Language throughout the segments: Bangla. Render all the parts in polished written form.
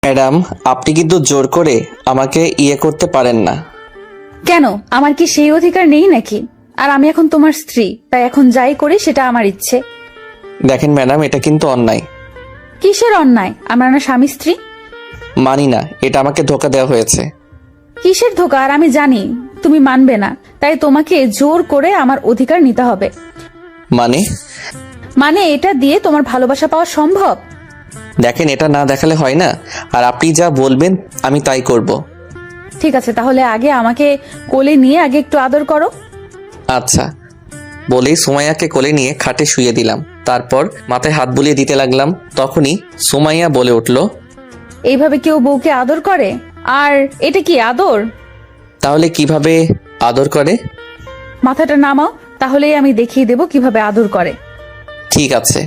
ম্যাডাম, আপনি কিন্তু জোর করে আমাকে করতে পারেন না। কেন, আমার কি সেই অধিকার নেই নাকি? আর আমি এখন তোমার স্ত্রী, তাই এখন যাই করি সেটা আমার ইচ্ছে। দেখেন ম্যাডাম, এটা কিন্তু অন্যায়। কিসের অন্যায়? আমরা না স্বামী স্ত্রী? মানি না, এটা আমাকে ধোকা দেওয়া হয়েছে। কিসের ধোকা? আর আমি জানি তুমি মানবে না, তাই তোমাকে জোর করে আমার অধিকার নিতে হবে। মানে? মানে এটা দিয়ে তোমার ভালোবাসা পাওয়া সম্ভব? দেখেন, এটা না দেখালে হয় না। আর আপনি যা বলবেন আমি তাই করব। ঠিক আছে, তাহলে আগে আমাকে কোলে নিয়ে আগে একটু আদর করো। আচ্ছা। বলেই সুমাইয়াকে কোলে নিয়ে খাটে শুইয়ে দিলাম। তারপর মাথায় হাত বুলিয়ে দিতে লাগলাম। তখনই সুমাইয়া বলে উঠল, এইভাবে কেউ বউকে আদর করে? আর এটা কি আদর? তাহলে কিভাবে আদর করে? মাথাটা নামাও, তাহলেই আমি দেখিয়ে দেব কিভাবে আদর করে। ঠিক আছে।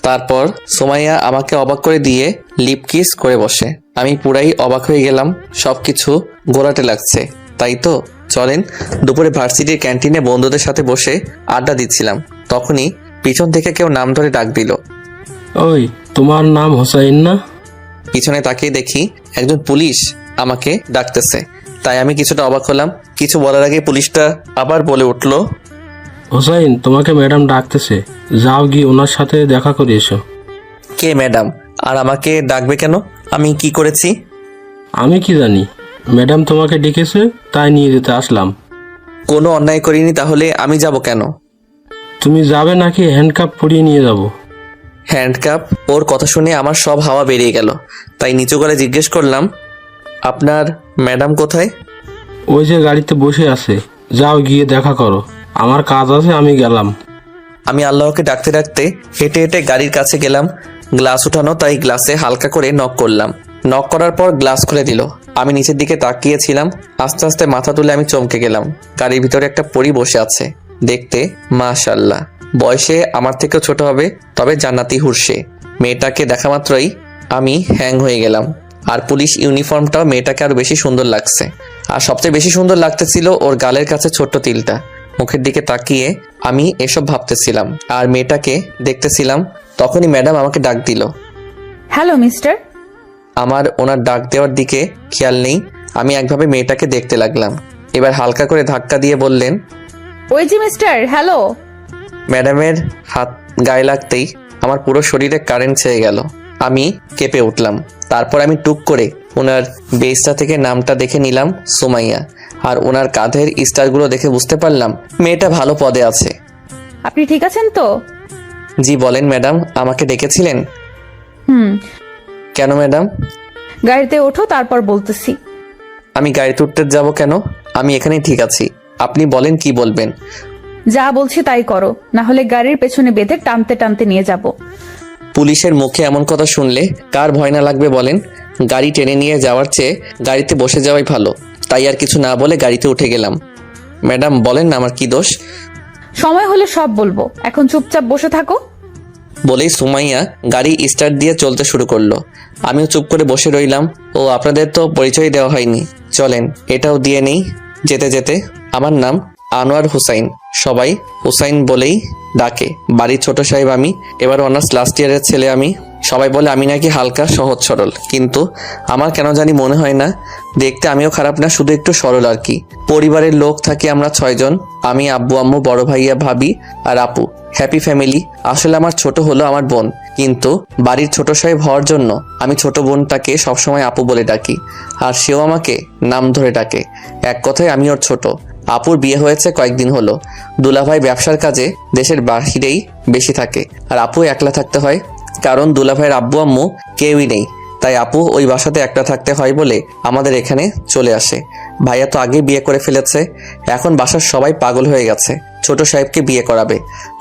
তারপর সুমাইয়া আমাকে অবাক করে দিয়ে লিপ কিস করে বসে। আমি পুরাই অবাক হয়ে গেলাম। সবকিছু গোলাটে লাগছে, তাই তো। চলেন। দুপুরে ভার্সিটির ক্যান্টিনে বন্ধুদের সাথে বসে আড্ডা দিচ্ছিলাম। তখনই পিছন থেকে কেউ নাম ধরে ডাক দিল। ওই, তোমার নাম হোসাইন না? পিছনে তাকিয়ে দেখি একজন পুলিশ আমাকে ডাকতেছে। তাই আমি কিছুটা অবাক হলাম। কিছু বলার আগে পুলিশটা আবার বলে উঠল, হোসাইন, তোমাকে ম্যাডাম ডাকতেছে, যাও গিয়ে ওনার সাথে দেখা করে এসো। কে ম্যাডাম? আর আমাকে ডাকবে কেন? আমি কি করেছি? আমি কি জানি, ম্যাডাম তোমাকে ডেকেছে তাই নিয়ে যেতে আসলাম। কোনো অন্যায় করিনি, তাহলে আমি যাব কেন? তুমি যাবে নাকি হ্যান্ডকাপ পরিয়ে নিয়ে যাব? হ্যান্ডকাপ? ওর কথা শুনে আমার সব হাওয়া বেরিয়ে গেল। তাই নিচু গলায় জিজ্ঞেস করলাম, আপনার ম্যাডাম কোথায়? ওই যে গাড়িতে বসে আছে, যাও গিয়ে দেখা করো, আমার কাজ আছে, আমি গেলাম। আমি আল্লাহকে ডাকতে ডাকতে হেঁটে হেঁটে গাড়ির কাছে গেলাম। গ্লাস উঠানো, তাই গ্লাসে হালকা করে নক করলাম। নক করার পর গ্লাস খুলে দিল। আমি নিচের দিকে তাকিয়েছিলাম। আস্তে আস্তে মাথা তুলে আমি চমকে গেলাম। গাড়ির ভিতরে একটা পরী বসে আছে। দেখতে মাশাআল্লাহ, বয়সে আমার থেকেও ছোট হবে, তবে জান্নাতি হুর সে। মেয়েটাকে দেখা মাত্রই আমি হ্যাং হয়ে গেলাম। আর পুলিশ ইউনিফর্মটাও মেয়েটাকে আরো বেশি সুন্দর লাগছে। আর সবচেয়ে বেশি সুন্দর লাগতেছিল ওর গালের কাছে ছোট্ট তিলটা। মুখের দিকে তাকিয়ে আমি এসব ভাবতেছিলাম আর মেয়েটাকে দেখতেছিলাম। তখনই ম্যাডাম আমাকে ডাক দিল। Hello mister. আমার ওনার ডাক দেওয়ার দিকে খেয়াল নেই। আমি একভাবে মেয়েটাকে দেখতে লাগলাম। এবার হালকা করে ধাক্কা দিয়ে বললেন, ওই যে মিস্টার, হ্যালো। ম্যাডামের হাত গায়ে লাগতেই আমার পুরো শরীরে কারেন্ট ছেয়ে গেল। আমি কেঁপে উঠলাম। তারপর আমি টুক করে ওনার বেসটা থেকে নামটা দেখে নিলাম, সুমাইয়া। আর ওনার কাঁধের স্টারগুলো দেখে বুঝতে পারলাম মেয়েটা ভালো পদে আছে। আপনি ঠিক আছেন তো? জি বলেন ম্যাডাম, আমাকে ডেকেছিলেন? কেন ম্যাডাম? গাড়িতে ওঠো, তারপর বলতেছি। আমি গাড়িতে উঠতে যাব কেন? আমি এখানেই ঠিক আছি। আপনি বলেন কি বলবেন। যা বলছি তাই করো, না হলে গাড়ির পেছনে বেঁধে টানতে টানতে নিয়ে যাব। পুলিশের মুখে এমন কথা শুনলে কার ভয় না লাগবে বলেন। গাড়ি টেনে নিয়ে যাওয়ার চেয়ে গাড়িতে বসে যাওয়াই ভালো। তাই আর কিছু না বলে গাড়িতে উঠে গেলাম। ম্যাডাম বলেন না আমার কি দোষ? সময় হলে সব বলবো, এখন চুপচাপ বসে থাকো। বলেই সুমাইয়া গাড়ি স্টার্ট দিয়ে চলতে শুরু করলো। আমিও চুপ করে বসে রইলাম। ও আপনাদের তো পরিচয় দেওয়া হয়নি, চলেন এটাও দিয়ে নেই। যেতে যেতে, আমার নাম আনোয়ার হুসাইন, সবাই হুসাইন বলেই ডাকে। বাড়ির ছোট সাহেব আমি। এবার অনার্স লাস্ট ইয়ারের ছেলে আমি। সবাই বলে আমি নাকি হালকা সহজ সরল, কিন্তু আমার কেন জানি মনে হয় না। দেখতে আমিও খারাপ না, শুধু একটু সরল আর কি। পরিবারের লোক থাকি আমরা 6 জন। আমি, আব্বু, আম্মু, বড় ভাইয়া, ভাবি আর আপু। Happy family. আসলে আমার ছোট হলো আমার বোন, কিন্তু বাড়ির ছোট সাহেব হওয়ার জন্য আমি ছোট বোনটাকে সবসময় আপু বলে ডাকি। আর সেও আমাকে নাম ধরে ডাকে। এক কথায় আমি ওর ছোট। আপুর বিয়ে হয়েছে কয়েকদিন হলো। দুলাভাই ব্যবসার কাজে দেশের বাহিরেই বেশি থাকে, আর আপু একলা থাকতে হয়, কারণ দুলাভাইয়ের আব্বু আম্মু কেউই নেই। তাই আপু ওই বাসাতে একটা থাকতে হয় বলে আমাদের এখানে চলে আসে। ভাইয়া তো আগে বিয়ে করে ফেলেছে। এখন বাসার সবাই পাগল হয়ে গেছে ছোট সাহেবকে বিয়ে করাবে,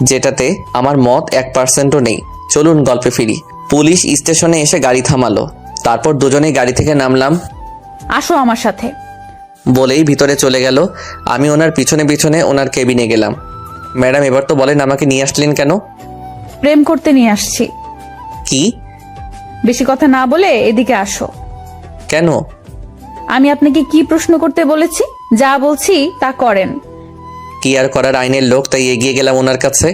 যেটাতে আমার মত 1%ও নেই। চলুন গল্পে ফিরি। পুলিশ স্টেশনে এসে গাড়ি থামালো। তারপর দুজনেই গাড়ি থেকে নামলাম। আসো আমার সাথে, বলেই ভিতরে চলে গেল। আমি ওনার পিছনে পিছনে ওনার কেবিনে গেলাম। ম্যাডাম এবার তো বলেন আমাকে নিয়ে আসলেন কেন? প্রেম করতে নিয়ে আসছি। কি? বেশি কথা না বলে এদিকে আসো। কেন? আমি আপনাকে কি প্রশ্ন করতে বলেছি? যা বলছি তা করেন। কি আর করার, আইনের লোক, তাই এগিয়ে গেলাম ওনার কাছে।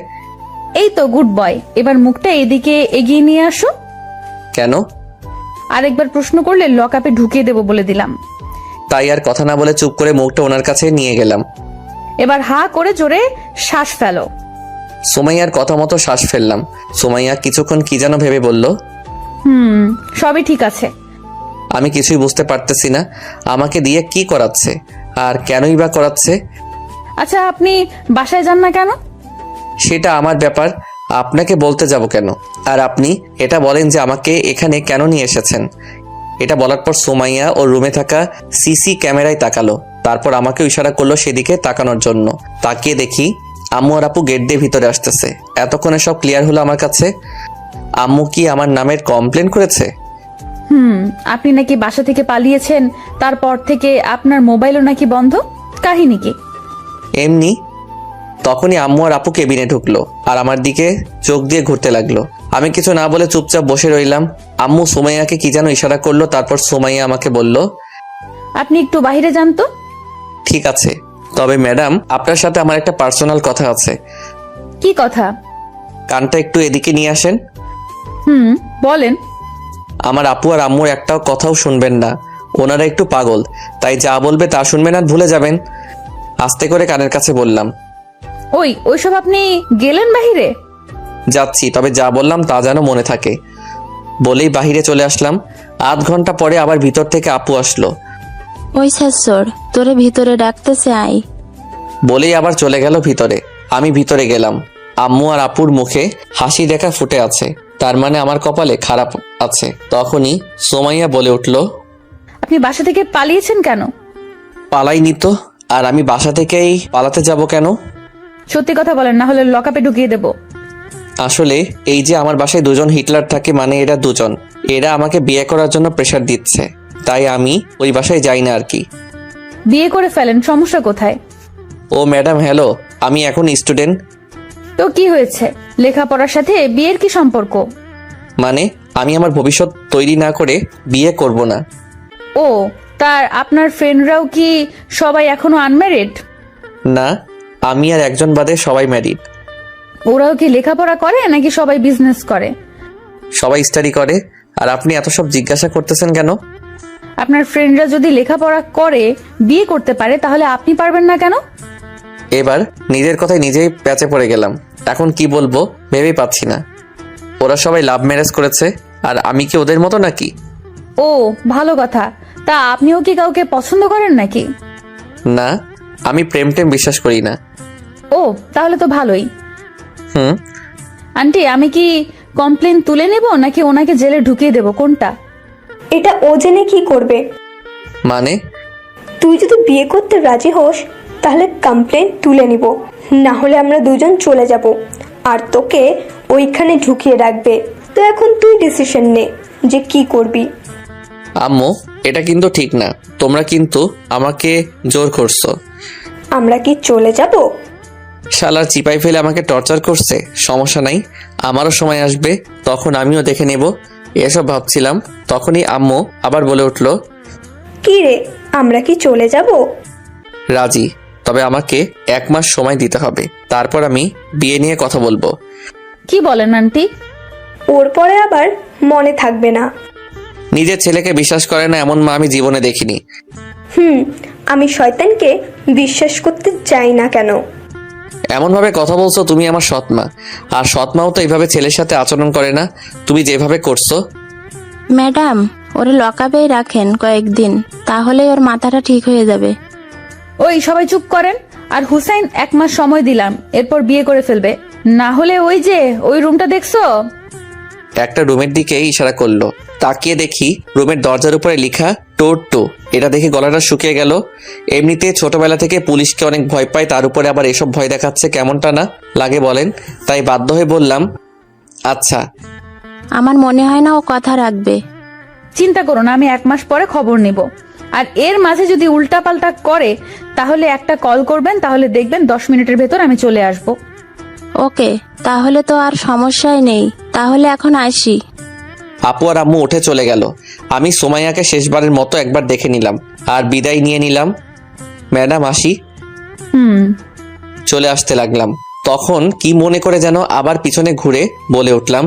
এই তো গুড বয়, এবার মুখটা এদিকে এগিয়ে নিয়ে আসো। কেন? আরেকবার প্রশ্ন করলে লকআপে ঢুকিয়ে দেবো বলে দিলাম। তাই আর কথা না বলে চুপ করে মুখটা ওনার কাছে নিয়ে গেলাম। এবার হা করে জোরে শ্বাস ফেলো। সুমাইয়ার কথা মতো শ্বাস ফেললাম। সুমাইয়া কিছুক্ষণ কি যেন ভেবে বলল। সবই ঠিক আছে। আমি কিছুই বুঝতে পারতেছি না আমাকে দিয়ে কি করাচ্ছে আর কেনই বা করাচ্ছে। আচ্ছা, আপনি বাসায় যান না কেন? সেটা আমার ব্যাপার, আপনাকে বলতে যাব কেন? আর আপনি এটা বলেন যে আমাকে এখানে কেন নিয়ে এসেছেন। এটা বলার পর সুমাইয়া ওর রুমে থাকা সিসি ক্যামেরায় তাকালো, তারপর আমাকে ইশারা করলো সেদিকে তাকানোর জন্য। তাকিয়ে দেখি আম্মু আর আপু গেট দিয়ে ভিতরে আসতেছে। এতক্ষণে সব ক্লিয়ার হলো আমার কাছে। আম্মু কি আমার নামের কমপ্লেন করেছে? আপনি নাকি বাসা থেকে পালিয়েছেন, তারপর থেকে আপনার মোবাইলও নাকি বন্ধ। কাহিনী কি? এমনি। তখনই আম্মু আর আপু কেবিনে ঢুকলো আর আমার দিকে চোখ দিয়ে ঘুরতে লাগলো। আমি কিছু না বলে চুপচাপ বসে রইলাম। আম্মু সুমাইয়াকে কি যেন ইশারা করলো, তারপর সুমাইয়া আমাকে বলল, আপনি একটু বাইরে যান তো। ঠিক আছে, তবে ম্যাডাম আপনার সাথে আমার একটা পার্সোনাল কথা আছে। কি কথা? কানটা একটু এদিকে নিয়ে আসেন। বলেন। আমার আপু আর আম্মুর একটাও কথাও শুনবেন না, ওনারা একটু পাগল, তাই যা বলবে তা শুনবেন আর ভুলে যাবেন। আস্তে করে কানের কাছে বললাম। ওইসব আপনি গেলেন বাহিরে? যাচ্ছি, তবে যা বললাম তা যেন মনে থাকে। বলেই বাহিরে চলে আসলাম। আধ ঘন্টা পরে আবার ভিতর থেকে আপু আসলো। ওই শাশুর, তোরে ভিতরে ডাকতেছে, আয়। বলেই আবার চলে গেল ভিতরে। আমি ভিতরে গেলাম। আম্মু আর আপুর মুখে হাসি রেখা ফুটে আছে, তার মানে আমার কপালে খারাপ আছে। তখনই সুমাইয়া বলে উঠল, আপনি বাসা থেকে পালিয়েছেন কেন? পালাইনি তো, আর আমি বাসা থেকেই পালাতে যাব কেন? সত্যি কথা বলেন, না হলে লকআপে ঢুকিয়ে দেব। আসলে এই যে আমার বাসায় দুজন হিটলার থাকে, মানে এরা দুজন, এরা আমাকে বিয়ে করার জন্য প্রেশার দিচ্ছে, তাই আমি ওই বাসায় যাই না আর কি। বিয়ে করে ফেলেন, সমস্যা কোথায়? ও ম্যাডাম হ্যালো, আমি এখন স্টুডেন্ট। তো কি হয়েছে? লেখাপড়ার সাথে বিয়ের কি সম্পর্ক? মানে আমি আমার ভবিষ্যৎ তৈরি না করে বিয়ে করব না। ও, তার আপনার ফ্রেন্ডরাও কি সবাই এখনো আনম্যারিড? না, আমি আর একজন বাদে সবাই ম্যারিড। ওরাও কি লেখাপড়া করে নাকি সবাই বিজনেস করে? সবাই স্টাডি করে। আর আপনি এত সব জিজ্ঞাসা করতেছেন কেন? আপনার ফ্রেন্ডরা যদি লেখাপড়া করে বিয়ে করতে পারে, তাহলে আপনি পারবেন না কেন? এবার নিজের কথায় নিজেই প্যাচে পড়ে গেলাম। এখন কি বলবো ভেবেই পাচ্ছি না। ওরা সবাই লাভ ম্যারেজ করেছে, আর আমি কি ওদের মতো নাকি? ও, ভালো কথা। তা আপনিও কি কাউকে পছন্দ করেন নাকি? না, আমি প্রেম টেম বিশ্বাস করি না। ও, তাহলে তো ভালোই। হুম। আন্টি, আমি কি কমপ্লেন তুলে নেব নাকি ওনাকে জেলে ঢুকিয়ে দেব, কোনটা? এটা ও জেনে কি করবে? মানে? তুই যদি বিয়ে করতে রাজি হোস তাহলে কমপ্লেন তুলে নিব, না হলে আমরা দুজন চলে যাব আর তোকে ওইখানে ঢুকিয়ে রাখবে। তো এখন তুই ডিসিশন নে যে কি করবি। আম্মু, এটা কিন্তু ঠিক না। তোমরা কিন্তু আমাকে জোর করছো। আমরা কি চলে যাব? শালার চিপাই ফেলে আমাকে টর্চার করছে। সমস্যা নাই, আমারও সময় আসবে, তখন আমিও দেখে নেব। এসব ভাবছিলাম, তখনই আম্মু আবার বলে উঠল, কি রে, আমরা কি চলে যাব? রাজি, তবে আমাকে 1 মাস সময় দিতে হবে, তারপর আমি বিয়ে নিয়ে কথা বলবো। কি বলেন আন্টি? ওর পরে আবার মনে থাকবে না। নিজের ছেলেকে বিশ্বাস করে না এমন মা আমি জীবনে দেখিনি। আমি শয়তানকে বিশ্বাস করতে চাই না কেন? এমন ভাবে কথা বলছো, তুমি আমার সৎমা, আর সৎমাও তো এইভাবে ছেলের সাথে আচরণ করে না, তুমি যেভাবে করছো। ম্যাডাম, ওরে লকআপেই রাখেন কয়েকদিন, তাহলে ওর মাথাটা ঠিক হয়ে যাবে। ওই সবাই চুপ করেন। আর হুসাইন, 1 মাস সময় দিলাম, এরপর বিয়ে করে ফেলবে, না হলে ওই যে ওই রুমটা দেখছো? একটা রুমের দিকে ইশারা করলো। তাকিয়ে দেখি রুমের দরজার উপরে লেখা টোর 2। এটা দেখে গলাটা শুকিয়ে গেল। এমনিতে ছোটবেলা থেকে পুলিশকে অনেক ভয় পায়, তার উপরে আবার এসব ভয় দেখাচ্ছে, কেমনটা না লাগে বলেন? তাই বাধ্য হয়ে বললাম, আচ্ছা। আমার মনে হয় না ও কথা রাখবে। চিন্তা করো না, আমি 1 মাস পরে খবর নিব। আর এর মাঝে যদি উল্টাপাল্টা করে তাহলে একটা কল করবেন, তাহলে দেখবেন 10 মিনিটের ভেতর আমি চলে আসব। ওকে, তাহলে তো আর সমস্যাই নেই। তাহলে এখন আসি। আপু আর আম্মু উঠে চলে গেল। আমি সুমাইয়াকে শেষবারের মতো একবার দেখে নিলাম আর বিদায় নিয়ে নিলাম। ম্যাডাম আসি। হুম। চলে আসতে লাগলাম। তখন কি মনে করে যেন আবার পিছনে ঘুরে বলে উঠলাম,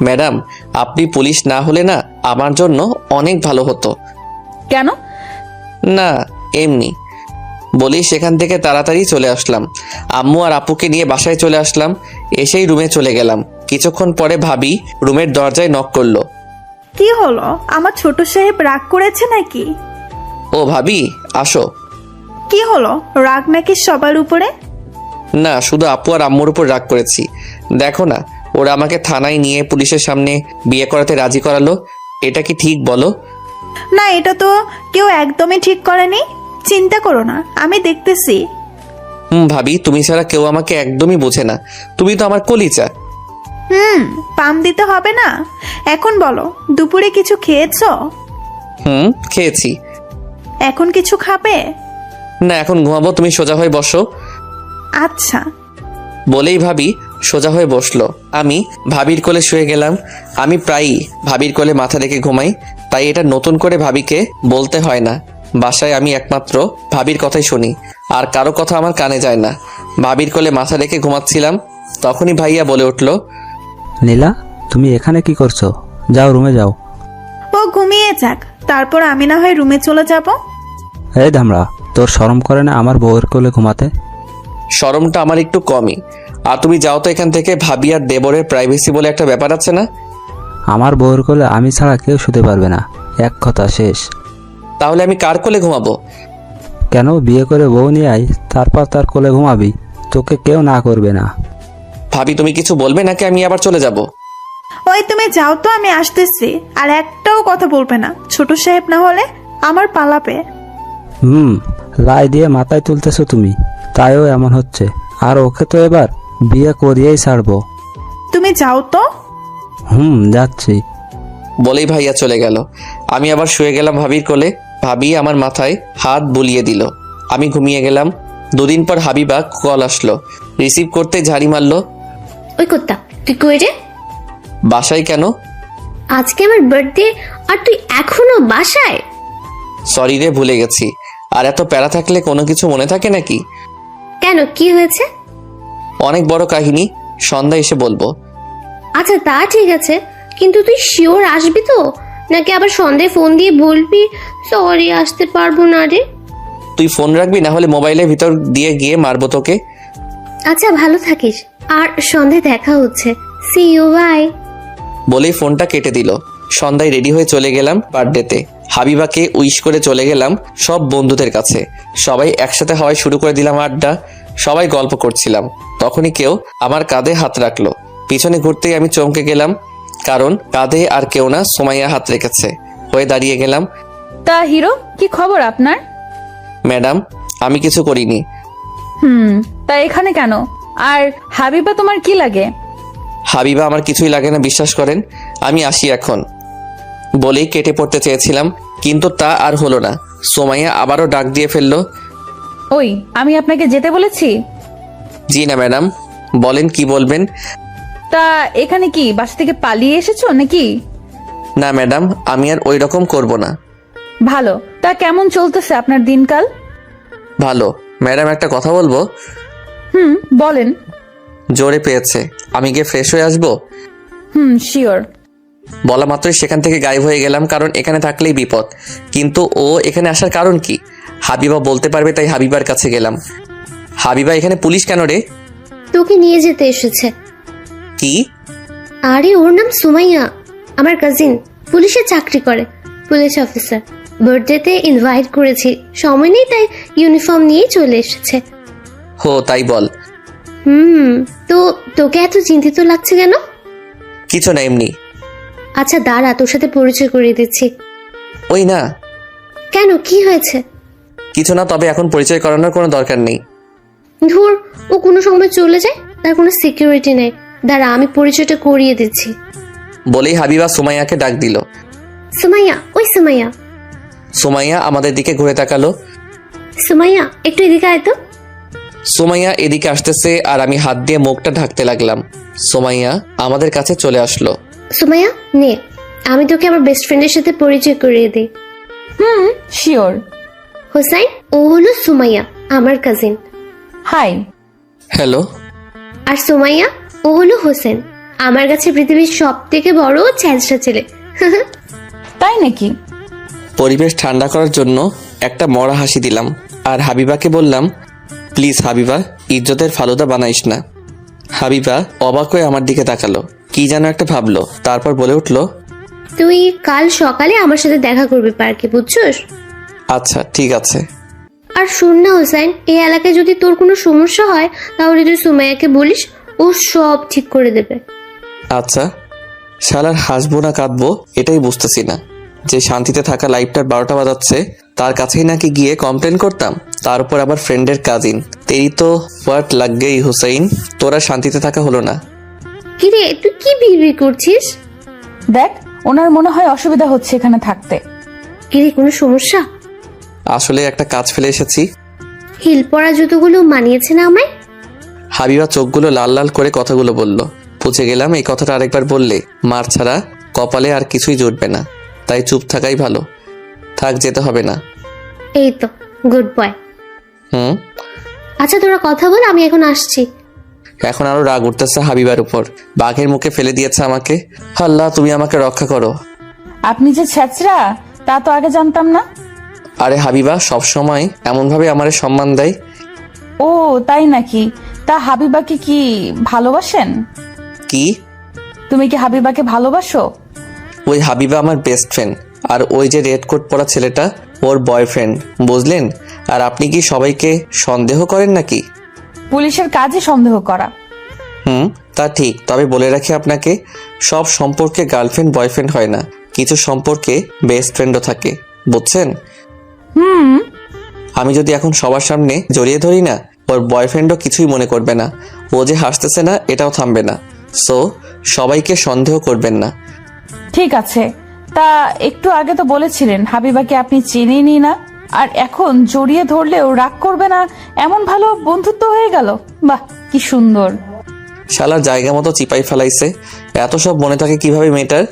ম্যাডাম আপনি পুলিশ না হলে না আমার জন্য অনেক ভালো হতো। কেন? না এমনি বলি সেখান থেকে তাড়াতাড়ি চলে আসলাম। আম্মু আর আপুকে নিয়ে বাসায় চলে আসলাম। এসেই রুমে চলে গেলাম। কিছুক্ষণ পরে ভাবি রুমের দরজায় নক করলো। কি হলো, আমার ছোট সাহেব রাগ করেছে নাকি? ও ভাবি আসো। কি হলো, রাগ নাকি সবার উপরে? না শুধু আপু আর আম্মুর উপর রাগ করেছি। দেখো না ওরা আমাকে থানায় নিয়ে পুলিশের সামনে বিয়ে করাতে রাজি করালো। এটা কি ঠিক বলো? না, এটা তো কেউ একদমই ঠিক করেনি। চিন্তা করো না, আমি দেখতেছি। ভাবি তুমি ছাড়া কেউ আমাকে একদমই বোঝে না। তুমি তো আমার কলিজা। পাম দিতে হবে না। এখন বলো, দুপুরে কিছু খেয়েছো? খেয়েছি। এখন কিছু খাবে? না এখন ঘুমাবো, তুমি সোজা হয়ে বসো। আচ্ছা। বলেই ভাবি সোজা হয়ে বসলো। আমি ভাবির কোলে শুয়ে গেলাম। আমি প্রায়ই ভাবির কোলে মাথা রেখে ঘুমাই, তাই এটা নতুন করে ভাবিকে বলতে হয় না। বাসায় আমি একমাত্র ভাবির কথাই শুনি, আর কারো কথা আমার কানে যায় না। ভাবির কোলে মাথা রেখে ঘুমাচ্ছিলাম, তখনই ভাইয়া বলে উঠলো, নীলা তুমি এখানে কি করছো? যাও রুমে যাও। ও ঘুমিয়ে যাক, তারপর আমি না হয় রুমে চলে যাব। এই ধামড়া, তোর শরম করে না আমার বউয়ের কোলে ঘুমাতে? শরমটা আমার একটু কমই। আর তুমি যাও তো এখান থেকে। ভাবি আর দেবরের প্রাইভেসি বলে একটা ব্যাপার আছে না? আমার বউয়ের কোলে আমি ছাড়া কেউ শুতে পারবে না, এক কথা শেষ। তাহলে আমি কার কোলে ঘুমাবো? কেন, বিয়ে করে বউ নিয়ে আই, তারপর তার কোলে ঘুমাবি, তোকে কেউ না করবে না। ভাবি তুমি কিছু বলবে নাকি আমি আবার চলে যাব? ওই তুমি যাও তো, আমি আসতেছি। আর একটাও কথা বলবে না, ছোট সাহেব না হলে আমার পালাবে। লাই দিয়ে মাথায় তুলতেছো তুমি, তাইও এমন হচ্ছে। আর ওকে তো এবার বিয়ে করিয়েই ছাড়বো। তুমি যাও তো। যাচ্ছি। বলেই ভাইয়া চলে গেল। আমি আবার শুয়ে গেলাম ভাবির কোলে। ভাবি আমার মাথায় হাত বুলিয়ে দিল। আমি ঘুমিয়ে গেলাম। দুদিন পর হাবিবা কল আসলো। রিসিভ করতে ঝাড়ি মারলো। ওই কুত্তা, তুই কই রে? বাসায় কেন? আজকে আমার বার্থডে আর তুই এখনো বাসায়? সরি রে, ভুলে গেছি। আর এত প্যারা থাকলে কোনো কিছু মনে থাকে নাকি? কেন, কি হয়েছে? অনেক বড় কাহিনী, সন্ধ্যা এসে বলবো। আচ্ছা তা ঠিক আছে, কিন্তু তুই শিওর আসবি তো, নাকি আবার সন্ধ্যায় ফোন দিয়ে বলবি সরি আসতে পারবো না রে? তুই ফোন রাখবি, না হলে মোবাইলের ভিতর দিয়ে গিয়ে মারবো তোকে। আচ্ছা ভালো থাকিস, আর সন্ধ্যায় দেখা হচ্ছে। See you, bye. বলেই ফোনটা কেটে দিল। সন্ধ্যায় রেডি হয়ে চলে গেলাম বার্থডেতে। হাবিবাকে উইশ করে চলে গেলাম সব বন্ধুদের কাছে। সবাই একসাথে হওয়ায় শুরু করে দিলাম আড্ডা। সবাই গল্প করছিলাম। তখনই কেউ আমার কাঁধে হাত রাখলো। পিছনে ঘুরতেই আমি চমকে গেলাম, কারণ কাঁধে আর কেউ না, সুমাইয়া হাত রেখেছে। হয়ে দাঁড়িয়ে গেলাম। তা হিরো, কি খবর আপনার? ম্যাডাম আমি কিছু করিনি। তা এখানে কেন? আর হাবিবা তোমার কি লাগে? হাবিবা আমার কিছুই লাগে না, বিশ্বাস করেন। আমি আসি এখন। বলেই কেটে পড়তে চেয়েছিলাম, কিন্তু তা আর হলো না। সুমাইয়া আবারও ডাক দিয়ে ফেললো। ওই, আমি আপনাকে যেতে বলেছি? জি না ম্যাডাম, বলেন কি বলবেন। তা এখানে কি বাসা থেকে পালিয়ে এসেছো নাকি? না ম্যাডাম, আমি আর ওই রকম করবো না। ভালো। তা কেমন চলতেছে আপনার দিনকাল? ভালো। ম্যাডাম একটা কথা বলবো? বলেন। জোরে পেয়েছে, আমি গিয়ে ফ্রেশ হয়ে আসবো। শিওর। বলা মাত্রই সেখান থেকে গায়েব হয়ে গেলাম, কারণ এখানে থাকলেই বিপদ। কিন্তু ও এখানে আসার কারণ কি হাবিবা বলতে পারবে, তাই হাবিবার কাছে গেলাম। হাবিবা এখানে পুলিশ কেন রে? তোকে নিয়ে যেতে এসেছে। কি? আরে ওর নাম সুমাইয়া, আমার কাজিন, পুলিশে চাকরি করে, পুলিশ অফিসার। বার্থডেতে ইনভাইট করেছি, সময় নেই তাই ইউনিফর্ম নিয়েই চলে এসেছে। হো তাই বল। তো তোকে এত চিন্তিত লাগছে কেন? কিছু না, এমনি। আচ্ছা দাঁড়া, তোর সাথে পরিচয় করিয়ে দিচ্ছি। ওই না। কেন, কি হয়েছে? কিছু না, তবে এখন পরিচয় করানোর কোনো দরকার নেই। ধুর, ও কোনো সময় চলে যায়, তার কোনো সিকিউরিটি নেই। দাঁড়া, আমি পরিচয়টা করিয়ে দিচ্ছি। বলেই হাবিবা সুমাইয়াকে ডাক দিল। সুমাইয়া, ওই সুমাইয়া। সুমাইয়া আমাদের দিকে ঘুরে তাকালো। সুমাইয়া একটু এদিকে আয় তো। সুমাইয়া এদিকে আসতেছে আর আমি হাত দিয়ে মুখটা ঢাকতে লাগলাম। সুমাইয়া আমাদের কাছে চলে আসলো। সুমাইয়া নে, আমি তোকে আমার বেস্ট ফ্রেন্ডের সাথে পরিচয় করিয়ে দিই। শিওর। হোসাইন, ও হলো সুমাইয়া, আমার কাজিন। হাই। হ্যালো। আর সুমাইয়া, ও হলো হোসেন, আমার কাছে পৃথিবীর সব থেকে বড় ছ্যাঁচড়া ছেলে। তাই নাকি? পরিবেশ ঠান্ডা করার জন্য একটা মরা হাসি দিলাম আর হাবিবাকে বললাম, প্লিজ হাবিবা, ইজ্জতের ফালুদা বানাইস না। হাবিবা অবাক হয়ে আমার দিকে তাকালো, কি যেন একটা ভাবলো, তারপর বলে উঠলো, তুই কাল সকালে আমার সাথে দেখা করবি পার্কে, বুঝছস? আচ্ছা ঠিক আছে। আর শোন না হোসেন, এই এলাকায় যদি তোর কোনো সমস্যা হয় তাহলে তুই সুমাইয়াকে বলিস, ও সব ঠিক করে দেবে। আচ্ছা। শালার হাসবো না কাঁদবো এটাই বুঝতেছি না। যে শান্তিতে থাকা লাইফটার 12টা বাজাচ্ছে তার কাছেই নাকি গিয়ে কমপ্লেন করতাম, তার উপর আবার ফ্রেন্ডের কাজিন। তেরি তো হোয়াট লাগ গেই হুসাইন, তোরা শান্তিতে থাকা হলো না। কিরে, তুই কি বিড়বিড় করছিস? দেখ, ওনার মনে হয় অসুবিধা হচ্ছে এখানে থাকতে। কিরে, কোনো সমস্যা? আসলে একটা কাজ ফেলে এসেছি। হিল পরা জুতোগুলো মানিয়েছে না আমায়? হাবিবা চোখগুলো লাল লাল করে কথাগুলো বলল। বুঝে গেলাম এই কথাটা আরেকবার বললে মার ছাড়া কপালে আর কিছুই জুটবে না, তাই চুপ থাকাই ভালো। থাক, যেতে হবে না। এই তো গুড বয়। হুম। আচ্ছা তোরা কথা বল, আমি এখন আসছি। এখন আরো রাগ উঠতেছে হাবিবার উপর, বাঘের মুখে ফেলে দিয়েছে আমাকে। আল্লাহ, তুমি আমাকে রক্ষা করো। আপনি যে ছ্যাচরা তা তো আগে জানতাম না। আরে হাবিবা সব সময় এমন ভাবে আমারে সম্মান দেয়। ও তাই নাকি? তা হাবিবাকে কি ভালোবাসেন? কি? তুমি কি হাবিবাকে ভালোবাসো? ওই হাবিবা আমার বেস্ট ফ্রেন্ড, আর ওই যে রেড কোট পরা ছেলেটা ওর বয়ফ্রেন্ড, বুঝলেন? আর আপনি কি সবাইকে সন্দেহ করেন নাকি? পুলিশের কাজই সন্দেহ করা। তা ঠিক, তবে বলে রাখি আপনাকে, সব সম্পর্কে গার্লফ্রেন্ড বয়ফ্রেন্ড হয় না, কিছু সম্পর্কে বেস্ট ফ্রেন্ডও থাকে, বুঝছেন? আমি যদি এখন সবার সামনে জড়িয়ে ধরি না, ওর বয়ফ্রেন্ডও কিছুই মনে করবে না। ও যে হাসতেছে না এটাও থামবে না। সো সবাইকে সন্দেহ করবেন না। ঠিক আছে, তা একটু আগে তো বলেছিলেন হাবিবাকে আপনি চেনেনই না, আর এখন জড়িয়ে ধরলেও রাগ করবে না, এমন ভালো বন্ধুত্ব হয়ে গেল। বাহ, কি সুন্দর। শালার জায়গা মতো চিপাই ফেলাইছে। এত সব মনে থাকে কিভাবে মেয়েটার?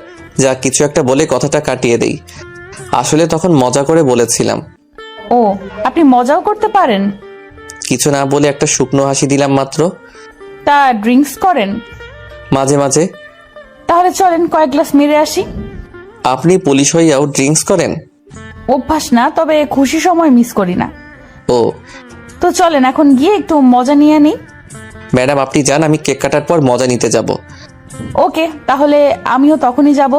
যা কিছু একটা বলে কথাটা কাটিয়ে দেই। আসলে তখন মজা করে বলেছিলাম। ও, আপনি মজাও করতে পারেন? কিছু না বলে একটা শুকনো হাসি দিলাম মাত্র। তা ড্রিঙ্কস করেন? মাঝে মাঝে। তাহলে চলেন কয়েক গ্লাস মেরে আসি। আপনি পুলিশ হইয়াও ড্রিঙ্কস করেন? অভ্যাস না, তবে খুশি সময় মিস করি না। ও তো চলেন এখন গিয়ে একটু মজা নিয়ে নিই। ম্যাডাম, আপনি যান, আমি কেক কাটার পর মজা নিতে যাব। ওকে, তাহলে আমিও তখনই যাব।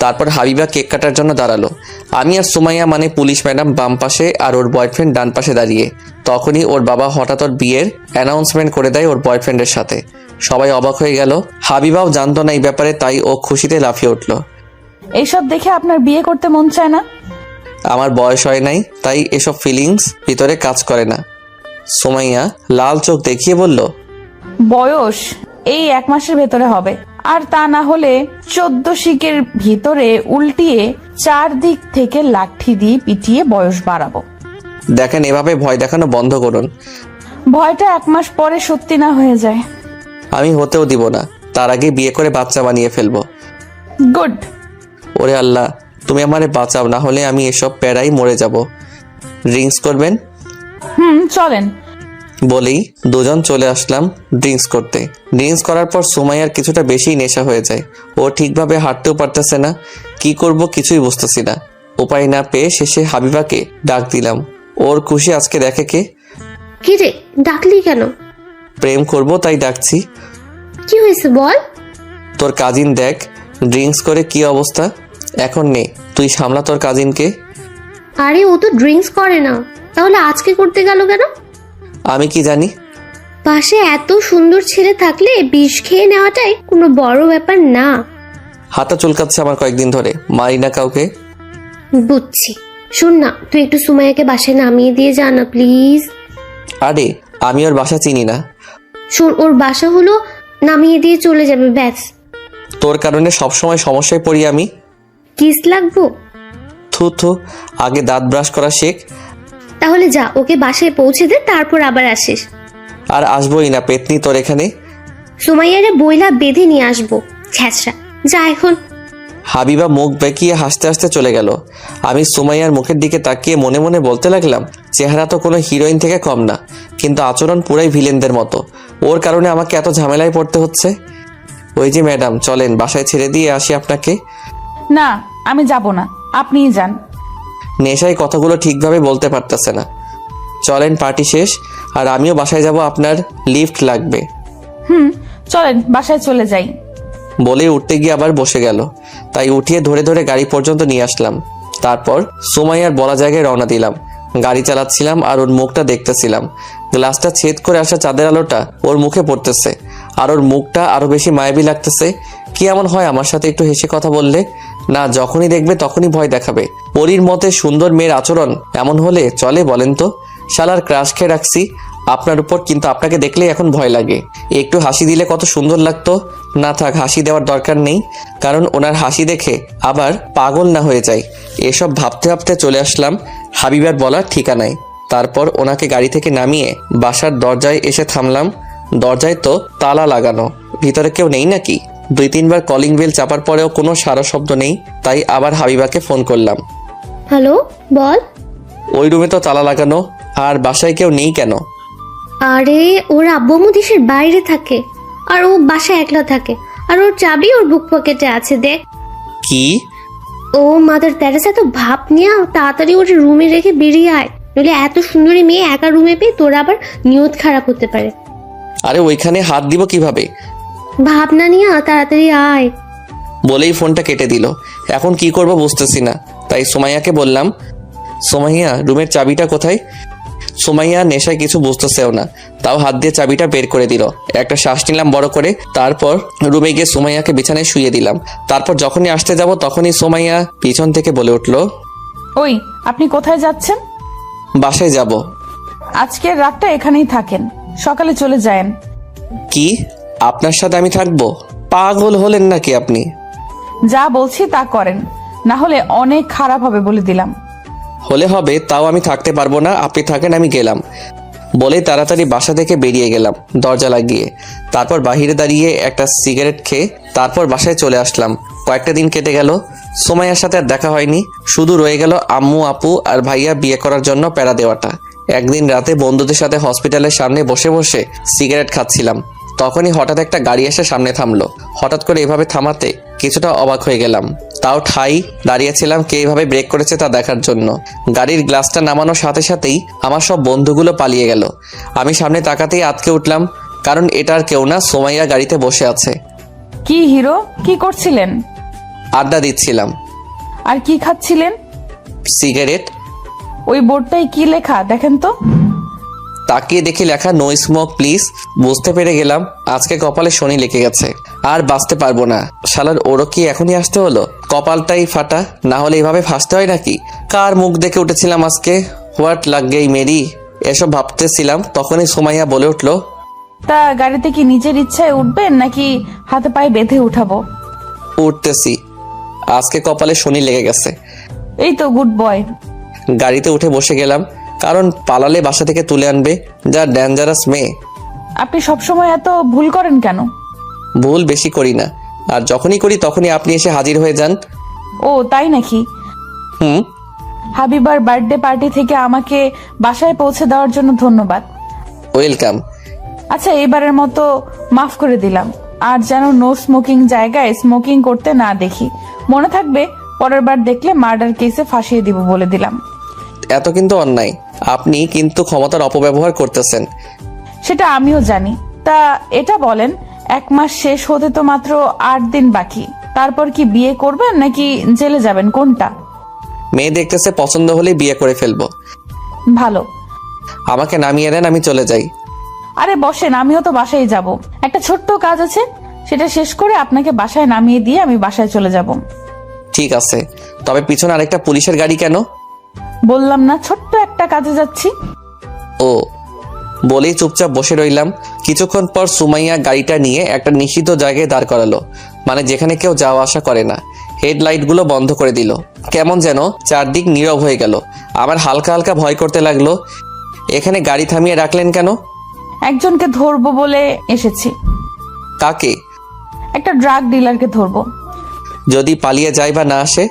তারপর হাবিবা কেক কাটার জন্য দাঁড়ালো। আমি আর সুমাইয়া মানে পুলিশ ম্যাডাম বাম পাশে আর ওর বয়ফ্রেন্ড ডান পাশে দাঁড়িয়ে। তখনই ওর বাবা হঠাৎ ওর বিয়ের অ্যানাউন্সমেন্ট করে দেয় ওর বয়ফ্রেন্ডের সাথে। সবাই অবাক হয়ে গেল। হাবিবাও জানতো না এই ব্যাপারে, তাই ও খুশিতে লাফিয়ে উঠল। এইসব দেখে আপনার বিয়ে করতে মন চায় না? আমার বয়স হয় নাই, তাই এসব ফিলিংস ভিতরে কাজ করে না। সুমাইয়া লাল চোখ দেখিয়ে বলল, বয়স এই 1 মাসের ভেতরে হবে, আর তা না হলে 14 শিকের ভিতরে উল্টিয়ে 4 দিক থেকে লাঠি দিয়ে পিটিয়ে বয়স বাড়াবো। দেখেন, এভাবে ভয় দেখানো বন্ধ করুন। ভয়টা 1 মাস পরে সত্যি না হয়ে যায়। আমি হতেও দিব না, তার আগে বিয়ে করে বাচ্চা বানিয়ে ফেলবো। গুড। ওরে আল্লাহ, তুমি আমারে বাঁচাও, না হলে আমি এসব প্যারাই মরে যাব। ড্রিঙ্কস করবেন? চলেন। বলেই দুজন চলে আসলাম ড্রিঙ্কস করতে। ড্রিঙ্কস করার পর সুমাইয়ার কিছুটা বেশি নেশা হয়ে যায়। ও ঠিকভাবে হাঁটতেও পারতেছে না, কি করব কিছুই বুঝতেছি না। উপায় না পেয়ে শেষে হাবিবাকে ডাক দিলাম। ওর খুশি আজকে দেখে কে। কিরে, ডাকলি কেন? প্রেম করব তাই ডাকছি। কি হয়েছে বল? তোর কাজিন দেখ ড্রিঙ্কস করে কি অবস্থা। এখন নে, তুই সামলা তোর কাজিনকে। আরে ও তো ড্রিঙ্কস করে না, তাহলে আজকে করতে গেল কেন? আমি কি জানি। পাশে এত সুন্দর ছেলে থাকলে বিষ খেয়ে নেওয়াটাই কোনো বড় ব্যাপার না। হাতা চুলকাচ্ছে আমার কয়েকদিন ধরে, মারি না কাউকে। বুঝছি। শোন না, তুই একটু সুমাইয়াকে বাসায় নামিয়ে দিয়ে যা না প্লিজ। আরে আমি ওর বাসা চিনি না। শোন, ওর বাসা হলো নামিয়ে দিয়ে চলে যাবে, ব্যাস। তোর কারণে সবসময় সমস্যায় পড়ি আমি। কিস লাগবো? থু থু, আগে দাঁত ব্রাশ করা শেখ। তাহলে যা, ওকে বাসায় পৌঁছে দে, তারপর আবার আসিস। আর আসবোই না পেতনি তোর এখানে। সুমাইয়ারে বইলা বেঁধে নিয়ে আসবো, ছ্যাঁচড়া। যা এখন। হাবিবা মুখ বেঁকিয়ে হাসতে হাসতে চলে গেল। আমি সুমাইয়ার মুখের দিকে তাকিয়ে মনে মনে বলতে লাগলাম, চেহারা তো কোনো হিরোইন থেকে কম না, কিন্তু আচরণ পুরাই ভিলেনদের মতো। ওর কারণে আমাকে এত ঝামেলায় পড়তে হচ্ছে। ওই যে ম্যাডাম, চলেন বাসায় ছেড়ে দিয়ে আসি আপনাকে। না, আমি যাব না, আপনিই যান। নেশায় কথাগুলো ঠিকভাবে বলতে পারতেছে না। চলেন, পার্টি শেষ, আর আমিও বাসায় যাব, আপনার লিফট লাগবে। চলেন বাসায় চলে যাই। বলে উঠতে গিয়ে আবার বসে গেল। তাই উঠিয়ে ধরে ধরে গাড়ি পর্যন্ত নিয়ে আসলাম। তারপর সুমাইয়ার বলা জায়গায় রওনা দিলাম। গাড়ি চালাচ্ছিলাম আর ওর মুখটা দেখতেছিলাম। গ্লাসটা ছেদ করে আসা চাঁদের আলোটা ওর মুখে পড়তেছে, আর ওর মুখটা আরো বেশি মায়াবী লাগতেছে। কি এমন হয় আমার সাথে একটু হেসে কথা বললে? না, যখনই দেখবে তখনই ভয় দেখাবে। পরীর মতে সুন্দর মেয়ের আচরণ এমন হলে চলে বলেন তো? শালার ক্রাশ খেয়ে রাখছি আপনার উপর, কিন্তু আপনাকে দেখলেই এখন ভয় লাগে। একটু হাসি দিলে কত সুন্দর লাগতো। না থাক, হাসি দেওয়ার দরকার নেই, কারণ ওনার হাসি দেখে আবার পাগল না হয়ে যায়। এসব ভাবতে ভাবতে চলে আসলাম হাবিবার বলার ঠিকানায়। তারপর ওনাকে গাড়ি থেকে নামিয়ে বাসার দরজায় এসে থামলাম। দরজায় তো তালা লাগানো, ভিতরে কেউ নেই নাকি? 2-3 বার কলিং বেল চাপার পরেও কোনো সারা শব্দ নেই। তাই আবার হাবিবাকে ফোন করলাম। হ্যালো, বল। ওই রুমে তো তালা লাগানো, আর বাসায় কেউ নেই কেন? আরে ওর আব্বু আম্মু দেশের বাইরে থাকে, আর ও বাসায় একলা থাকে, আর ওর চাবি ওর বুক পকেটে আছে, দেখ। কি? ও মাদার তেরেসা, তো ভাব নিয়ে তাড়াতাড়ি ওর রুমে রেখে বেরিয়ে আয়, নইলে এত সুন্দরী মেয়ে একা রুমে পেয়ে তোর আবার নিয়ত খারাপ হতে পারে। আরে ওইখানে হাত দিব কিভাবে? ভাবনা নিয়ে তাড়াতাড়ি আয়। বলেই ফোনটা কেটে দিল। এখন কি করব বুঝতেছি না। তাই সুমাইয়াকে বললাম, সুমাইয়া রুমের চাবিটা কোথায়? সুমাইয়া নেশায় কিছু বুঝতেছেও না, তাও হাত দিয়ে চাবিটা বের করে দিল। একটা শ্বাস নিলাম বড় করে, তারপর রুমে গিয়ে সুমাইয়াকে বিছানায় শুয়ে দিলাম। তারপর যখনই আসতে যাব তখনই সুমাইয়া পিছন থেকে বলে উঠল, ওই, আপনি কোথায় যাচ্ছেন? বাসায় যাব। আজকের রাতটা এখানেই থাকেন, সকালে চলে যায়েন। কি? আপনার সাথে আমি থাকবো? পাগল হলেন নাকি আপনি? যা বলছি তা করেন, না হলে অনেক খারাপ হবে বলে দিলাম। হলে হবে, তাও আমি থাকতে পারবো না। আপনি থাকেন, আমি গেলাম। বলে তাড়াতাড়ি বাসা থেকে বেরিয়ে গেলাম দরজা লাগিয়ে। তারপর বাহিরে দাঁড়িয়ে একটা সিগারেট খেয়ে তারপর বাসায় চলে আসলাম। কয়েকটা দিন কেটে গেল, সুমাইয়ার সাথে আর দেখা হয়নি। শুধু রয়ে গেল আম্মু, আপু আর ভাইয়া বিয়ে করার জন্য প্যারা দেওয়াটা। একদিন রাতে বন্ধুদের সাথে হসপিটালের সামনে বসে বসে সিগারেট খাচ্ছিলাম। তখনই হঠাৎ একটা গাড়ি এসে সামনে থামলো। হঠাৎ করে এভাবে থামাতে কিছুটা অবাক হয়ে গেলাম। তাও ঠাই দাঁড়িয়েছিলাম কে এভাবে ব্রেক করেছে তা দেখার জন্য। গাড়ির গ্লাসটা নামানোর সাথে সাথেই আমার সব বন্ধুগুলো পালিয়ে গেল। আমি সামনে তাকাতেই আটকে উঠলাম, কারণ এটা আর কেউ না, সুমাইয়া গাড়িতে বসে আছে। কি হিরো, কি করছিলেন? আড্ডা দিচ্ছিলাম। আর কি খাচ্ছিলেন? সিগারেট। ওই বোর্ডটায় কি লেখা দেখেন তো। তাকিয়ে দেখি লেখা নো স্মোক প্লিজ। বুঝতে পেরে গেলাম আজকে কপালে শনি লেগে গেছে, আর বাঁচতে পারবো না। শালার ওরও কি এখনই আসতে হলো? কপালটাই ফাটা, না হলে এইভাবে ফাঁসতে হয় নাকি? কার মুখ দেখে উঠেছিলাম আজকে? হোয়াট লাগ গেই মেরি। এসব ভাবতেছিলাম তখনই সুমাইয়া বলে উঠলো, তা গাড়িতে কি নিজের ইচ্ছায় উঠবেন নাকি হাতে পায়ে বেঁধে উঠাবো? উঠতেছি, আজকে কপালে শনি লেগে গেছে। এই তো গুড বয়। গাড়িতে উঠে বসে গেলাম, কারণ পালালে বাসা থেকে তুলে আনবে। যা ডেঞ্জারাস মেয়ে। আপনি সবসময় এত ভুল করেন কেন? ভুল বেশি করি না, আর যখনই করি তখনই আপনি এসে হাজির হয়ে যান। ও তাই নাকি? হুম। হাবিবার বার্থডে পার্টি থেকে আমাকে বাসায় পৌঁছে দেওয়ার জন্য ধন্যবাদ। ওয়েলকাম। আচ্ছা, এবারের মতো মাফ করে দিলাম। আর যেন নো স্মোকিং জায়গায় স্মোকিং করতে না দেখি, মনে থাকবে। পরের বার দেখলে মার্ডার কেসে ফাঁসিয়ে দিব বলে দিলাম। এত কিন্তু অন্যায়। আপনি কিন্তু ক্ষমতার অপব্যবহার করতেছেন। সেটা আমিও জানি। তা এটা বলেন, 1 মাস শেষ হতে তো মাত্র 8 দিন বাকি। তারপর কি বিয়ে করবেন নাকি জেলে যাবেন, কোনটা? মেয়ে দেখতেছে, পছন্দ হলে বিয়ে করে ফেলবো। ভালো। আমাকে নামিয়ে দেন, আমি চলে যাই। আরে বসেন, আমিও তো বাসায় যাব। একটা ছোট্ট কাজ আছে, সেটা শেষ করে আপনাকে বাসায় নামিয়ে দিয়ে আমি বাসায় চলে যাব। ঠিক আছে, তবে পিছনে আরেকটা পুলিশের গাড়ি কেন? বললাম না ছোট্ট একটা কাজে যাচ্ছি। ও, বলেই চুপচাপ বসে রইলাম। কিছুক্ষণ পর সুমাইয়া গাড়িটা নিয়ে একটা নিষিদ্ধ জায়গায় দাঁড় করালো, মানে যেখানে কেউ যাওয়া আসা করে না। হেডলাইটগুলো বন্ধ করে দিল। কেমন যেন চারদিক নীরব হয়ে গেল। আমার হালকা হালকা ভয় করতে লাগলো। এখানে গাড়ি থামিয়ে রাখলেন কেন? একজনকে ধরবো বলে এসেছি। কাকে? একটা ড্রাগ ডিলারকে ধরবো। যদি পালিয়ে যায় বা না আসে?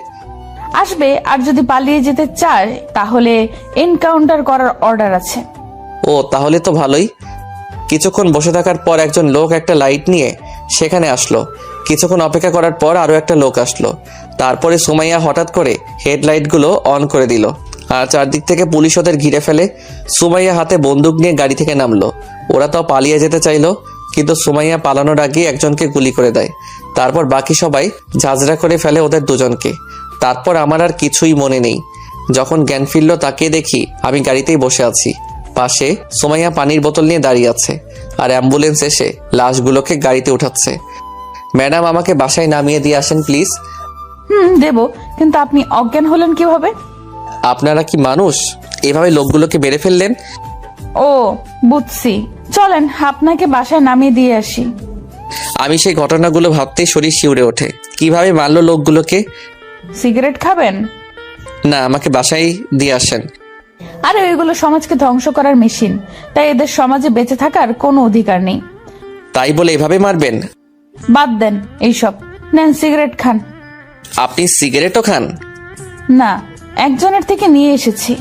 আসবে, আর যদি পালিয়ে যেতে চায় তাহলে এনকাউন্টার করার অর্ডার আছে। ও তাহলে তো ভালোই। কিছুক্ষণ বসে থাকার পর একজন লোক একটা লাইট নিয়ে সেখানে আসলো। কিছুক্ষণ অপেক্ষা করার পর আরও একটা লোক আসলো। তারপরে সুমাইয়া হঠাৎ করে হেডলাইটগুলো অন করে দিল আর চারদিক থেকে পুলিশ ওদের ঘিরে ফেলে। সুমাইয়া হাতে বন্দুক নিয়ে গাড়ি থেকে নামলো। ওরা তো পালিয়ে যেতে চাইলো, কিন্তু সুমাইয়া পালানোর আগে একজনকে গুলি করে দেয়। তারপর বাকি সবাই ঝাঁঝরা করে ফেলে ওদের দুজনকে। তারপর আমার আর কিছুই মনে নেই। যখন জ্ঞান ফিরল তাকিয়ে দেখি আমি গাড়িতেই বসে আছি। পাশে সুমাইয়া পানির বোতল নিয়ে দাঁড়িয়ে আছে আর অ্যাম্বুলেন্স এসে লাশগুলোকে গাড়িতে উঠাচ্ছে। ম্যাডাম, আমাকে বাসায় নামিয়ে দিয়ে আসেন প্লিজ। দেব, কিন্তু আপনি অজ্ঞান হলেন কিভাবে? আপনারা কি মানুষ? এভাবে লোকগুলোকে মেরে ফেললেন? ও বুঝছি, চলেন আপনাকে বাসায় নামিয়ে দিয়ে আসি। আমি সেই ঘটনাগুলো ভাবতেই শরীর শিউরে ওঠে। কিভাবে মারলো লোকগুলোকে? সিগারেট খাবেন? না, আমাকে বাসায় দিয়ে আসেন। আরে ওইগুলো সমাজকে ধ্বংস করার মেশিন, তাই এদের সমাজে বেঁচে থাকার কোনো অধিকার নেই। তাই বলে এভাবে মারবেন? বাদ দেন এইসব, নেন সিগারেট খান। আপনি সিগারেটও খান? না, একজনের থেকে নিয়ে এসেছি।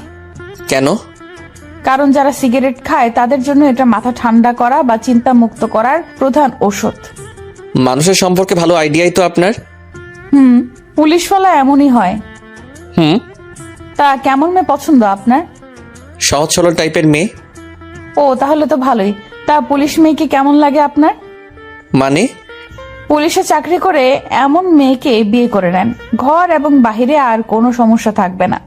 কেন? কারণ যারা সিগারেট খায় তাদের জন্য এটা মাথা ঠান্ডা করা বা চিন্তা মুক্ত করার প্রধান ঔষধ। মানুষের সম্পর্কে ভালো আইডিয়াই তো আপনার। পুলিশ ফলা এমনই হয়। হুম, তা কেমন মেয়ে পছন্দ আপনার? সহজ সরল টাইপের মেয়ে। ও তাহলে তো ভালোই। তা পুলিশ মেয়েকে কেমন লাগে আপনার? মানে? পুলিশে চাকরি করে এমন মেয়েকে বিয়ে করে নেন, ঘর এবং বাহিরে আর কোনো সমস্যা থাকবে না।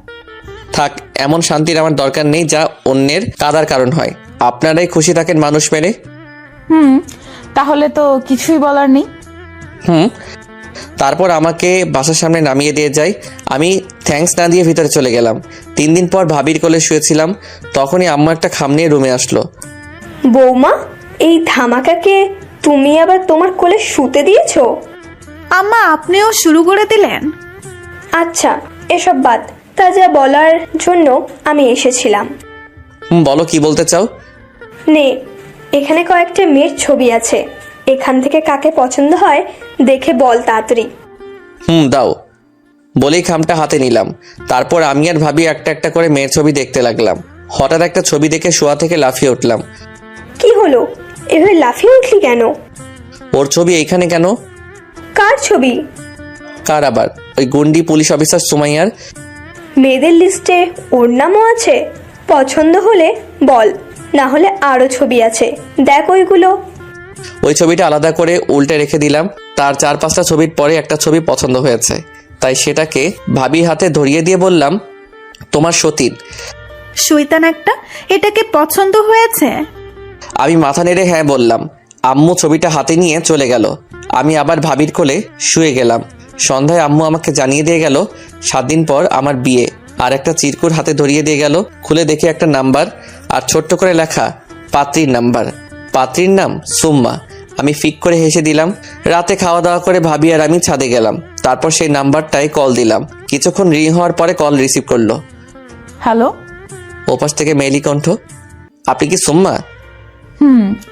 থাক, এমন শান্তির আমার দরকার নেই যা অন্যের কাদার কারণ হয়। আপনারাই খুশি থাকেন মানুষ মেরে। তাহলে তো কিছুই বলার নেই। তারপর আমাকে বাসার সামনে নামিয়ে দিয়ে যায়। আমি থ্যাঙ্কস না দিয়ে ভিতরে চলে গেলাম। 3 দিন পর ভাবির কোলে শুয়েছিলাম, তখনই আম্মা একটা খাম নিয়ে রুমে আসলো। বৌমা, এই ধামাকাকে তুমি আবার তোমার কোলে শুতে দিয়েছো? আম্মা, আপনিও শুরু করে দিলেন? আচ্ছা, এসব বাদ। তা যা বলার জন্য আমি এসেছিলাম। বলো, কি বলতে চাও? নে, এখানে কয়েকটা মেয়ের ছবি আছে। এখান থেকে কাকে পছন্দ হয় দেখে বল তাড়াতাড়ি। দাও। বলেই খামটা হাতে নিলাম। তারপর আমি আর ভাবি একটা একটা করে মেয়ের ছবি দেখতে লাগলাম। হঠাৎ একটা ছবি দেখে শোয়া থেকে লাফিয়ে উঠলাম। কি হলো? এভাবে লাফিয়ে উঠলি কেন? ওর ছবি এইখানে কেন? কার ছবি? কার আবার? ওই গুন্ডি পুলিশ অফিসার সুমাইয়ার। মেয়েদের লিস্টে ওর নামও আছে? পছন্দ হলে বল, না হলে আরো ছবি আছে, দেখ ওইগুলো। ওই ছবিটা আলাদা করে উল্টে রেখে দিলাম। তার 4-5টা ছবির পরে একটা ছবি পছন্দ হয়েছে, তাই সেটাকে ভাবির হাতে ধরিয়ে দিয়ে বললাম, তোমার সতীন। শয়তান একটা, এটাকে পছন্দ হয়েছে? আমি মাথা নেড়ে হ্যাঁ বললাম। আম্মু ছবিটা হাতে নিয়ে চলে গেল। আমি আবার ভাবির কোলে শুয়ে গেলাম। সন্ধ্যায় আম্মু আমাকে জানিয়ে দিয়ে গেল 7 দিন পর আমার বিয়ে। আর একটা চিরকুট হাতে ধরিয়ে দিয়ে গেল। খুলে দেখে একটা নাম্বার আর ছোট্ট করে লেখা পাত্রীর নাম্বার। পাত্রীর নাম সুম্মা। আমি ফিক করে হেসে দিলাম। রাতে খাওয়া দাওয়া করে ভাবি আর আমি ছাদে গেলাম। তারপর সেই নাম্বারটায় কল দিলাম। কিছুক্ষণ রিং হওয়ার পরে কল রিসিভ করলো। হ্যালো। ওপাশ থেকে মেলি কণ্ঠ, আপনি কি সুম্মা?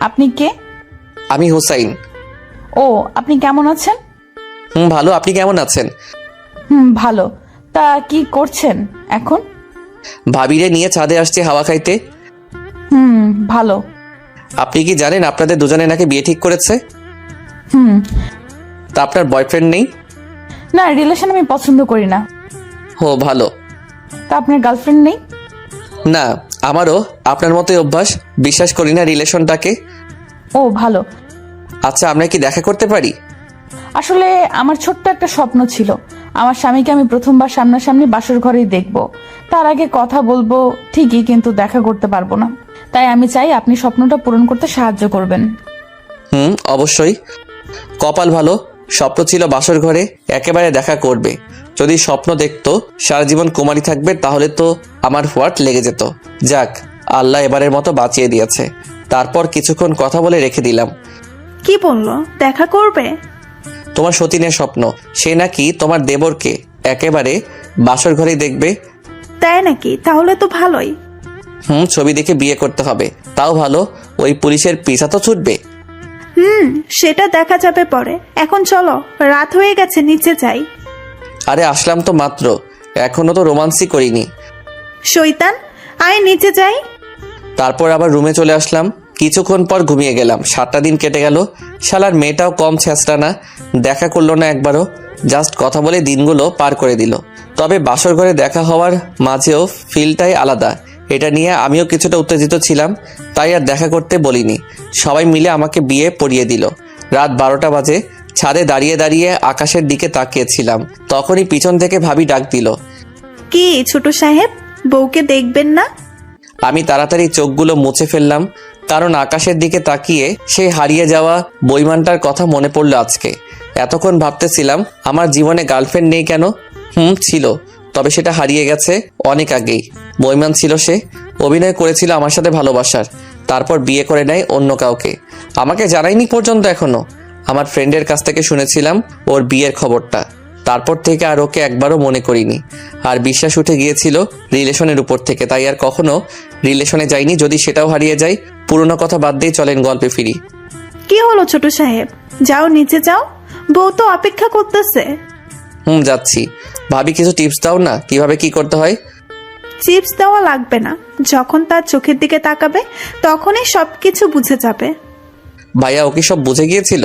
আপনি কে? আমি হুসাইন। ও, আপনি কেমন আছেন? ভালো, আপনি কেমন আছেন? ভালো। তা কি করছেন এখন? ভাবিরে নিয়ে ছাদে আসছে হাওয়া খাইতে। ভালো। আপনি কি জানেন আপনাদের দুজনে নাকি বিয়ে ঠিক করেছে? তা আপনার বয়ফ্রেন্ড নেই? না, রিলেশন আমি পছন্দ করি না। ও ভালো। তা আপনার গার্লফ্রেন্ড নেই? না, আমারও আপনার মতোই অভ্যাস, বিশ্বাস করি না রিলেশনটাকে। ও ভালো। আচ্ছা, আমরা কি দেখা করতে পারি? আসলে আমার ছোট্ট একটা স্বপ্ন ছিল, আমার স্বামীকে আমি প্রথমবার সামনাসামনি বাসর ঘরেই দেখব। তার আগে কথা বলবো ঠিকই, কিন্তু দেখা করতে পারবো না। তাই আমি চাই আপনি স্বপ্নটা পূরণ করতে সাহায্য করবেন। অবশ্যই। কপাল ভালো, স্বপ্ন ছিল বাসর ঘরে একেবারে দেখা করবে। যদি স্বপ্ন দেখতো সারা জীবন কুমারী থাকবে তাহলে তো আমার হোয়াট লেগে যেত। যাক, আল্লাহ এবারের মতো বাঁচিয়ে দিয়েছে। তারপর কিছুক্ষণ কথা বলে রেখে দিলাম। কি বললো? দেখা করবে? তোমার সতীনের স্বপ্ন, সে নাকি তোমার দেবরকে একেবারে বাসর ঘরেই দেখবে। তাই নাকি? তাহলে তো ভালোই। ছবি দেখে বিয়ে করতে হবে, তাও ভালো। ওই পুলিশের পিছা তো ছুটবে। সেটা দেখা যাবে পরে, এখন চলো, রাত হয়ে গেছে, নিচে যাই। আরে আসলাম তো মাত্র, এখনো তো রোমান্সই করিনি। শয়তান, আয় নিচে যাই। তারপর আবার রুমে চলে আসলাম। কিছুক্ষণ পর ঘুমিয়ে গেলাম। 7টা দিন কেটে গেল। শালার মেয়েটাও কম ছেঁচড়া না, দেখা করলো না একবারও, জাস্ট কথা বলে দিনগুলো পার করে দিল। তবে বাসর ঘরে দেখা হওয়ার মাঝেও ফিলটাই আলাদা, এটা নিয়ে আমিও কিছুটা উত্তেজিত ছিলাম, তাই আর দেখা করতে বলিনি। সবাই মিলে আমাকে বিয়ে পড়িয়ে দিল। রাত 12টা বাজে। ছাদে দাঁড়িয়ে দাঁড়িয়ে আকাশের দিকে তাকিয়েছিলাম, তখনই পিছন থেকে ভাবি ডাক দিল। কি ছোট সাহেব, বউকে দেখবেন না? আমি তাড়াতাড়ি চোখগুলো মুছে ফেললাম, কারণ আকাশের দিকে তাকিয়ে সেই হারিয়ে যাওয়া বইমানটার কথা মনে পড়লো আজকে। এতক্ষণ ভাবতেছিলাম আমার জীবনে গার্লফ্রেন্ড নেই কেন। ছিল, তবে সেটা হারিয়ে গেছে অনেক আগেই। বইমান ছিল সে, অভিনয় করেছিল আমার সাথে ভালোবাসার, তারপর বিয়ে করে নেয় অন্য কাউকে। আমাকে জানায়নি পর্যন্ত এখনো। আমার ফ্রেন্ডের কাছ থেকে শুনেছিলাম ওর বিয়ের খবরটা, তারপর থেকে আর ওকে একবারও মনে করিনি। আর বিশ্বাস উঠে গিয়েছিল রিলেশনের উপর থেকে, তাই আর কখনো রিলেশনে যাইনি। যদি সেটাও হারিয়ে যায়, পুরোনো কথা বাদ দিয়ে চলেন গল্পে ফিরি। কি হলো ছোট সাহেব, যাও নিচে যাও, বউ তো অপেক্ষা করতেছে। যাচ্ছি। ভাবি কিছু টিপস দাও না, কিভাবে কি করতে হয়। চিপস দেওয়া লাগবে না, যখন তার চোখের দিকে তাকাবে তখনই সবকিছু বুঝে যাবে। ভাইয়া ওকে সব বুঝে গিয়েছিল।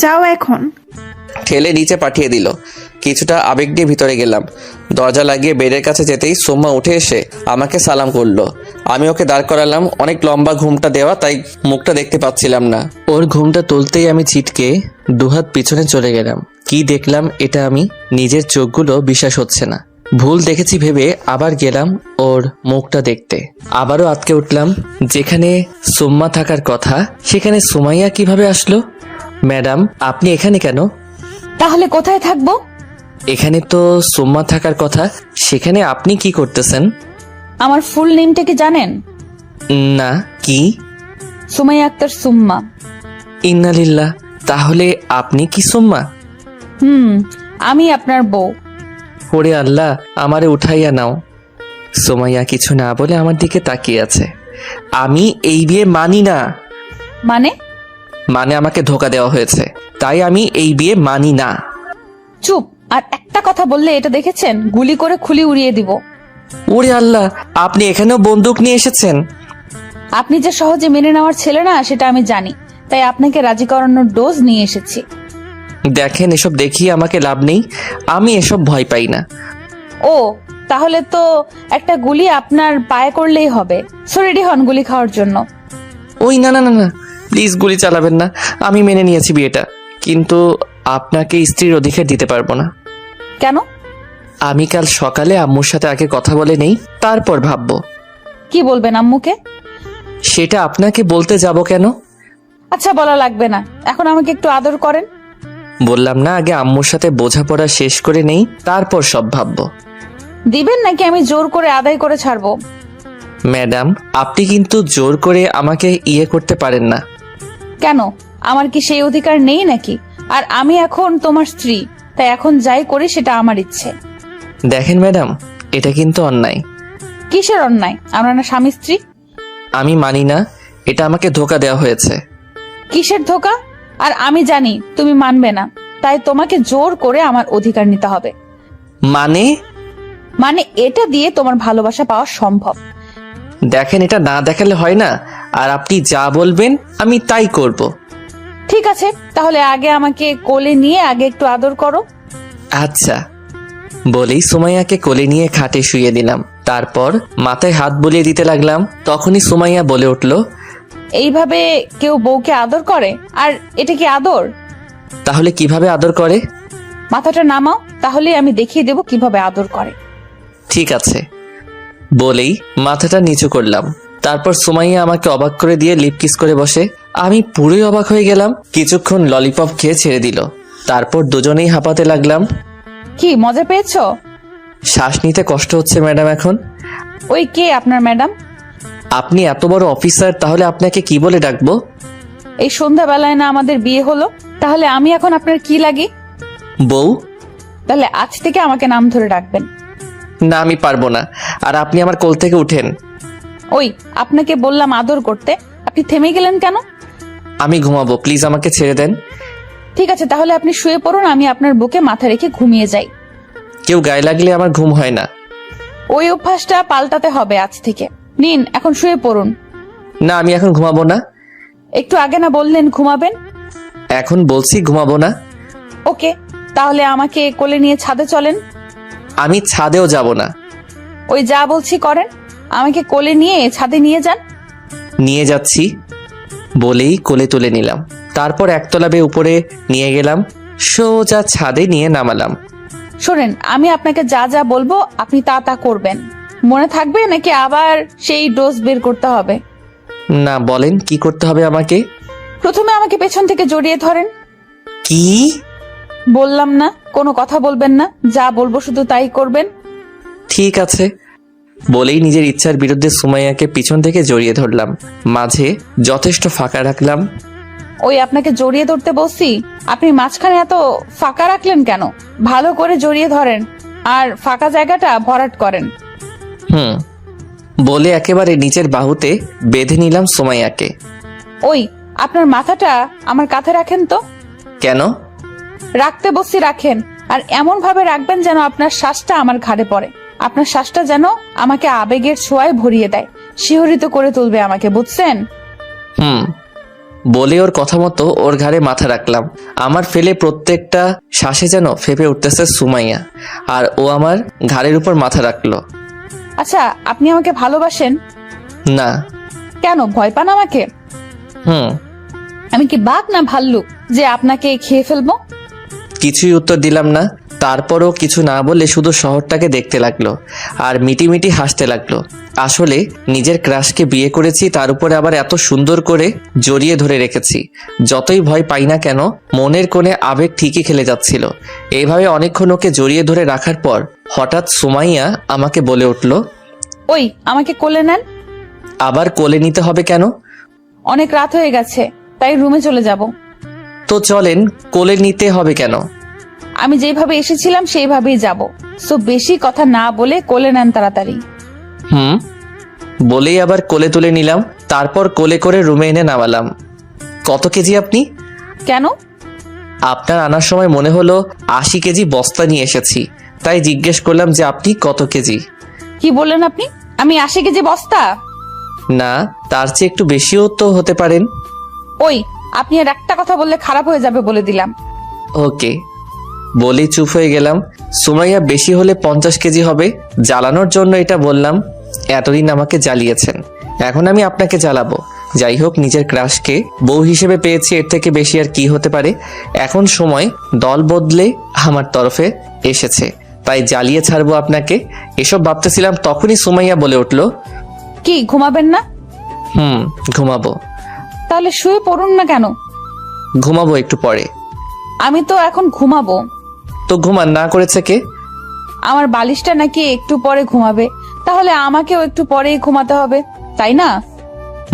যাও এখন। ঠেলে নিচে পাঠিয়ে দিল। কিছুটা আবেগ নিয়ে ভিতরে গেলাম। দরজা লাগিয়ে বেডের কাছে যেতেই সোম্মা উঠে এসে আমাকে সালাম করলো। আমি ওকে দাঁড় করালাম। অনেক লম্বা ঘুমটা দেওয়া, তাই মুখটা দেখতে পাচ্ছিলাম না। ওর ঘুমটা তুলতেই আমি ছিটকে দুহাত পিছনে চলে গেলাম। কি দেখলাম এটা আমি নিজের চোখগুলো বিশ্বাস হচ্ছে না। ভুল দেখেছি ভেবে আবার গেলাম ওর মুখটা দেখতে। আবারও আটকে উঠলাম। যেখানে সোম্মা থাকার কথা সেখানে সুমাইয়া কিভাবে আসলো? ম্যাডাম, আপনি এখানে কেন? তাহলে কোথায় থাকবো? এখানে তো সোম্মা থাকার কথা, সেখানে আপনি কি করতেছেন? আমার ফুল নেমটা কি জানেন? না, কি? সুমাইয়া আক্তার সুম্মা। ইন্নালিল্লাহ, তাহলে আপনি কি সোম্মা? আমি আপনার বউ। ওরে আল্লাহ, আমারে উঠাইয়া নাও। সোমাইয়া কিছু না বলে আমার দিকে তাকিয়ে আছে। আমি এই বিয়ে মানি না। মানে আমাকে ধোকা দেওয়া হয়েছে, তাই আমি এই বিয়ে মানি না। চুপ, আর একটা কথা বললে এটা দেখেছেন গুলি করে খুলি উড়িয়ে দিব। ওরে আল্লাহ, আপনি এখানেও বন্দুক নিয়ে এসেছেন? আপনি যে সহজে মেনে নেওয়ার ছেলে না সেটা আমি জানি, তাই আপনাকে রাজি করানোর ডোজ নিয়ে এসেছি। দেখেন, এসব দেখিয়ে আমাকে লাভ নেই, আমি এসব ভয় পাই না। ও, তাহলে তো একটা গুলি আপনার পায়ে করলেই হবে। সো রেডি হন গুলি খাওয়ার জন্য। ওই না না না না, প্লিজ গুলি চালাবেন না। আমি মেনে নিয়েছি বিয়েটা, কিন্তু আপনাকে স্ত্রীর অধিকার দিতে পারবো না। কেন? আমি কাল সকালে আম্মুর সাথে আগে কথা বলে নেই, তারপর ভাববো। কি বলবেন আম্মুকে? সেটা আপনাকে বলতে যাব কেন? আচ্ছা, বলা লাগবে না, এখন আমাকে একটু আদর করেন। বললাম না আগে আম্মুর সাথে বোঝাপড়া শেষ করে নেই, তারপর সব ভাববো। দিবেন নাকি আমি জোর করে আদায় করে ছাড়বো? ম্যাডাম, আপনি কিন্তু জোর করে আমাকে ইয়ে করতে পারেন না। কেন, আমার কি সেই অধিকার নেই নাকি? আর আমি এখন তোমার স্ত্রী, তাই এখন যাই করি সেটা আমার ইচ্ছে। দেখেন ম্যাডাম, এটা কিন্তু অন্যায়। কিসের অন্যায়? আমরা না স্বামী স্ত্রী? আমি মানি না, এটা আমাকে ধোকা দেওয়া হয়েছে। কিসের ধোকা? আর আমি জানি তুমি মানবে না, তাই তোমাকে জোর করে আমার অধিকার নিতে হবে। মানে এটা দিয়ে তোমার ভালোবাসা পাওয়া সম্ভব। দেখেন, এটা না দেখালে হয় না, আর আপনি যা বলবেন আমি তাই করব। ঠিক আছে, তাহলে আগে আমাকে কোলে নিয়ে আগে একটু আদর করো। আচ্ছা। বলেই সুমাইয়াকে কোলে নিয়ে খাটে শুইয়ে দিলাম, তারপর মাথায় হাত বুলিয়ে দিতে লাগলাম। তখনই সুমাইয়া বলে উঠল, এইভাবে কেউ বউকে আদর করে? আর এটা কি আদর? তাহলে কিভাবে আদর করে? মাথাটা নামাও, তাহলে আমি দেখিয়ে দেব কিভাবে আদর করে। ঠিক আছে। বলেই মাথাটা নিচু করলাম। তারপর সুমাইয়া আমাকে অবাক করে দিয়ে লিপ কিস করে বসে। আমি পুরোই অবাক হয়ে গেলাম। কিছুক্ষণ ললিপপ খেয়ে ছেড়ে দিল, তারপর দুজনেই হাঁপাতে লাগলাম। কি মজা পেয়েছো? শ্বাস নিতে কষ্ট হচ্ছে ম্যাডাম এখন। ওই কে আপনার ম্যাডাম? আপনি এত বড় অফিসার, তাহলে আপনাকে কি বলে ডাকবো? এই সন্ধ্যাবেলায় না আমাদের বিয়ে হলো, তাহলে আমি এখন আপনার কি লাগি? বউ। তাহলে আজ থেকে আমাকে নাম ধরে ডাকবেন। না, আমি পারবো না। আর আপনি আমার কোল থেকে উঠেন। ওই, আপনাকে বললাম আদর করতে, আপনি থেমে গেলেন কেন? আমি ঘুমাবো, প্লিজ আমাকে ছেড়ে দেন। ঠিক আছে, তাহলে আপনি শুয়ে পড়ুন, আমি আপনার বুকে মাথা রেখে ঘুমিয়ে যাই। কেউ গায়ে লাগলে আমার ঘুম হয় না। ওই অভ্যাসটা পাল্টাতে হবে আজ থেকে। নিন, এখন শুয়ে পড়ুন। না, আমি এখন ঘুমাবো না। একটু আগে না বললেন ঘুমাবেন? এখন বলছি ঘুমাবো না। ওকে, তাহলে আমাকে কোলে নিয়ে ছাদে চলেন। আমি ছাদেও যাব না। ওই যা বলছি করেন, আমাকে কোলে নিয়ে ছাদে নিয়ে যান। নিয়ে যাচ্ছি বলেই কোলে তুলে নিলাম, তারপর একতলা বেয়ে উপরে নিয়ে গেলাম, সোজা ছাদে নিয়ে নামালাম। শোনেন, আমি আপনাকে যা যা বলবো আপনি তা তা করবেন, মনে থাকবে নাকি আবার সেই ডোজ বের করতে হবে? না, বলেন কি করতে হবে আমাকে? প্রথমে আমাকে পেছন থেকে জড়িয়ে ধরেন। কি? বললাম না কোনো কথা বলবেন না, যা বলবো শুধু তাই করবেন। ঠিক আছে বলেই নিজের ইচ্ছার বিরুদ্ধে সুমাইয়াকে পিছন থেকে জড়িয়ে ধরলাম, মাঝে যথেষ্ট ফাঁকা রাখলাম। ওই আপনাকে জড়িয়ে ধরতে বলছি, আপনি মাঝখানে এত ফাঁকা রাখলেন কেন? ভালো করে জড়িয়ে ধরেন আর ফাঁকা জায়গাটা ভরাট করেন। বলে একেবারে নিচের বাহুতে বেঁধে নিলাম সুমাইয়াকে। ওই আপনার মাথাটা আমার কাঁধে রাখেন তো। কেন? রাখতে বসছি রাখেন, আর এমন ভাবে রাখবেন যেন আপনার শ্বাসটা আমার ঘাড়ে পড়ে। আপনার শ্বাসটা যেন আমাকে আবেগের ছোঁয়ায় ভরিয়ে দেয়, শিহরিত করে তুলবে আমাকে, বুঝছেন? বলে ওর কথা মতো ওর ঘাড়ে মাথা রাখলাম। আমার ফেলে প্রত্যেকটা শ্বাসে যেন ফেপে উঠতেছে সুমাইয়া, আর ও আমার ঘাড়ের উপর মাথা রাখলো। আচ্ছা, আপনি আমাকে ভালোবাসেন? না। কেন ভয় পান আমাকে? আমি কি বাঘ না ভাল্লুক যে আপনাকে খেয়ে ফেলবো? কিছুই উত্তর দিলাম না। তারপরও কিছু না বলে শুধু শহরটাকে দেখতে লাগলো আর মিটিমিটি হাসতে লাগলো। আসলে নিজের ক্রাশকে বিয়ে করেছি, তার উপরে আবার এত সুন্দর করে জড়িয়ে ধরে রেখেছি। যতই ভয় পাই না কেন, মনের কোণে আবেগ ঠিকই খেলে যাচ্ছিল। এইভাবে অনেকক্ষণ ওকে জড়িয়ে ধরে রাখার পর হঠাৎ সুমাইয়া আমাকে বলে উঠল, ওই আমাকে কোলে নেন। আবার কোলে নিতে হবে কেন? অনেক রাত হয়ে গেছে, তাই রুমে চলে যাব। তো চলেন, কোলে নিতে হবে কেন? আমি যেভাবে এসেছিলাম সেইভাবেই যাব, সো বেশি কথা না বলে কোলে নেন তাড়াতাড়ি। বলেই আবার কোলে তুলে নিলাম, তারপর কোলে করে রুমে এনে নামালাম। কত কেজি আপনি? কেন? আপনার আনার সময় মনে হলো 80 কেজি বস্তা নিয়ে এসেছি, তাই জিজ্ঞেস করলাম যে আপনি কত কেজি। কি বললেন আপনি? আমি 80 কেজি বস্তা? না, তার চেয়ে একটু বেশিও তো হতে পারেন। ওই আপনি আর একটা কথা বললে খারাপ হয়ে যাবে বলে দিলাম। ওকে বলেই চুপ হয়ে গেলাম। সুমাইয়া বেশি হলে 50 কেজি হবে, জ্বালানোর জন্য এটা বললাম। এতদিন আমাকে জ্বালিয়েছেন, এখন আমি আপনাকে জ্বালাবো। যাই হোক, নিজের ক্রাশকে বউ হিসেবে পেয়েছি, এর থেকে বেশি আর কি হতে পারে। এখন সময় দল বদলে আমার তরফে এসেছে, তাই জ্বালিয়ে ছাড়বো আপনাকে। এসব ভাবতেছিলাম, তখনই সুমাইয়া বলে উঠলো, কি ঘুমাবেন না? ঘুমাবো। তাহলে শুয়ে পড়ুন না কেন? ঘুমাবো একটু পরে। আমি তো এখন ঘুমাবো। তো ঘুমান না করেছে কে? আমার বালিশটা নাকি একটু পরে ঘুমাবে, তাহলে আমাকেও একটু পরেই ঘুমাতে হবে, তাই না?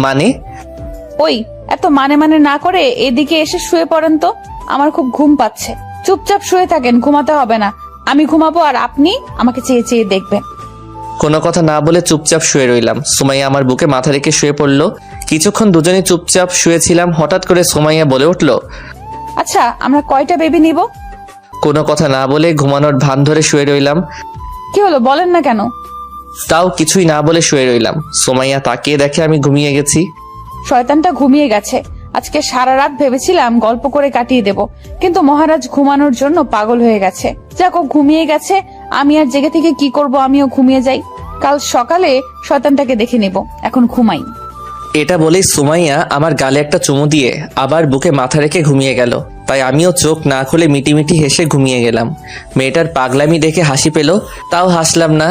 মানে? ওই এত মানে মানে না করে এদিকে এসে শুয়ে পড়েন তো, আমার খুব ঘুম পাচ্ছে। চুপচাপ শুয়ে থাকেন, ঘুমাতে হবে না। আমি ঘুমাবো আর আপনি আমাকে চেয়ে চেয়ে দেখবেন। কোনো কথা না বলে চুপচাপ শুয়ে রইলাম। সুমাইয়া আমার বুকে মাথা রেখে শুয়ে পড়লো। কিছুক্ষণ দুজনে চুপচাপ শুয়েছিলাম। হঠাৎ করে সুমাইয়া বলে উঠলো, আচ্ছা, আমরা কয়টা বেবি নিব? কোনো কথা না বলে ঘুমানোর ভান ধরে শুয়ে রইলাম। কি হলো বলেন না কেন? তাও কিছুই না বলে শুয়ে রইলাম। সুমাইয়া তাকিয়ে দেখে আমি ঘুমিয়ে গেছি। শয়তানটা ঘুমিয়ে গেছে। আজকে সারা রাত ভেবেছিলাম গল্প করে কাটিয়ে দেব, কিন্তু মহারাজ ঘুমানোর জন্য পাগল হয়ে গেছে। যাক, ও ঘুমিয়ে গেছে, আমি আর জেগে থেকে কি করব? আমিও ঘুমিয়ে যাই, কাল সকালে শয়তানটাকে দেখে নেব। এখন ঘুমাই। এটা বলেই সুমাইয়া আমার গালে একটা চুমু দিয়ে আবার বুকে মাথা রেখে ঘুমিয়ে গেল। তাই আমিও চোখ না খুলে মিটিমিটি হেসে ঘুমিয়ে গেলাম। মেয়েটার পাগলামি দেখে হাসি পেল, তাও হাসলাম না,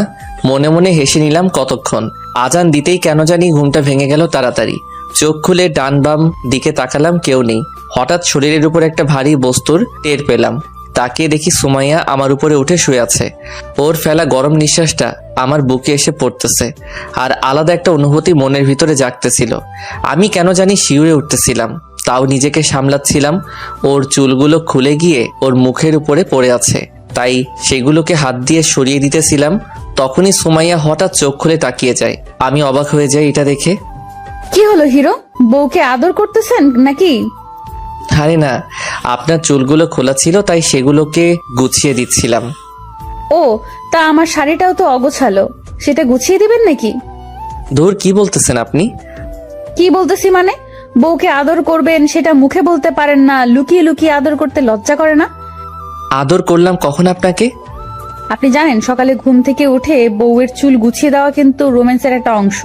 মনে মনে হেসে নিলাম কতক্ষণ। আজান দিতেই কেন জানি ঘুমটা ভেঙে গেল তাড়াতাড়ি। চোখ খুলে ডান বাম দিকে তাকালাম, কেউ নেই। হঠাৎ শরীরের উপর একটা ভারী বস্তুর টের পেলাম। তাকিয়ে দেখি সুমাইয়া আমার উপরে উঠে শুয়ে আছে। ওর ফেলা গরম নিঃশ্বাসটা আমার বুকে এসে পড়তেছে, আর আলাদা একটা অনুভূতি মনের ভিতরে জাগতেছিল। আমি কেন জানি শিউরে উঠতেছিলাম, তাও নিজেকে সামলাচ্ছিলাম। ওর চুলগুলো খুলে গিয়ে ওর মুখের উপরে পড়ে আছে, তাই সেগুলোকে হাত দিয়ে সরিয়ে দিতেছিলাম। তখনই সুমাইয়া হঠাৎ চোখ খুলে তাকিয়ে যায়। আমি অবাক হয়ে যাই এটা দেখে। কি হলো হিরো, বউকে আদর করতেছেন নাকি? আরে না, আপনার চুলগুলো খোলা ছিল তাই সেগুলোকে গুছিয়ে দিচ্ছিলাম। ও, তা আমার শাড়িটাও তো অগোছালো, সেটা গুছিয়ে দিবেন নাকি? ধুর, কি বলতেছেন আপনি? কি বলতেছি মানে, বউকে আদর করবেন সেটা মুখে বলতে পারেন না, লুকিয়ে লুকিয়ে আদর করতে লজ্জা করে না? আদর করলাম কখন আপনাকে? আপনি জানেন সকালে ঘুম থেকে উঠে বউয়ের চুল গুছিয়ে দেওয়া কিন্তু রোম্যান্সের একটা অংশ।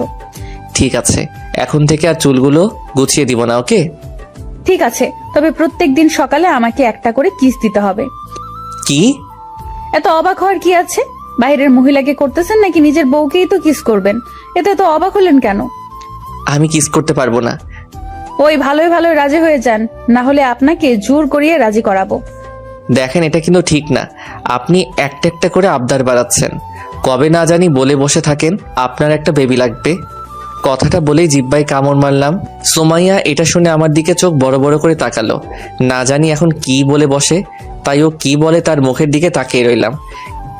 ঠিক আছে, এখন থেকে আর চুলগুলো গুছিয়ে দিব না, ওকে? ঠিক আছে, তবে প্রত্যেকদিন সকালে আমাকে একটা করে কিস দিতে হবে। কি? এত অবাক হওয়ার কি আছে? বাইরের মহিলাকে করতেছেন নাকি নিজের বউকেই তো কিস করবেন, এতে তো অবাক হলেন কেন? আমি কিস করতে পারবো না। ওই ভালোই ভালোই রাজি হয়ে যান, না হলে আপনাকে জোর করিয়ে রাজি করাবো। দেখেন, এটা কিন্তু ঠিক না। আপনি একটা একটা করে আবদার বাড়াচ্ছেন। কবে না জানি বলে বসে থাকেন আপনার একটা বেবি লাগবে। কথাটা বলেই জিব্বায় কামড় মারলাম। সুমাইয়া এটা শুনে আমার দিকে চোখ বড় বড় করে তাকালো। না জানি এখন কি বলে বসে, তাই ও কি বলে তার মুখের দিকে তাকিয়ে রইলাম।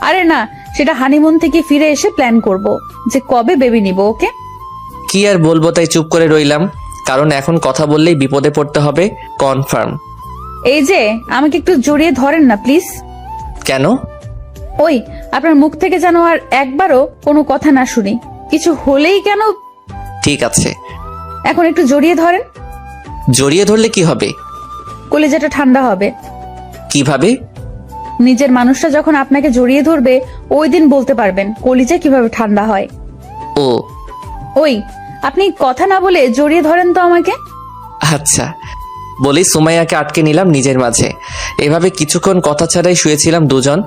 আরে না, সেটা হানিমুন থেকে ফিরে এসে প্ল্যান করব যে কবে বেবি নিব, ওকে? কি আর বলবো, তাই চুপ করে রইলাম। কারণ এখন কথা বললেই বিপদে পড়তে হবে, কনফার্ম। এই যে, আমাকে একটু জড়িয়ে ধরেন না প্লিজ। কেন? ওই, আপনার মুখ থেকে যেন আর একবারও কোনো কথা না শুনি, কিছু হলেই কেন। ঠিক আছে। এখন একটু জড়িয়ে ধরেন। জড়িয়ে ধরলে কি হবে? কলিজাটা ঠান্ডা হবে। কিভাবে? নিজের মানুষটা যখন আপনাকে জড়িয়ে ধরবে ওই দিন বলতে পারবেন কলিজা কিভাবে ঠান্ডা হয়। ও ওই, আপনি কথা না বলে জড়িয়ে ধরেন তো আমাকে। আচ্ছা। বলেই সুমাইয়াকে আটকে নিলাম নিজের মাঝে। এভাবে কিছুক্ষণ কথা ছাড়াই শুয়েছিলাম দুজন।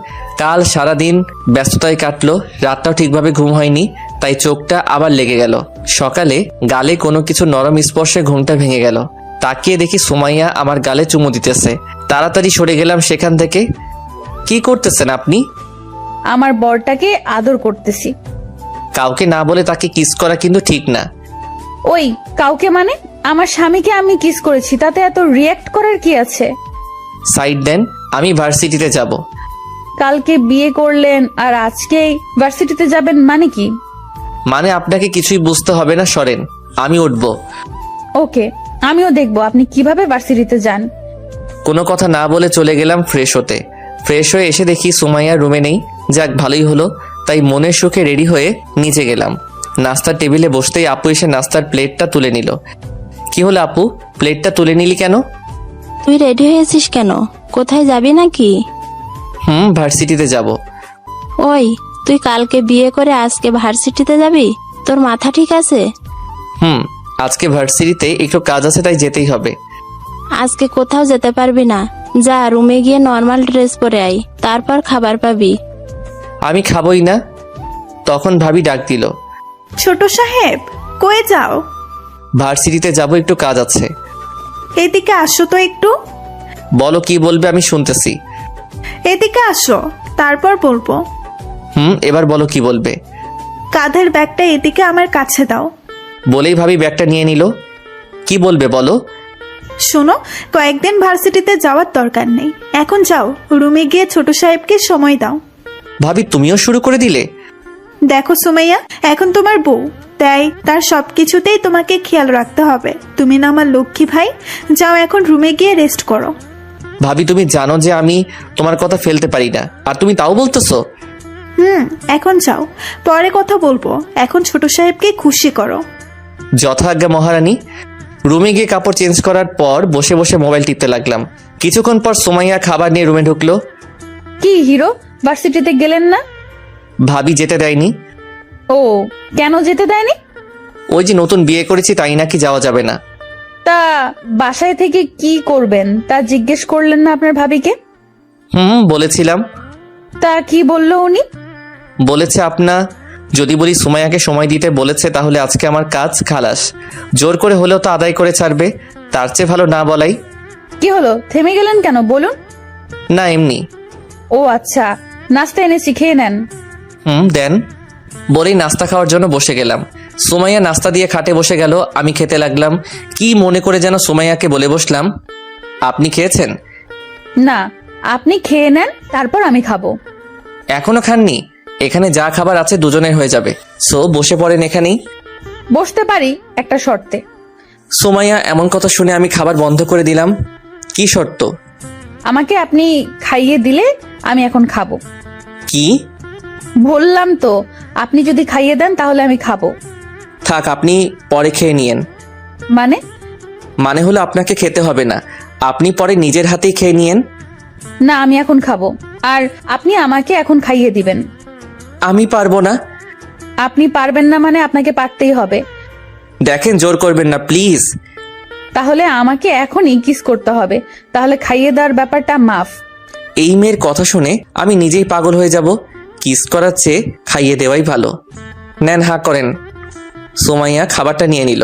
কাল সারাদিন ব্যস্ততায় কাটলো, রাতটাও ঠিকভাবে ঘুম হয়নি, তাই চোখটা আবার লেগে গেল। সকালে গালে কোনো কিছু নরম স্পর্শে ঘুমটা ভেঙে গেল। তাকিয়ে দেখি সুমাইয়া আমার গালে চুমু দিতেছে। তাড়াতাড়ি সরে গেলাম সেখান থেকে। কি করতেছেন আপনি? আমার বরটাকে আদর করতেছি। কাউকে না বলে তাকে কিস করা কিন্তু ঠিক না। ওই, কাউকে মানে? আমার স্বামীকে আমি কিস করেছি, তাতে এত রিয়্যাক্ট করার কি আছে? সাইড দেন, আমি ভার্সিটিতে যাব। কালকে বিয়ে করলেন আর আজকেই ভার্সিটিতে যাবেন মানে কি? মানে আপনাকে কিছুই বুঝতে হবে না, সরেন, আমি উঠবো। ওকে, আমিও দেখবো আপনি কিভাবে ভার্সিটিতে যান। কোনো কথা না বলে চলে গেলাম ফ্রেশ হতে। ফ্রেশ হয়ে এসে দেখি সুমাইয়া রুমে নেই। যাক, ভালোই হলো। তাই মনের সুখে রেডি হয়ে নিচে গেলাম। নাস্তার টেবিলে বসতেই আপু এসে নাস্তার প্লেটটা তুলে নিল। কি হলো আপু, প্লেটটা তুলে নিলি কেন? তুই রেডি হয়েছিস কেন? কোথায় যাবি নাকি? ভার্সিটিতে যাব। ওই, তুই কালকে বিয়ে করে আজকে ভার্সিটিতে যাবি? তোর মাথা ঠিক আছে? আজকে ভার্সিটিতে একটু কাজ আছে, তাই যেতেই হবে। আজকে কোথাও যেতে পারবি না, যা রুমে গিয়ে নর্মাল ড্রেস পরে আয়, তারপর খাবার পাবি। আমি খাবই না। তখন ভাবি ডাক দিল। ছোট সাহেব, কয়ে যাও? ভার্সিটিতে যাব, একটু কাজ আছে। এদিকে আসো তো একটু। বলো, কি বলবে, আমি শুনতেছি। এদিকে আসো, তারপর বলবো। এবার বলো কি বলবে। কাঁধের ব্যাগটা এদিকে আমার কাছে দাও। বলেই ভাবি ব্যাগটা নিয়ে নিল। কি বলবে বলো। শোনো, কয়েকদিন ভার্সিটিতে যাওয়ার দরকার নেই, এখন যাও রুমে গিয়ে ছোট সাহেবকে সময় দাও। ভাবি, তুমিও শুরু করে দিলে? দেখো সুমাইয়া, এখন তোমার বউ, তাই তার সবকিছুতেই তোমাকে খেয়াল রাখতে হবে। তুমি না আমার লক্ষ্মী ভাই, যাও এখন রুমে গিয়ে রেস্ট করো। ভাবি, তুমি জানো যে আমি তোমার কথা ফেলতে পারি না, আর তুমি তাও বলতেছো। এখন যাও, পরে কথা বলবো, এখন ছোট সাহেবকে খুশি করো। যথাজ্ঞা মহারানী। রুমে গিয়ে কাপড় চেঞ্জ করার পর বসে বসে মোবাইল টিপতে লাগলাম। কিছুক্ষণ পর সুমাইয়া খাবার নিয়ে রুমে ঢুকলো। কি হিরো, ভার্সিটিতে গেলেন না? ভাবি যেতে দেয়নি। ও, কেন যেতে দেয়নি? ওই যে নতুন বিয়ে করেছি, তাই নাকি যাওয়া যাবে না। তা বাসায় থেকে কি করবেন তা জিজ্ঞেস করলেন না আপনার ভাবিকে? বলেছিলাম। তা কি বললো উনি? বলেছে যদি বলি সুমাইয়াকে সময় দিতে বলেছে, তাহলে আজকে আমার কাজ খালাস। জোর করে হলেও তো আদায় করে ছাড়বে, তার চেয়ে ভালো না বলাই। কি হলো, থেমে গেলেন কেন, বলুন। না, এমনি। ও আচ্ছা, নাস্তা এনেছি, খেয়ে নেন। দেন। বলেই নাস্তা খাওয়ার জন্য বসে গেলাম। সুমাইয়া নাস্তা দিয়ে খাটে বসে গেল, আমি খেতে লাগলাম। কি মনে করে যেন সুমাইয়াকে বলে বসলাম, আপনি খেয়েছেন? না, আপনি খেয়ে নেন, তারপর আমি খাবো। এখনো খাননি? এখানে যা খাবার আছে দুজনের হয়ে যাবে, সো বসে পড়েন এখানেই। বসতে পারি একটা শর্তে। সুমাইয়া এমন কথা শুনে আমি খাবার বন্ধ করে দিলাম। কি শর্ত? আমাকে আপনি খাইয়ে দিলে আমি এখন খাবো। কি? বললাম তো, আপনি যদি খাইয়ে দেন তাহলে আমি খাবো। থাক, আপনি পরে খেয়ে নিয়েন। মানে হলো আপনাকে খেতে হবে না, আপনি পরে নিজের হাতেই খেয়ে নিয়েন। না, আমি এখন খাবো, আর আপনি আমাকে এখন খাইয়ে দিবেন। আমি পারবো না। আপনি পারবেন না মানে আপনাকে পারতেই হবে। দেখেন, জোর করবেন না প্লিজ। তাহলে আমাকে এখনই কিস করতে হবে, তাহলে খাইয়ে দেওয়ার ব্যাপারটা মাফ। এই মেয়ের কথা শুনে আমি নিজেই পাগল হয়ে যাব। কিস করার চেয়ে খাইয়ে দেওয়াই ভালো। নেন, হা করেন। সুমাইয়া খাবারটা নিয়ে নিল।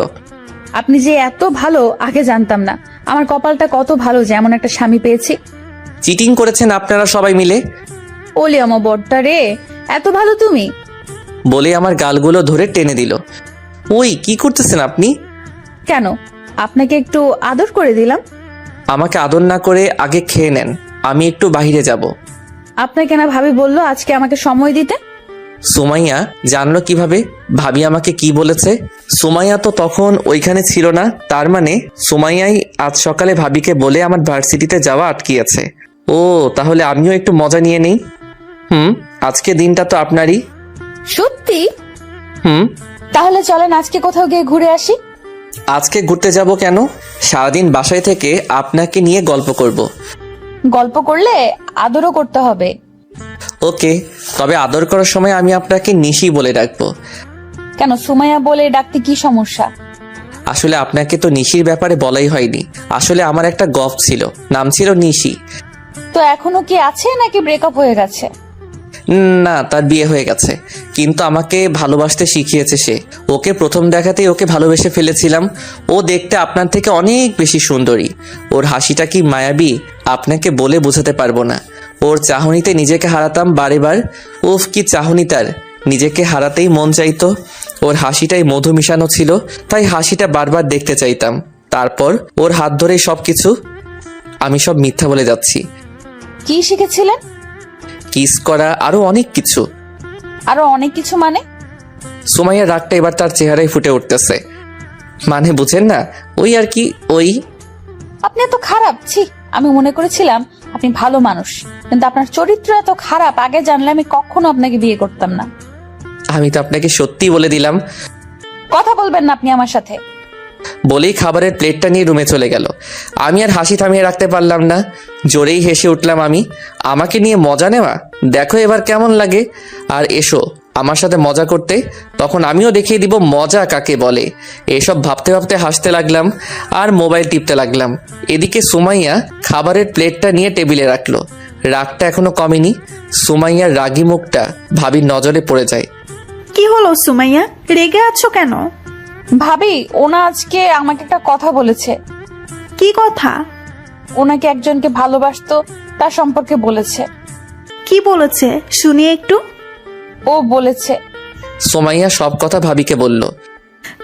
আপনি যে এত ভালো আগে জানতাম না। আমার কপালটা কত ভালো যে এমন একটা স্বামী পেয়েছি। চিটিং করেছেন আপনারা সবাই মিলে। ওলি আমার বড়টা রে, এত ভালো তুমি। বলে আমার গালগুলো ধরে টেনে দিল। ওই কি করতেছেন আপনি? কেন, আপনাকে একটু আদর করে দিলাম। আমাকে আদর না করে আগে খেয়ে নেন, আমি একটু বাইরে যাব। আপনাকে না ভাবি বললো আজকে আমাকে সময় দিতে। সুমাইয়া জানলো কিভাবে ভাবি আমাকে কি বলেছে? সুমাইয়া তো তখন ওইখানে ছিল না, তার মানে সুমাইয়াই আজ সকালে ভাবিকে বলে আমার ভার্সিটিতে যাওয়া আটকিয়েছে। ও, তাহলে আমিও একটু মজা নিয়ে নেই। আজকে দিনটা তো আপনারই। সত্যি? হুম। তাহলে চলেন আজকে কোথাও গিয়ে ঘুরে আসি। আজকে ঘুরতে যাব কেন? সারাদিন বাসায় থেকে আপনাকে নিয়ে গল্প করব। গল্প করলে আদরও করতে হবে। ওকে, তবে আদর করার সময় আমি আপনাকে নিশি বলে ডাকবো। কেন, সুমাইয়া বলে ডাকতে কি সমস্যা? আসলে আপনাকে তো নিশির ব্যাপারে বলাই হয়নি। আসলে আমার একটা গফ ছিল, নাম ছিল নিশি। তো এখনো কি আছে নাকি ব্রেকআপ হয়ে গেছে? না, তার বিয়ে হয়ে গেছে, কিন্তু আমাকে ভালোবাসতে শিখিয়েছে সে। ওকে প্রথম দেখাতেই ওকে ভালোবেসে ফেলেছিলাম। ও দেখতে আপনার থেকে অনেক বেশি সুন্দরী। ওর হাসিটা কি মায়াবী, আপনাকে বলে বোঝাতে পারবো না। ওর চাহনিতে নিজেকে হারাতাম বারেবার। উফ, কি চাহনি তার! নিজেকে হারাতেই মন চাইতো। ওর হাসিটাই মধু মিশানো ছিল, তাই হাসিটা বারবার দেখতে চাইতাম। তারপর ওর হাত ধরেই সবকিছু। আমি সব মিথ্যা বলে যাচ্ছি। কি শিখেছিলেন? কিস করা, আরো অনেক কিছু। আরো অনেক কিছু মানে? সুমাইয়ার রাগটা এবার তার চেহারায় ফুটে উঠতেছে। মানে বুঝেন না, ওই আর কি, ওই। আপনি এত খারাপ, ছি। আমি মনে করেছিলাম আপনি ভালো মানুষ, কিন্তু আপনার চরিত্র এত খারাপ। আগে জানলে আমি কখনো আপনাকে বিয়ে করতাম না। আমি তো আপনাকে সত্যি বলে দিলাম। কথা বলবেন না আপনি আমার সাথে। বলেই খাবারের প্লেটটা নিয়ে রুমে চলে গেল। আমি আর হাসি থামিয়ে রাখতে পারলাম না, জোরেই হেসে উঠলাম আমি। আমাকে নিয়ে মজা নেওয়া, দেখো এবার কেমন লাগে। আর এসো আমার সাথে মজা করতে, তখন আমিও দেখিয়ে দিব মজা কাকে বলে। এসব ভাবতে ভাবতে হাসতে লাগলাম আর মোবাইল টিপতে লাগলাম। এদিকে সুমাইয়া খাবারের প্লেটটা নিয়ে টেবিলে রাখলো। রাগটা এখনো কমেনি। সুমাইয়ার রাগী মুখটা ভাবির নজরে পড়ে যায়। কি হলো সুমাইয়া, রেগে আছো কেন? ভাবি, ওনা আজকে আমাকে একটা কথা বলেছে। কি কথা? ওনাকে একজনকে ভালোবাসতো, তার সম্পর্কে বলেছে। কি বলেছে শুনি একটু। ও বলেছে। সুমাইয়া সব কথা ভাবিকে বলল।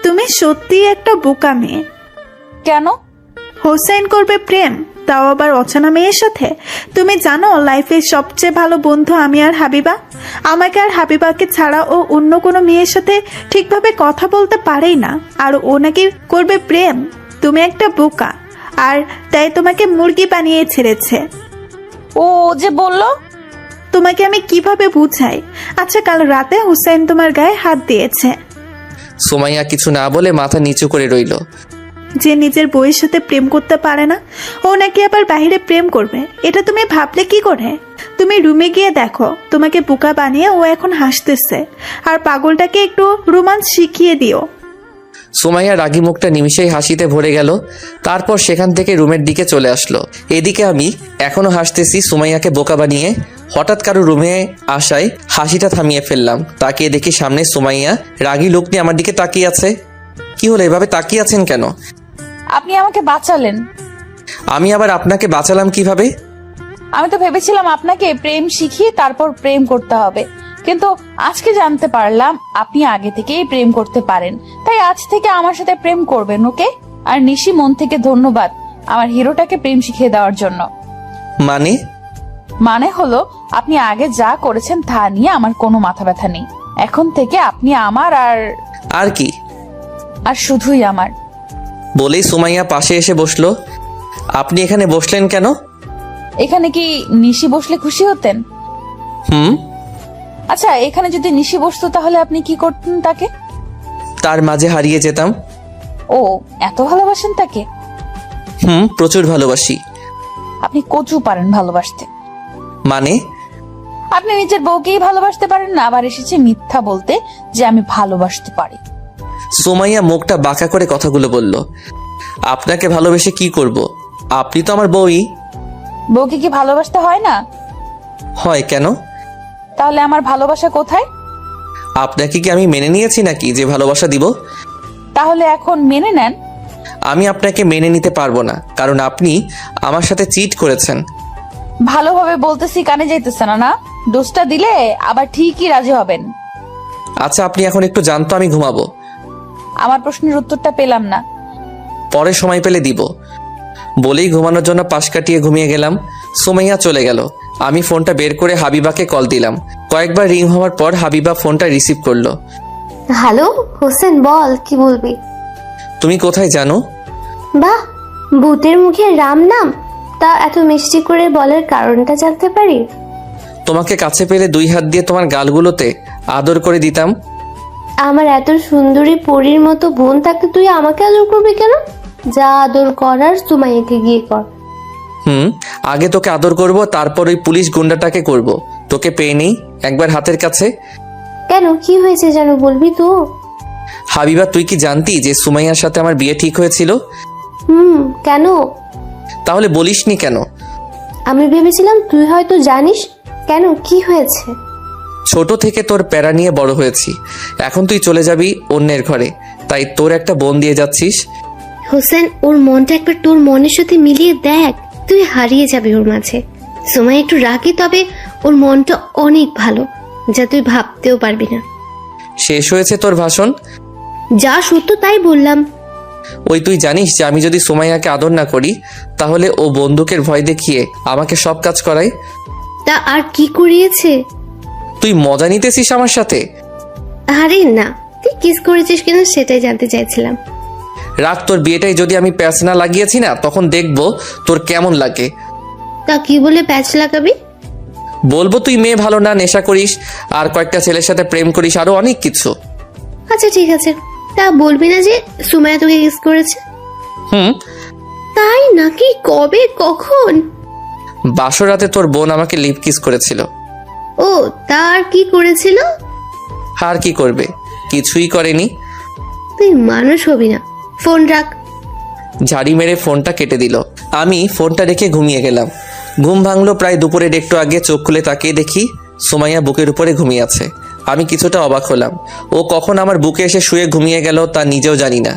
তুমি সত্যি একটা বোকা মেয়ে। কেন? হোসেন করবে প্রেম, তাও আবার অচেনা মেয়ের সাথে। তুমি জানো লাইফের সবচেয়ে ভালো বন্ধু আমি আর হাবিবা। আমাকে আর হাবিবাকে ছাড়া ও অন্য কোনো মেয়ের সাথে ঠিকভাবে কথা বলতে পারেই না, আর ও নাকি করবে প্রেম। তুমি একটা বোকা, আর তাই তোমাকে মুরগি বানিয়ে ছেড়েছে। ও যে বললো। তোমাকে আমি কিভাবে বুঝাই? আচ্ছা, কাল রাতে হুসেন তোমার গায়ে হাত দিয়েছে। সুমাইয়া কিছু না বলে মাথা নিচু করে রইল। যে নিজের বউয়ের সাথে প্রেম করতে পারে না, ও নাকি আবার বাইরে প্রেম করবে। এটা তুমি ভাবলে কি করে? তুমি রুমে গিয়ে দেখো, তোমাকে বোকা বানিয়ে ও এখন হাসতেছে। আর পাগলটাকে একটু রোমান্স শিখিয়ে দিও। সুমাইয়ার রাগী মুখটা নিমিষেই হাসিতে ভরে গেল। তারপর সেখান থেকে রুমের দিকে চলে আসলো। এদিকে আমি এখনো হাসতেছি সুমাইয়াকে বোকা বানিয়ে। হঠাৎ কারো রুমে আসায় হাসিটা থামিয়ে ফেললাম। তাকিয়ে দেখি সামনে সুমাইয়া রাগী লোক নিয়ে আমার দিকে তাকিয়ে আছে। কি হলো, এভাবে তাকিয়ে আছেন কেন? আপনি আমাকে বাঁচালেন। আমি আবার আপনাকে বাঁচালাম কিভাবে? আমি তো ভেবেছিলাম আপনাকে প্রেম শিখিয়ে তারপর প্রেম করতে হবে, কিন্তু আজকে জানতে পারলাম আপনি আগে থেকেই প্রেম করতে পারেন। তাই আজ থেকে আমার সাথে প্রেম করবেন, ওকে? আর নিশি, মন থেকে ধন্যবাদ আমার হিরোটাকে প্রেম শিখিয়ে দেওয়ার জন্য। মানে হলো, আপনি আগে যা করেছেন তা নিয়ে আমার কোনো মাথা ব্যথা নেই। এখন থেকে আপনি আমার। আর আর কি? আর শুধুই আমার। বলেই সুমাইয়া পাশে এসে বসলো। আপনি এখানে বসলেন কেন? এখানে কি নিশি বসলে খুশি হতেন? হুম। আচ্ছা, এখানে যদি নিশি বসতো তাহলে আপনি কি করতেন তাকে? তার মাঝে হারিয়ে যেতাম। ও, এত ভালোবাসেন তাকে? হুম, প্রচুর ভালোবাসি। আপনি কচু পারেন ভালোবাসতে। মানে? আপনি নিজের বউকেই ভালোবাসতে পারেন না, আবার এসেছে মিথ্যা বলতে যে আমি ভালোবাসতে পারি। সুমাইয়া মুখটা বাঁকা করে কথাগুলো বলল। আপনাকে ভালোবেসে কি করব? আপনি তো আমার বউই। বউকে কি ভালোবাসতে হয় না? হয় কেন? তাহলে আমার ভালোবাসা কোথায়? আপনাকে কি আমি মেনে নিয়েছি নাকি যে ভালোবাসা দিব? তাহলে এখন মেনে নেন। আমি আপনাকে মেনে নিতে পারবো না, কারণ আপনি আমার সাথে চিট করেছেন। ভালোভাবে বলতেছি, কানে যাইতেছে না না? দোষটা দিলে আবার ঠিকই রাজি হবেন। আচ্ছা, আপনি এখন একটু জানতো, আমি ঘুমাবো। আমার প্রশ্নের উত্তরটা পেলাম না। পরে সময় পেলে দিব। বলেই ঘুমানোর জন্য পাশ কাটিয়ে ঘুমিয়ে গেলাম। সুমাইয়া চলে গেল। আমি ফোনটা বের করে হাবিবাকে কল দিলাম। কয়েকবার রিং হওয়ার পর হাবিবা ফোনটা রিসিভ করলো। হ্যালো হোসেন, বল কি বলবি? তুমি কোথায় জানো? বাহ, ভূতের মুখে রাম নাম। তা এত মিষ্টি করে বলার কারণটা জানতে পারি? তোমাকে কাছে পেলে 2 হাত দিয়ে তোমার গালগুলোতে আদর করে দিতাম। আমার এত সুন্দরী পরীর মতো বোন থাকতে তুই আমাকে আদর করবি কেন? যা আদর করার সুমাইয়াকে গিয়ে কর। আগে তোকে আদর করব, তারপর ওই পুলিশ গুন্ডাটাকে করব। তোকে পেয়ে নেই একবার হাতের কাছে। কেন, কি হয়েছে যেন বলবি তো? হাবিবা, তুই কি জানতি যে সুমাইয়ার সাথে আমার বিয়ে ঠিক হয়েছিল? কেন? তাহলে বলিসনি কেন? আমি ভেবেছিলাম তুই হয়তো জানিস। কেন, কি হয়েছে? ছোট থেকে তোর প্যারা নিয়ে বড় হয়েছি, এখন তুই চলে যাবি অন্যের ঘরে, তাই তোর একটা বোন দিয়ে যাচ্ছিস। হোসেন, ওর মনটা একবার তোর মনের সাথে মিলিয়ে দেখ, তুই হারিয়ে যাবি ওর মাঝে। সময় একটু রাখি, তবে ওর মনটা অনেক ভালো, যা তুই ভাবতেও পারবি না। শেষ হয়েছে তোর ভাষণ? যা সত্য তাই বললাম। ওই তুই জানিস যে আমি যদি সুমাইয়াকে আদর না করি তাহলে ও বন্দুকের ভয় দেখিয়ে আমাকে সব কাজ করায়। তা আর কি করিয়েছে? তুই মজা নিতেছিস আমার সাথে? আরে না, তুই কিস করেছিস কিনা সেটাই জানতে চাইছিলাম। রাত, তোর বিয়েটাই যদি আমি প্যাচ না লাগিয়েছি না, তখন দেখবো তোর কেমন লাগে। তা কি বলে প্যাচ লাগাবি? বলবো তুই মেয়ে ভালো না, নেশা করিস, আর কয়েকটা ছেলের সাথে প্রেম করিস, আরো অনেক কিছু। আচ্ছা ঠিক আছে, তা বলবি না যে সুমাইয়া তোকে কিস করেছে? তাই নাকি? কবে, কখন? বাসরাতে তোর বোন আমাকে লিপ কিস করেছিল। ও, তার কি করেছিল? আর কি করবে, কিছুই করেনি। তুই মানুষ হবি না, ফোন রাখ। ঝাড়ি মেরে ফোনটা কেটে দিল। আমি ফোনটা রেখে ঘুমিয়ে গেলাম। ঘুম ভাঙলো প্রায় দুপুরের একটু আগে। চোখ খুলে তাকিয়ে দেখি সুমাইয়া বুকের উপরে ঘুমিয়ে আছে। আমি কিছুটা অবাক হলাম। ও কখন আমার বুকে এসে শুয়ে ঘুমিয়ে গেল তা নিজেও জানি না।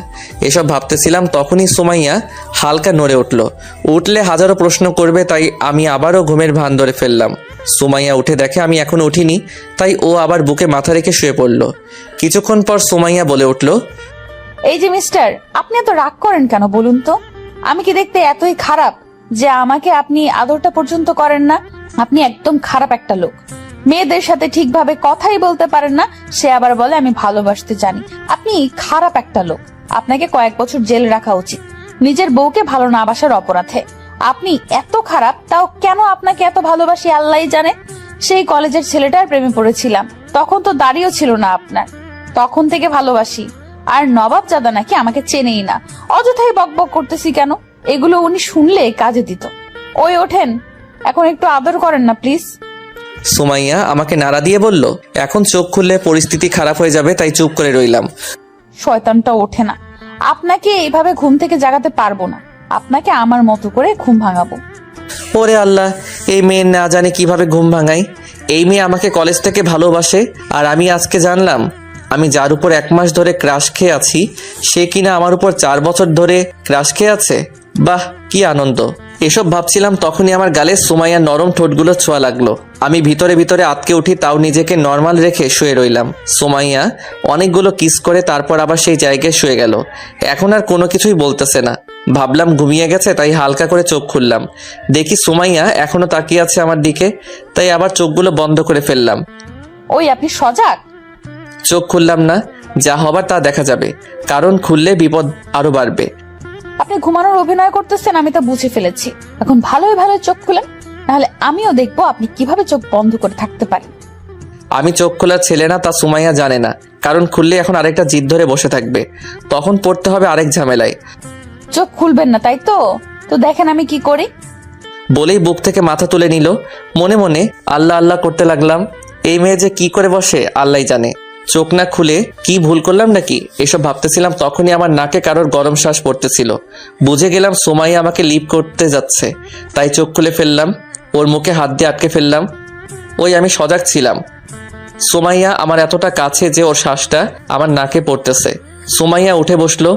এসব ভাবতেছিলাম, তখনই সুমাইয়া হালকা নড়ে উঠলে হাজারো প্রশ্ন করবে, তাই আমি আবারও ঘুমের ভান ধরে ফেললাম। সুমাইয়া উঠে দেখে আমি এখনো উঠিনি, তাই ও আবার বুকে মাথা রেখে শুয়ে পড়ল। কিছুক্ষণ পর সুমাইয়া বলে উঠল, এই যে মিস্টার, আপনি এত রাগ করেন কেন বলুন তো? আমি কি দেখতে এতই খারাপ যে আমাকে আপনি আদরটা পর্যন্ত করেন না? আপনি একদম খারাপ একটা লোক। মেয়েদের সাথে ঠিকভাবে কথাই বলতে পারেন না, সে আবার বলে আমি ভালোবাসতে জানি। আপনি খারাপ একটা লোক। আপনাকে কয়েক বছর জেল রাখা উচিত নিজের বউকে ভালো না বাসার অপরাধে। আপনি এত খারাপ, তাও কেন আপনাকে এত ভালোবাসি আল্লাহই জানে। সেই কলেজের ছেলেটার প্রেমে পড়েছিলাম, তখন তো দাড়িও ছিল না আপনার, তখন থেকে ভালোবাসি। আর নবাব জাদা নাকি আমাকে চেনেই না। অযথাই বকবক করতেছি কেন? এগুলো উনি শুনলে কাজে দিত। ওই ওঠেন, এখন একটু আদর করেন না প্লিজ। সুমাইয়া আমাকে নাড়া দিয়ে বলল, এখন চোখ খুললে পরিস্থিতি খারাপ হয়ে যাবে, তাই চুপ করে রইলাম। শয়তানটা ওঠে না। আপনাকে এইভাবে ঘুম থেকে জাগাতে পারবো না, আপনাকে আমার মতো করে ঘুম ভাঙাবো। ওরে আল্লাহ, এই মেয়ে না জানে কিভাবে ঘুম ভাঙাই। এই মেয়ে আমাকে কলেজ থেকে ভালোবাসে, আর আমি আজকে জানলাম আমি যার উপর 1 মাস ধরে ক্রাশ খেয়ে আছি সে কিনা আমার উপর 4 বছর ধরে ক্রাশ খেয়ে আছে। বাহ, কি আনন্দ। এসব ভাবছিলাম, তখনই আমার গালে সুমাইয়ার নরম ঠোঁটগুলো ছোঁয়া লাগলো। আমি ভিতরে ভিতরে আটকে উঠি, তাও নিজেকে নর্মাল রেখে শুয়ে রইলাম। সুমাইয়া অনেকগুলো কিস করে তারপর আবার সেই জায়গায় শুয়ে গেল। এখন আর কোনো কিছুই বলতেছে না। ভাবলাম ঘুমিয়ে গেছে, তাই হালকা করে চোখ খুললাম। দেখি সুমাইয়া এখনো তাকিয়ে আছে আমার দিকে, তাই আবার চোখগুলো বন্ধ করে ফেললাম। ওই আপনি সজাগ? চোখ খুললাম না, যা হবার তা দেখা যাবে, কারণ খুললে বিপদ আরো বাড়বে। আপনি ঘুমানোর অভিনয় করতেছেন, আমি তা বুঝে ফেলেছি। এখন ভালোই ভালো চোখ খুলেন, নাহলে আমিও দেখবো আপনি কিভাবে চোখ বন্ধ করে থাকতে পারেন। আমি চোখ খোলার ছেলে না, তা সুমাইয়া জানে না, কারণ খুললে এখন আরেকটা জিদ ধরে বসে থাকবে, তখন পড়তে হবে আরেক ঝামেলায়। চোখ খুলবেন না তাই তো? তো দেখেন আমি কি করি। বলেই বুক থেকে মাথা তুলে নিল। মনে মনে আল্লাহ আল্লাহ করতে লাগলাম। এই মেয়ে যে কি করে বসে আল্লাহই জানে। চোখ না খুলে কি ভুল করলাম নাকি এসব ভাবতেছিলাম, তখনই আমার নাকে কারোর গরম শ্বাস পড়তেছিল। বুঝে গেলাম সুমাইয়া আমাকে লিভ করতে যাচ্ছে, তাই চোখ খুলে ফেললাম, ওর মুখে হাত দিয়ে আটকে ফেললাম। ওই আমি সজাগ ছিলাম। সুমাইয়া আমার এতটা কাছে যে ওর শ্বাসটা আমার নাকে পড়তেছে। সুমাইয়া উঠে বসলো।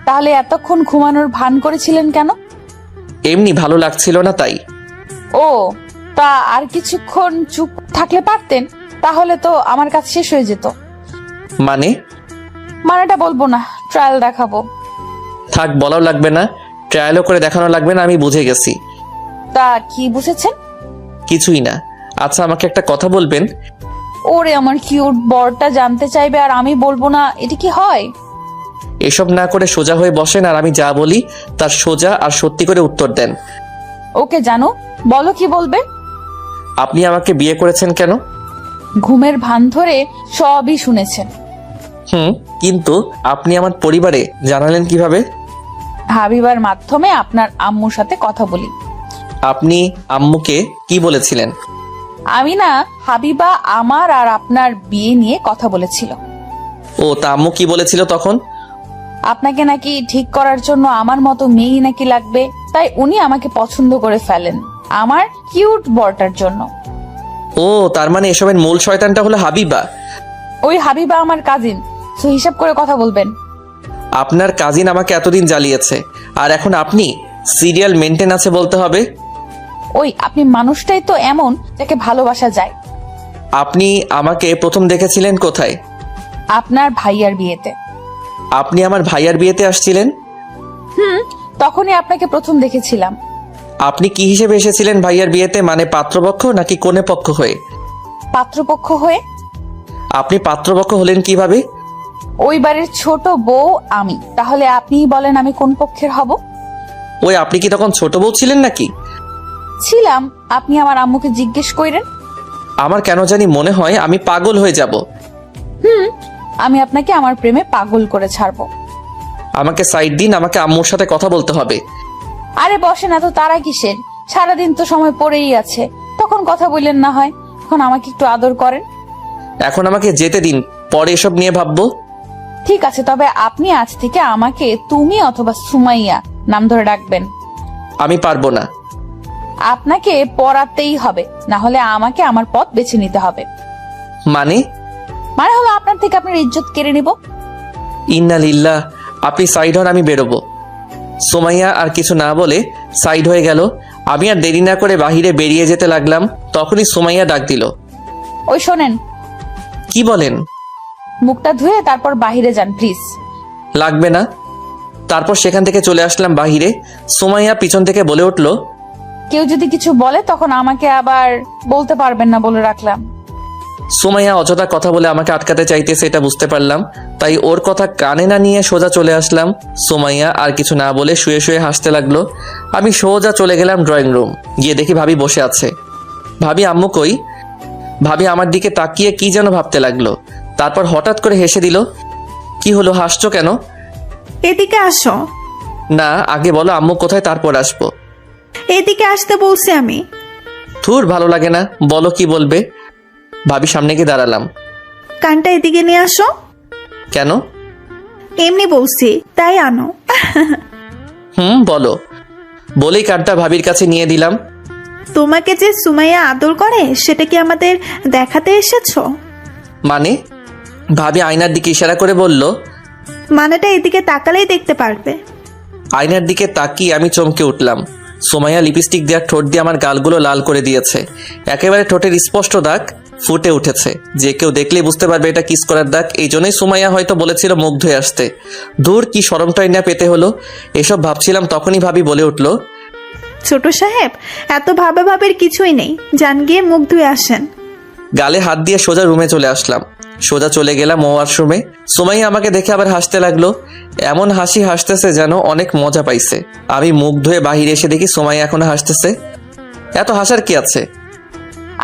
তাহলে এতক্ষণ ঘুমানোর ভান করেছিলেন কেন? এমনি ভালো লাগছিল না তাই। ও, তা আর কিছুক্ষণ চুপ থাকলে পারতেন, তাহলে তো আমার কাজ শেষ হয়ে যেত। মানেটা বলবো না, ট্রায়াল দেখাবো। থাক, বলাও লাগবে না, ট্রায়ালও করে দেখানো লাগবে না, আমি বুঝে গেছি। তা কি বুঝেছেন? কিছুই না। আচ্ছা, আমাকে একটা কথা বলবেন? ওরে আমার কিউট বরটা জানতে চাইবে আর আমি বলবো না, এটা কি হয়? এসব না করে সোজা হয়ে বসেন, আর আমি যা বলি তার সোজা আর সত্যি করে উত্তর দেন। ওকে জানো, বলো কি বলবে। আপনি আমাকে বিয়ে করেছেন কেন? ঘুমের ভান ধরে সবই শুনেছেন। কিন্তু আপনি আমার পরিবারে জানালেন কিভাবে? হাবিবার মাধ্যমে আপনার আম্মুর সাথে কথা বলি। আপনি আম্মুকে কি বলেছিলেন? আমি না, হাবিবা আমার আর আপনার বিয়ে নিয়ে কথা বলেছিল। ও, তা আম্মু কি বলেছিল তখন? আপনাকে নাকি ঠিক করার জন্য আমার মতো মেয়েই নাকি লাগবে, তাই উনি আমাকে পছন্দ করে ফেলেন আমার কিউট বরটার জন্য। ও, তার মানে এসবের মূল শয়তানটা হলো হাবিবা। ওই হাবিবা আমার কাজিন, তো হিসাব করে কথা বলবেন। আপনার কাজিন আমাকে এতদিন জ্বালিয়েছে, আর এখন আপনি সিরিয়াল মেনটেন আছে বলতে হবে। ওই আপনি মানুষটাই তো এমন যাকে ভালোবাসা যায়। আপনি আমাকে প্রথম দেখেছিলেন কোথায়? আপনার ভাইয়ার বিয়েতে। আপনি আমার ভাইয়ার বিয়েতে আসছিলেন? তখনই আপনাকে প্রথম দেখেছিলাম। আপনি কি হিসেবে এসেছিলেন ভাইয়ার বিয়েতে, মানে পাত্রপক্ষ নাকি কনে পক্ষ হয়ে? পাত্রপক্ষ হয়ে। আপনি পাত্রপক্ষ হলেন কিভাবে? ওই বাড়ির ছোট বউ আমি, তাহলে আপনিই বলেন আমি কোন পক্ষের হব? ওই আপনি কি তখন ছোট বউ ছিলেন নাকি? ছিলাম। আপনি আমার আম্মুকে জিজ্ঞেস করেন। আমার কেন জানি মনে হয় আমি পাগল হয়ে যাব। আমি আপনাকে আমার প্রেমে পাগল করে ছাড়বো। আমাকে সাইড দিন, আমাকে আম্মুর সাথে কথা বলতে হবে। আরে বসেন, এত তারা কিসের? সারাদিন তো সময় পড়েই আছে, তখন কথা বললেন না হয়। এখন আমাকে একটু আদর করেন। এখন আমাকে যেতে দিন, পরে এসব নিয়ে ভাববো। ঠিক আছে, তবে আপনি আজ থেকে আমাকে তুমি অথবা সুমাইয়া নাম ধরে ডাকবেন। আমি পারবো না। আপনাকে পড়াতেই হবে, না হলে আমাকে আমার পথ বেছে নিতে হবে। মানে হলো আপনার থেকে আপনার ইজ্জত কেড়ে নিব। ইন্না লিল্লাহ। আপনি সাইড হন, আমি বেরোবো। সুমাইয়া আর কিছু না বলে সাইড হয়ে গেল। আমি আর দেরি না করে বাহিরে বেরিয়ে যেতে লাগলাম। তখনই সুমাইয়া ডাক দিল। ওই শোনেন। কি বলেন? মুখটা ধুয়ে তারপর বাহিরে যান প্লিজ। লাগবে না। তারপর সেখান থেকে চলে আসলাম বাহিরে। সুমাইয়া পিছন থেকে বলে উঠল, কেউ যদি কিছু বলে তখন আমাকে আবার বলতে পারবেন না বলে রাখলাম। সুমাইয়া অযথা কথা বলে আমাকে আটকাতে চাইতেছে, এটা বুঝতে পারলাম, তাই ওর কথা কানে না নিয়ে সোজা চলে আসলাম। সুমাইয়া আর কিছু না বলে শুয়ে শুয়ে হাসতে লাগলো। আমি সোজা চলে গেলাম ড্রয়িং রুম। গিয়ে দেখি ভাবি বসে আছে। ভাবি আম্মু কই? ভাবি আমার দিকে তাকিয়ে কি যেন ভাবতে লাগলো, তারপর হঠাৎ করে হেসে দিল। কি হলো, হাসছো কেন? এদিকে আসো। না, আগে বলো আম্মু কোথায়, তারপর আসবো। এদিকে আসতে বলছি আমি। থুর, ভালো লাগে না, বলো কি বলবে। ভাবি সামনে গিয়ে দাঁড়ালাম। কানটা এদিকে নিয়ে আসো। কেন? এমনি বলছি, তাই আনো। বলো। বলেই কানটা ভাবির কাছে নিয়ে দিলাম। তোমাকে যে সুমাইয়া আদর করে সেটা কি আমাদের দেখাতে এসেছো? মানে? ভাবি আয়নার দিকে ইশারা করে বলল। মানেটা এদিকে তাকালেই দেখতে পারবে। আয়নার দিকে তাকিয়ে আমি চমকে উঠলাম। সুমাইয়া লিপস্টিক দেওয়ার ঠোঁট দিয়ে আমার গালগুলো লাল করে দিয়েছে। একেবারে ঠোঁটের স্পষ্ট দাগ ফুটে উঠেছে, যে কেউ দেখলেই বুঝতে পারবে এটা কিস করার দাগ। এই জন্যই সুমাইয়া হয়তো বলেছিল মুখ ধুয়ে আসতে। দূর, কি শরমটাই না পেতে হলো। এসব ভাবছিলাম, তখনই ভাবি বলে উঠল, ছোট সাহেব, এত ভাবের কিছুই নেই, যান গিয়ে মুখ ধুয়ে আসেন। গালে হাত দিয়ে সোজা রুমে চলে আসলাম। সোজা চলে গেলাম ওয়াশরুমে। সুমাইয়া আমাকে দেখে আবার হাসতে লাগলো। এমন হাসি হাসতেছে যেন অনেক মজা পাইছে। আমি মুখ ধুয়ে বাহিরে এসে দেখি সুমাইয়া এখনো হাসতেছে। এত হাসার কি আছে?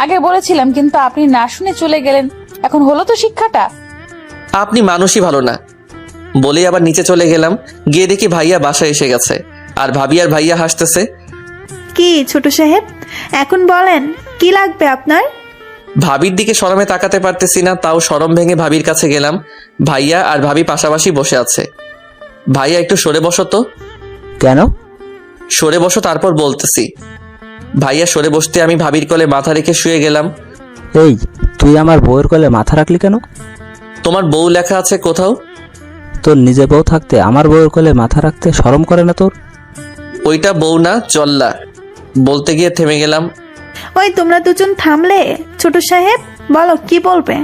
আগে বলেছিলাম কিন্তু আপনি না শুনে চলে গেলেন। এখন হলো তো শিক্ষাটা। আপনি মানুষই ভালো না বলেই আবার নিচে চলে গেলাম। গিয়ে দেখি ভাইয়া বাসায় এসে গেছে, আর ভাবি আর ভাইয়া হাসতেছে। কি ছোট সাহেব, এখন বলেন কি লাগবে আপনার? ভাবির দিকে শরমে তাকাতে পারতেছি না, তাও শরম ভেঙে ভাবির কাছে গেলাম। ভাইয়া আর ভাবি পাশাপাশি বসে আছে। ভাইয়া একটু সরে বসো তো। কেন? সরে বসো, তারপর বলতেছি। ভাইয়া সরে বসতে আমি ভাবির কোলে মাথা রেখে শুয়ে গেলাম। এই, তুই আমার বউয়ের কোলে মাথা রাখলি কেন? তোমার বউ লেখা আছে কোথাও? তোর নিজে বউ থাকতে আমার বউয়ের কোলে মাথা রাখতে শরম করে না তোর? ওইটা বউ না, চল্লা। বলতে গিয়ে থেমে গেলাম। ওই তোমরা দুজন থামলে। ছোট সাহেব বলো কি বলবে?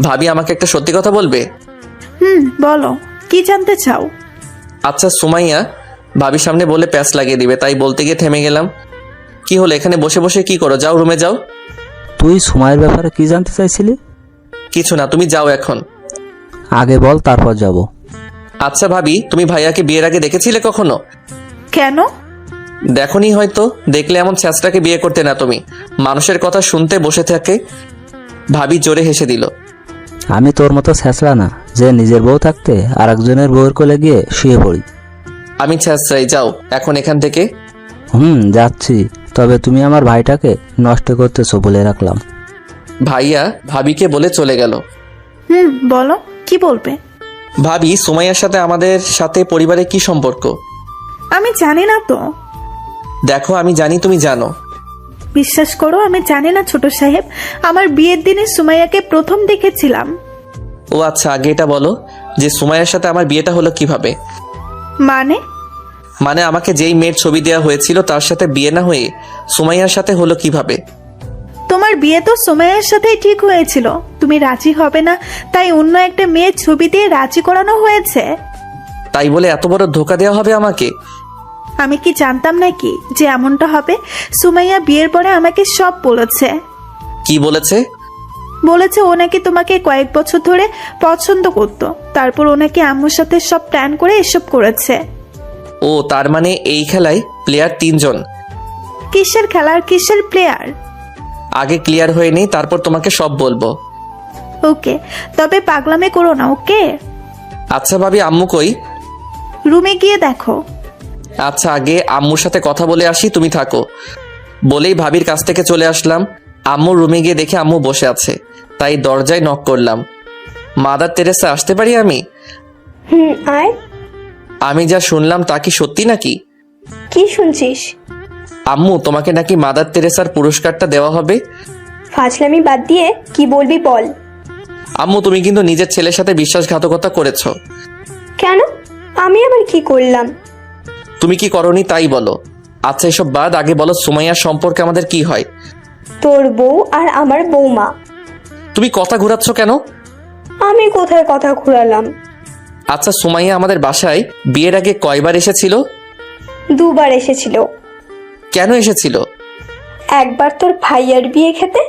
ভাবি আমাকে একটা সত্যি কথা বলবে। বলো কি জানতে চাও? আচ্ছা সুমাইয়া ভাবির সামনে বলে প্যাঁচ লাগিয়ে দিবে, তাই বলতে গিয়ে থেমে গেলাম। কি হলো, এখানে বসে বসে কি করো? যাও রুমে যাও। তুই সুমাইয়ের ব্যাপারে কি জানতে চাইছিলি? কিছু না, তুমি যাও এখন। আগে বল, তারপর যাব। আচ্ছা ভাবি, তুমি ভাইয়াকে বিয়ের আগে দেখেছিলে কখনো? কেন? দেখনি হয়তো, দেখলে এমন ছেঁচটাকে বিয়ে করতে না তুমি। মানুষের কথা শুনতে বসে থাকে। ভাবি জোরে হেসে দিল। আমি তোর মতো ছেঁচড়া না যে নিজের বউ থাকতে আর একজনের বউয়ের কোলে গিয়ে শুয়ে পড়ি। আমি ছেঁচড়াই, যাও এখন এখান থেকে। যাচ্ছি, তবে তুমি আমার ভাইটাকে নষ্ট করতেছো বলে রাখলাম। ভাইয়া ভাবিকে বলে চলে গেল। বলো কি বলবে? ভাবি, সুমাইয়ার সাথে আমাদের সাথে পরিবারে কি সম্পর্ক? আমি জানি না তো। দেখো আমি জানি তুমি জানো। বিশ্বাস করো আমি জানি না ছোট সাহেব। আমার বিয়ের দিনে সুমাইয়াকে প্রথম দেখেছিলাম। ও আচ্ছা, আগে এটা বলো যে সুমাইয়ার সাথে আমার বিয়েটা হলো কিভাবে? মানে আমাকে যেই মেয়ের ছবি দেওয়া হয়েছিল তার সাথে বিয়ে না হয়ে সুমাইয়ার সাথে হলো কিভাবে? তোমার বিয়ে তো সুমাইয়ার সাথেই ঠিক হয়েছিল। তুমি রাজি হবে না তাই অন্য একটা মেয়ের ছবি দিয়ে রাজি করানো হয়েছে। তাই বলে এত বড় ধোকা দেওয়া হবে আমাকে? আমি কি জানতাম নাকি যে এমনটা হবে? সুমাইয়া বিয়ের পরে আমাকে সব বলেছে। কি বলেছে? বলেছে ও নাকি তোমাকে কয়েক বছর ধরে পছন্দ করত, তারপর ও নাকি আম্মুর সাথে সব প্ল্যান করে এসব করেছে। ও তার মানে এই খেলায় প্লেয়ার 3 জন? কিসের খেলার কিসের প্লেয়ার? আগে ক্লিয়ার হয়ে নেই, তারপর তোমাকে সব বলবো। ওকে, তবে পাগলামি করো না। ওকে আচ্ছা ভাবি, আম্মু কই? রুমে গিয়ে দেখো। আচ্ছা আগে আম্মুর সাথে কথা বলে আসি, তুমি থাকো। বলেই ভাবির কাছ থেকে চলে আসলাম। আম্মুর রুমে গিয়ে দেখে আম্মু বসে আছে, তাই দরজায় নক করলাম। মাদার তেরেসা, আসতে পারি আমি? আয়। আমি যা শুনলাম তা কি সত্যি নাকি? কি শুনছিস? আম্মু, তোমাকে নাকি মাদার তেরেসার পুরস্কারটা দেওয়া হবে। ফাজলামি বাদ দিয়ে কি বলবি বল। আম্মু, তুমি কিন্তু নিজের ছেলের সাথে বিশ্বাসঘাতকতা করেছো। কেন? আমি আবার কি করলাম? তুমি কি করনি তাই বলো। আচ্ছা এসব বাদ, আগে বলো সুমাইয়ার সম্পর্কে আমাদের কি হয়? তোর বউ আর আমার বৌমা। তুমি কথা ঘুরাচ্ছ কেন? আমি কোথায় কথা ঘুরালাম? আচ্ছা সুমাইয়া আমাদের বাসায় বিয়ের আগে কয়বার এসেছিল? 2 বার এসেছিল। কেন এসেছিল? একবার তোর ভাইয়ার বিয়ে খেতে,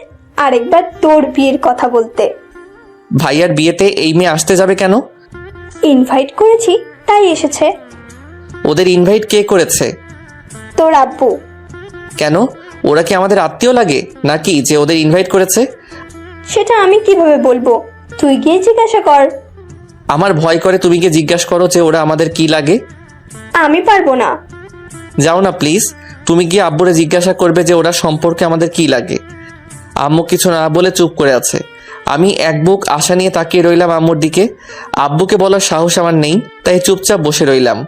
আরেকবার তোর বিয়ের কথা বলতে। ভাইয়ার বিয়েতে এই মেয়ে আসতে যাবে কেন? ইনভাইট করেছি তাই এসেছে। ওদের ইনভাইট কে করেছে? তোর আব্বু। কেন, ওরা কি আমাদের আত্মীয় লাগে নাকি যে ওদের ইনভাইট করেছে? সেটা আমি কিভাবে বলবো? তুই গিয়ে জিজ্ঞাসা কর। আমার ভয় করে, তুমি গিয়ে জিজ্ঞাসা করো যে ওরা আমাদের কি লাগে। আমি পারবো না। যাও না প্লিজ, তুমি গিয়ে আব্বুরে জিজ্ঞাসা করবে যে ওরা সম্পর্কে আমাদের কি লাগে। আম্মু কিছু না বলে চুপ করে আছে। আমি এক বুক আশা নিয়ে তাকিয়ে রইলাম আম্মুর দিকে। আব্বুকে বলার সাহস আমার নেই, তাই চুপচাপ বসে রইলাম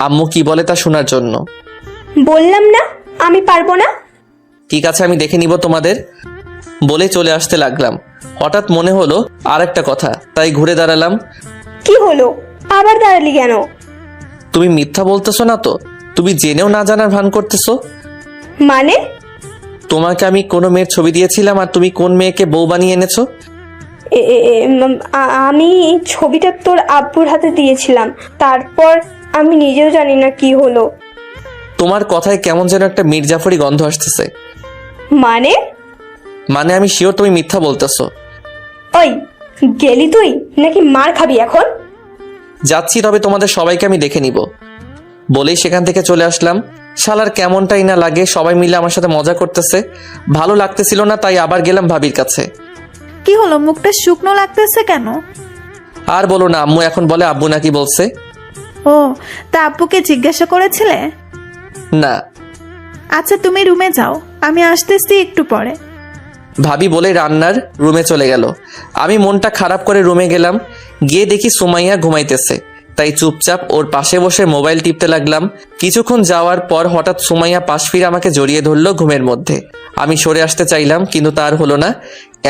আম্মু কি বলে তা শোনার জন্য। বললাম না আমি পারবো না। ঠিক আছে, আমি দেখে নিব তোমাদের বলে চলে আসতে লাগলাম। হঠাৎ মনে হলো আর একটা কথা, তাই ঘুরে দাঁড়ালাম। কি হলো? আবার দাঁড়ালি কেন? তুমি মিথ্যা বলতেছো না তো? তুমি জেনেও না জানার ভান করতেছো। মানে? তোমাকে আমি কোনো মেয়ের ছবি দিয়েছিলাম আর তুমি কোন মেয়েকে বউ বানিয়ে এনেছো? আমি ছবিটা তোর আব্বুর হাতে দিয়েছিলাম, তারপর আমি নিজেও জানি না কি হলো। তোমার কথায় কেমন যেন একটা মির্জাফরি গন্ধ আসতেছে। মানে? আমি শিওর তুমি মিথ্যা বলতেছো। ওই গেলি তুই নাকি মার খাবি এখন? যাচ্ছি, তবে তোমাদের সবাইকে আমি দেখে নিব। বলেই সেখান থেকে চলে আসলাম। শালার কেমনটাই না লাগে, সবাই মিলে আমার সাথে মজা করতেছে। ভালো লাগতেছিল না, তাই আবার গেলাম ভাবির কাছে। কি হলো, মুখটা শুকনো লাগতেছে কেন? আর বলো না, আম্মু এখন বলে আব্বু নাকি বলছে। ও, তা আব্বুকে জিজ্ঞাসা করেছিলে? না। আচ্ছা তুমি রুমে যাও, আমি আসতেছি একটু পরে। ভাবি বলে রান্নার রুমে চলে গেল। আমি মনটা খারাপ করে রুমে গেলাম। গিয়ে দেখি সুমাইয়া ঘুমাইতেছে, তাই চুপচাপ ওর পাশে বসে মোবাইল টিপতে লাগলাম। কিছুক্ষণ যাওয়ার পর হঠাৎ সুমাইয়া পাশ ফিরে আমাকে জড়িয়ে ধরলো ঘুমের মধ্যে। আমি সরে আসতে চাইলাম, কিন্তু তার হলো না।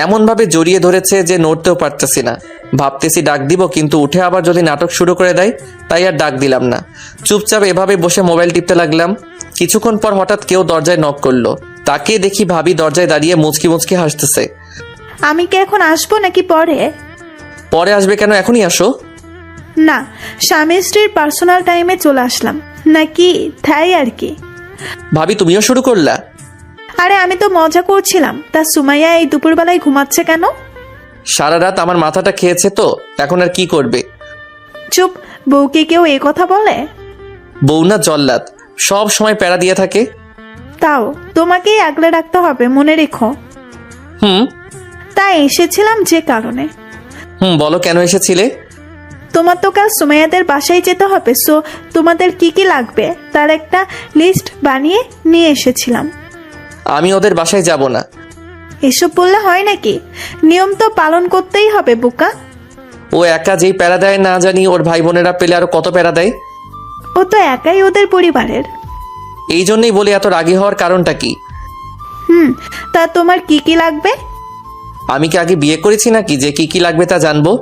এমনভাবে জড়িয়ে ধরেছে যে নড়তেও পারতেছি না। ভাবতেছি ডাক দিব, কিন্তু উঠে আবার যদি নাটক শুরু করে দেয়, তাই আর ডাক দিলাম না। চুপচাপ এভাবে বসে মোবাইল টিপতে লাগলাম। কিছুক্ষণ পর হঠাৎ কেউ দরজায় নক করলো। তাকে দেখি ভাবি দরজায় দাঁড়িয়ে মুচকি মুচকি হাসতেছে। আমি কি এখন আসবো নাকি পরে? পরে আসবে কেন, এখনই আসো। না, স্বামী স্ত্রীর পার্সোনাল টাইমে চলে আসলাম নাকি, তাই আর কি। ভাবি তুমিও শুরু করলা? আরে আমি তো মজা করছিলাম। তা সুমাইয়া এই দুপুরবেলায় ঘুমাচ্ছে কেন? সারা রাত আমার মাথাটা খেয়েছে তো, এখন আর কি করবে। চুপ, বউকে কেউ এ কথা বলে? বউ না জল্লাদ, সব সময় প্যারা দিয়ে থাকে। তাও তোমাকেই আগলে রাখতে হবে, মনে রেখো। হুম। তাই এসেছিলাম যে কারণে। বলো কেন এসেছিলে? তোমার তো কাল সুমাইয়াদের বাসায় যেতে হবে, সো তোমাদের কি কি লাগবে তার একটা লিস্ট বানিয়ে নিয়ে এসেছিলাম। আমি ওদের বাসায় যাব না। এসব বললে হয় নাকি? নিয়ম তো পালন করতেই হবে বোকা। ও একা যেই প্যারা দেয় না জানি ওর ভাই বোনেরা পেলে আরো কত প্যারা দেয়। ও তো একাই ওদের পরিবারের। এই জন্যই বলি এত রাগী হওয়ার কারণটা কি? তা তোমার কি কি লাগবে? আমি কি আগে বিয়ে করেছি নাকি যে কি কি লাগবে তা জানবো?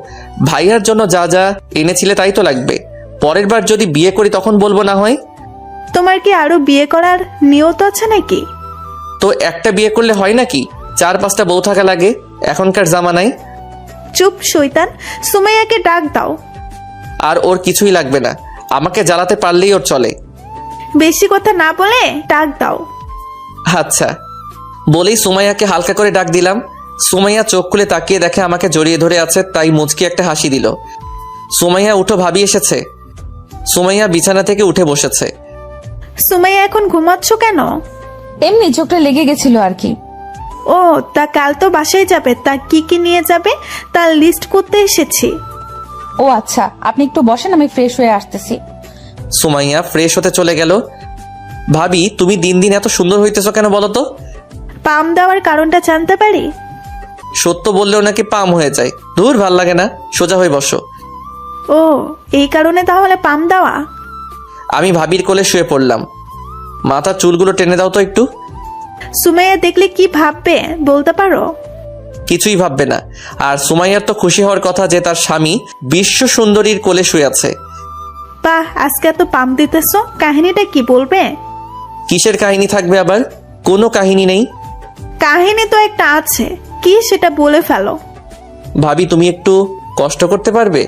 ভাইয়ার জন্য যা যা এনেছিলে তাই তো লাগবে। পরের বার যদি বিয়ে করি তখন বলবো না হয়। তোমার কি আরো বিয়ে করার নিয়ত আছে নাকি? তো একটা বিয়ে করলে হয় নাকি? 4-5টা বউ থাকা লাগে এখনকার জামানায়। চুপ শয়তান, সুমাইয়াকে ডাক দাও। আর ওর কিছুই লাগবে না, আমাকে জ্বালাতে পারলেই ওর চলে। বেশি কথা না বলে ডাক দাও। আচ্ছা। বলেই সুমাইয়াকে হালকা করে ডাক দিলাম। সুমাইয়া চোখ খুলে তাকিয়ে দেখে আমাকে জড়িয়ে ধরে আছে, তাই মুচকি একটা হাসি দিল। সুমাইয়া উঠো, ভাবি এসেছে। সুমাইয়া বিছানা থেকে উঠে বসেছে। সুমাইয়া এখন ঘুমাচ্ছ কেন? এমনি চোখটা লেগে গেছিল আর কি। ও, তা কাল তো বাসায় যাবে, তা কি কি নিয়ে যাবে তার লিস্ট করতে এসেছি। ও আচ্ছা, আপনি একটু বসেন, আমি ফ্রেশ হয়ে আসতেছি। সুমাইয়া ফ্রেশ হতে চলে গেল। ভাবি তুমি দিন দিন এত সুন্দর হইতেছ কেন বলো তো? পাম দেওয়ার কারণটা জানতে পারি? সত্য বললেও নাকি পাম হয়ে যায়। দূর, ভাল লাগে না, সোজা হয়ে বসো। ও, এই কারণে তাহলে পাম দেওয়া? আমি ভাবির কোলে শুয়ে পড়লাম। মাথার চুলগুলো টেনে দাও তো একটু। সুমাইয়া দেখলে কি ভাববে বলতে পারো? কিছুই ভাববে না। আর সুমাইয়ার তো খুশি হওয়ার কথা যে তার স্বামী বিশ্ব সুন্দরীর কোলে শুয়ে আছে। বাহ, আজকে তো পাম দিতেছো, কাহিনীটা কি বলবে? কিসের কাহিনী থাকবে আবার? কোনো কাহিনী নেই। কাহিনী তো একটা আছে, কি সেটা বলে ফেলো। ভাবি তুমি একটু কষ্ট করতে পারবে?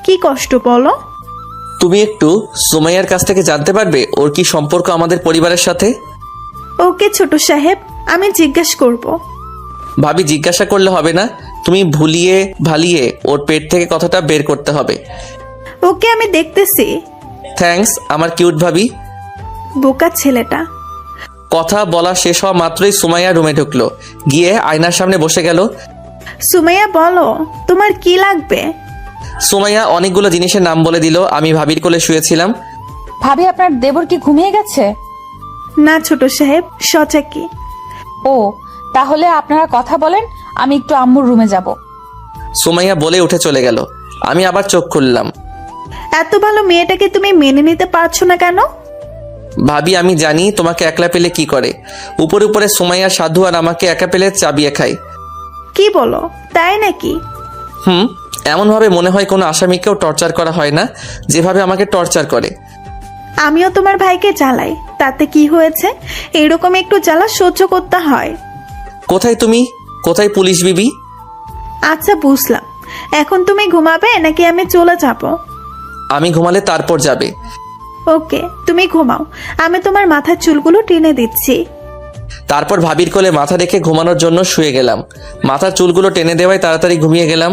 কি কষ্ট বলো? তুমি একটু সুমাইয়ার কাছ থেকে জানতে পারবে ওর কি সম্পর্ক আমাদের পরিবারের সাথে। ওকে ছোট সাহেব, আমি জিজ্ঞেস করব। ভাবি জিজ্ঞাসা করলে হবে না, তুমি ভুলিয়ে ভালিয়ে ওর পেট থেকে কথাটা বের করতে হবে। ওকে আমি দেখতেছি। থ্যাঙ্কস আমার কিউট ভাবি। বোকা ছেলেটা। কথা বলা শেষ হওয়া মাত্রই সুমাইয়া রুমে ঢুকলো, গিয়ে আয়নার সামনে বসে গেল। সুমাইয়া বলো, তোমার কি লাগবে? সুমাইয়া অনেকগুলো জিনিসের নাম বলে দিল। আমি ভাবির কোলে শুয়েছিলাম। ভাবি আপনার দেবর কি ঘুমিয়ে গেছে? না ছোট সাহেব, সচাকি। ও, তাহলে আপনারা কথা বলেন, আমি একটু আম্মুর রুমে যাব। সুমাইয়া বলে উঠে চলে গেল। আমি আবার চোখ খুললাম। এত ভালো মেয়েটাকে তুমি মেনে নিতে পারছো না কেন? ভাবি আমি জানি তোমাকে একলা পেলে কি করে। উপরে উপরে সুমাইয়া সাধু, আর আমাকে একা পেলে চাবিয়ে খায়। কি বলো, তাই নাকি? এমন ভাবে মনে হয় কোনো আসামিকেও টর্চার করা হয় না যেভাবে আমাকে টর্চার করে। আমিও তোমার ভাইকে জ্বালাই, তাতে কি হয়েছে? এরকম একটু জ্বালা সহ্য করতে হয়। কোথায় তুমি, কোথায় পুলিশ বিবি? আচ্ছা বুঝলাম, এখন তুমি ঘুমাবে নাকি আমি চলে যাব? আমি ঘুমালে তারপর যাবে। ওকে, তুমি ঘুমাও, আমি তোমার মাথার চুলগুলো টেনে দিচ্ছি। তারপর ভাবির কোলে মাথা রেখে ঘুমানোর জন্য শুয়ে গেলাম। মাথার চুলগুলো টেনে দেওয়ায় তাড়াতাড়ি ঘুমিয়ে গেলাম।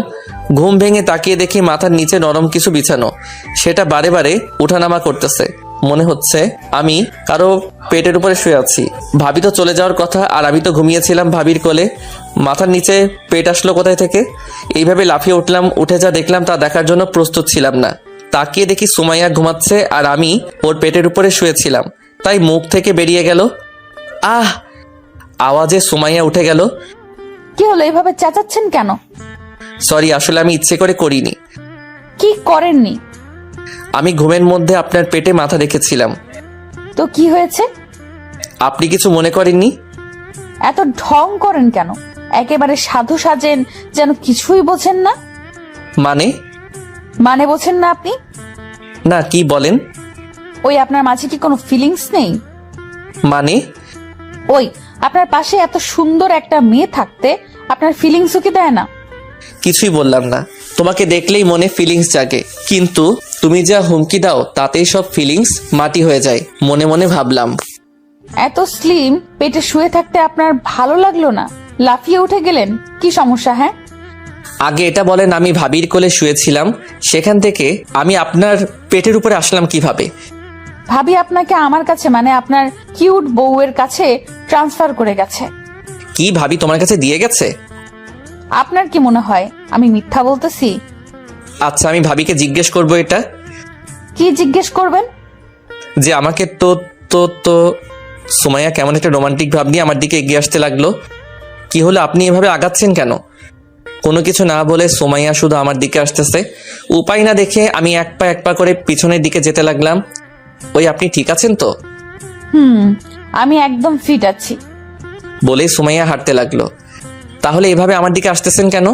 ঘুম ভেঙে তাকিয়ে দেখি মাথার নিচে নরম কিছু বিছানো, সেটা বারে বারে উঠানামা করতেছে। মনে হচ্ছে আমি কারো পেটের উপরে শুয়ে আছি। ভাবি তো চলে যাওয়ার কথা, আর আমি তো ঘুমিয়েছিলাম ভাবির কোলে। মাথার নিচে পেট আসলো কোথায় থেকে? এইভাবে লাফিয়ে উঠলাম। উঠে যা দেখলাম তা দেখার জন্য প্রস্তুত ছিলাম না। তাকিয়ে দেখি সুমাইয়া ঘুমাচ্ছে আর আমি ওর পেটের উপরে শুয়েছিলাম। তাই মুখ থেকে বেরিয়ে গেল আহ! আওয়াজে সুমাইয়া উঠে গেল। কি হলো, এইভাবে চেঁচাচ্ছেন কেন? সরি, আসলে আমি ইচ্ছে করে করিনি। কি করেননি? আমি ঘুমের মধ্যে আপনার পেটে মাথা রেখেছিলাম। তো কি হয়েছে? আপনি কিছু মনে করেননি? এত ঢং করেন কেন? একেবারে সাধু সাজেন, যেন কিছুই বোঝেন না। মানে বোঝেন না আপনি? না, কি বলেন? ওই আপনার মাঝে কি কোনো ফিলিংস নেই? মানে ওই আপনার পাশে এত সুন্দর একটা মেয়ে থাকতে আপনার ফিলিংসও কি দেয় না? কিছুই বললাম না। তোমাকে দেখলেই মনে ফিলিংস জাগে, কিন্তু তুমি যা হুমকি দাও তাতেই সব ফিলিংস মাটি হয়ে যায়। মনে মনে ভাবলাম, এত স্লিম পেটে শুয়ে থাকতে আপনার ভালো লাগলো না? লাফিয়ে উঠে গেলেন, কি সমস্যা? হ্যাঁ, আগে এটা বলেন, আমি ভাবির কোলে শুয়েছিলাম, সেখান থেকে আমি আপনার পেটের উপরে আসলাম কিভাবে? ভাবি আপনাকে আমার কাছে, মানে আপনার কিউট বউয়ের কাছে ট্রান্সফার করে গেছে। কি ভাবি তোমার কাছে দিয়ে গেছে? আপনার কি মনে হয় আমি মিথ্যা বলতেছি? আচ্ছা, আমি ভাবিকে জিজ্ঞেস করবো এটা। কি জিজ্ঞেস করবেন? যে আমাকে তো তো তো সুমাইয়া কেমন একটা রোমান্টিক ভাব নিয়ে আমার দিকে এগিয়ে আসতে লাগলো। কি হলো, আপনি এভাবে আগাচ্ছেন কেন? কোনো কিছু না বলে সুমাইয়া শুধু আমার দিকে আসতেছে। উপায় না দেখে আমি এক পা করে পিছনের দিকে যেতে লাগলাম। ওই, আপনি ঠিক আছেন তো? আমি একদম ফিট আছি। বলেই সুমাইয়া হাঁটতে লাগলো। তাহলে এভাবে আমার দিকে আসতেছেন কেন?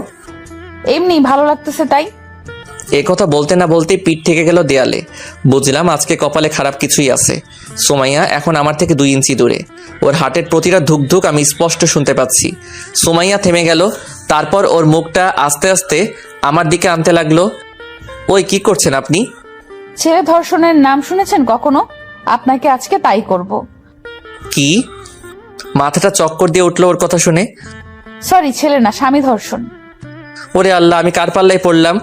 এমনি ভালো লাগতেছে তাই। এ কথা বলতে না বলতেই পিঠ থেকে গেল দেয়ালে। বুঝলাম আজকে কপালে খারাপ কিছুই আছে। সুমাইয়া এখন আমার থেকে 2 ইঞ্চি দূরে। ওর হার্টের প্রতিটা ধুকধুক আমি স্পষ্ট শুনতে পাচ্ছি। সুমাইয়া থেমে গেল, তারপর ওর মুখটা আস্তে আস্তে আমার দিকে আনতে লাগলো। ওই, কি করছেন আপনি? ছেলে ধর্ষণের নাম শুনেছেন কখনো? আপনাকে আজকে তাই করব। কি? মাথাটা চক্কর দিয়ে উঠলো ওর কথা শুনে। সরি, ছেলে না, স্বামী ধর্ষণ। ওরে আল্লাহ, আমি কার পাল্লায় পড়লাম?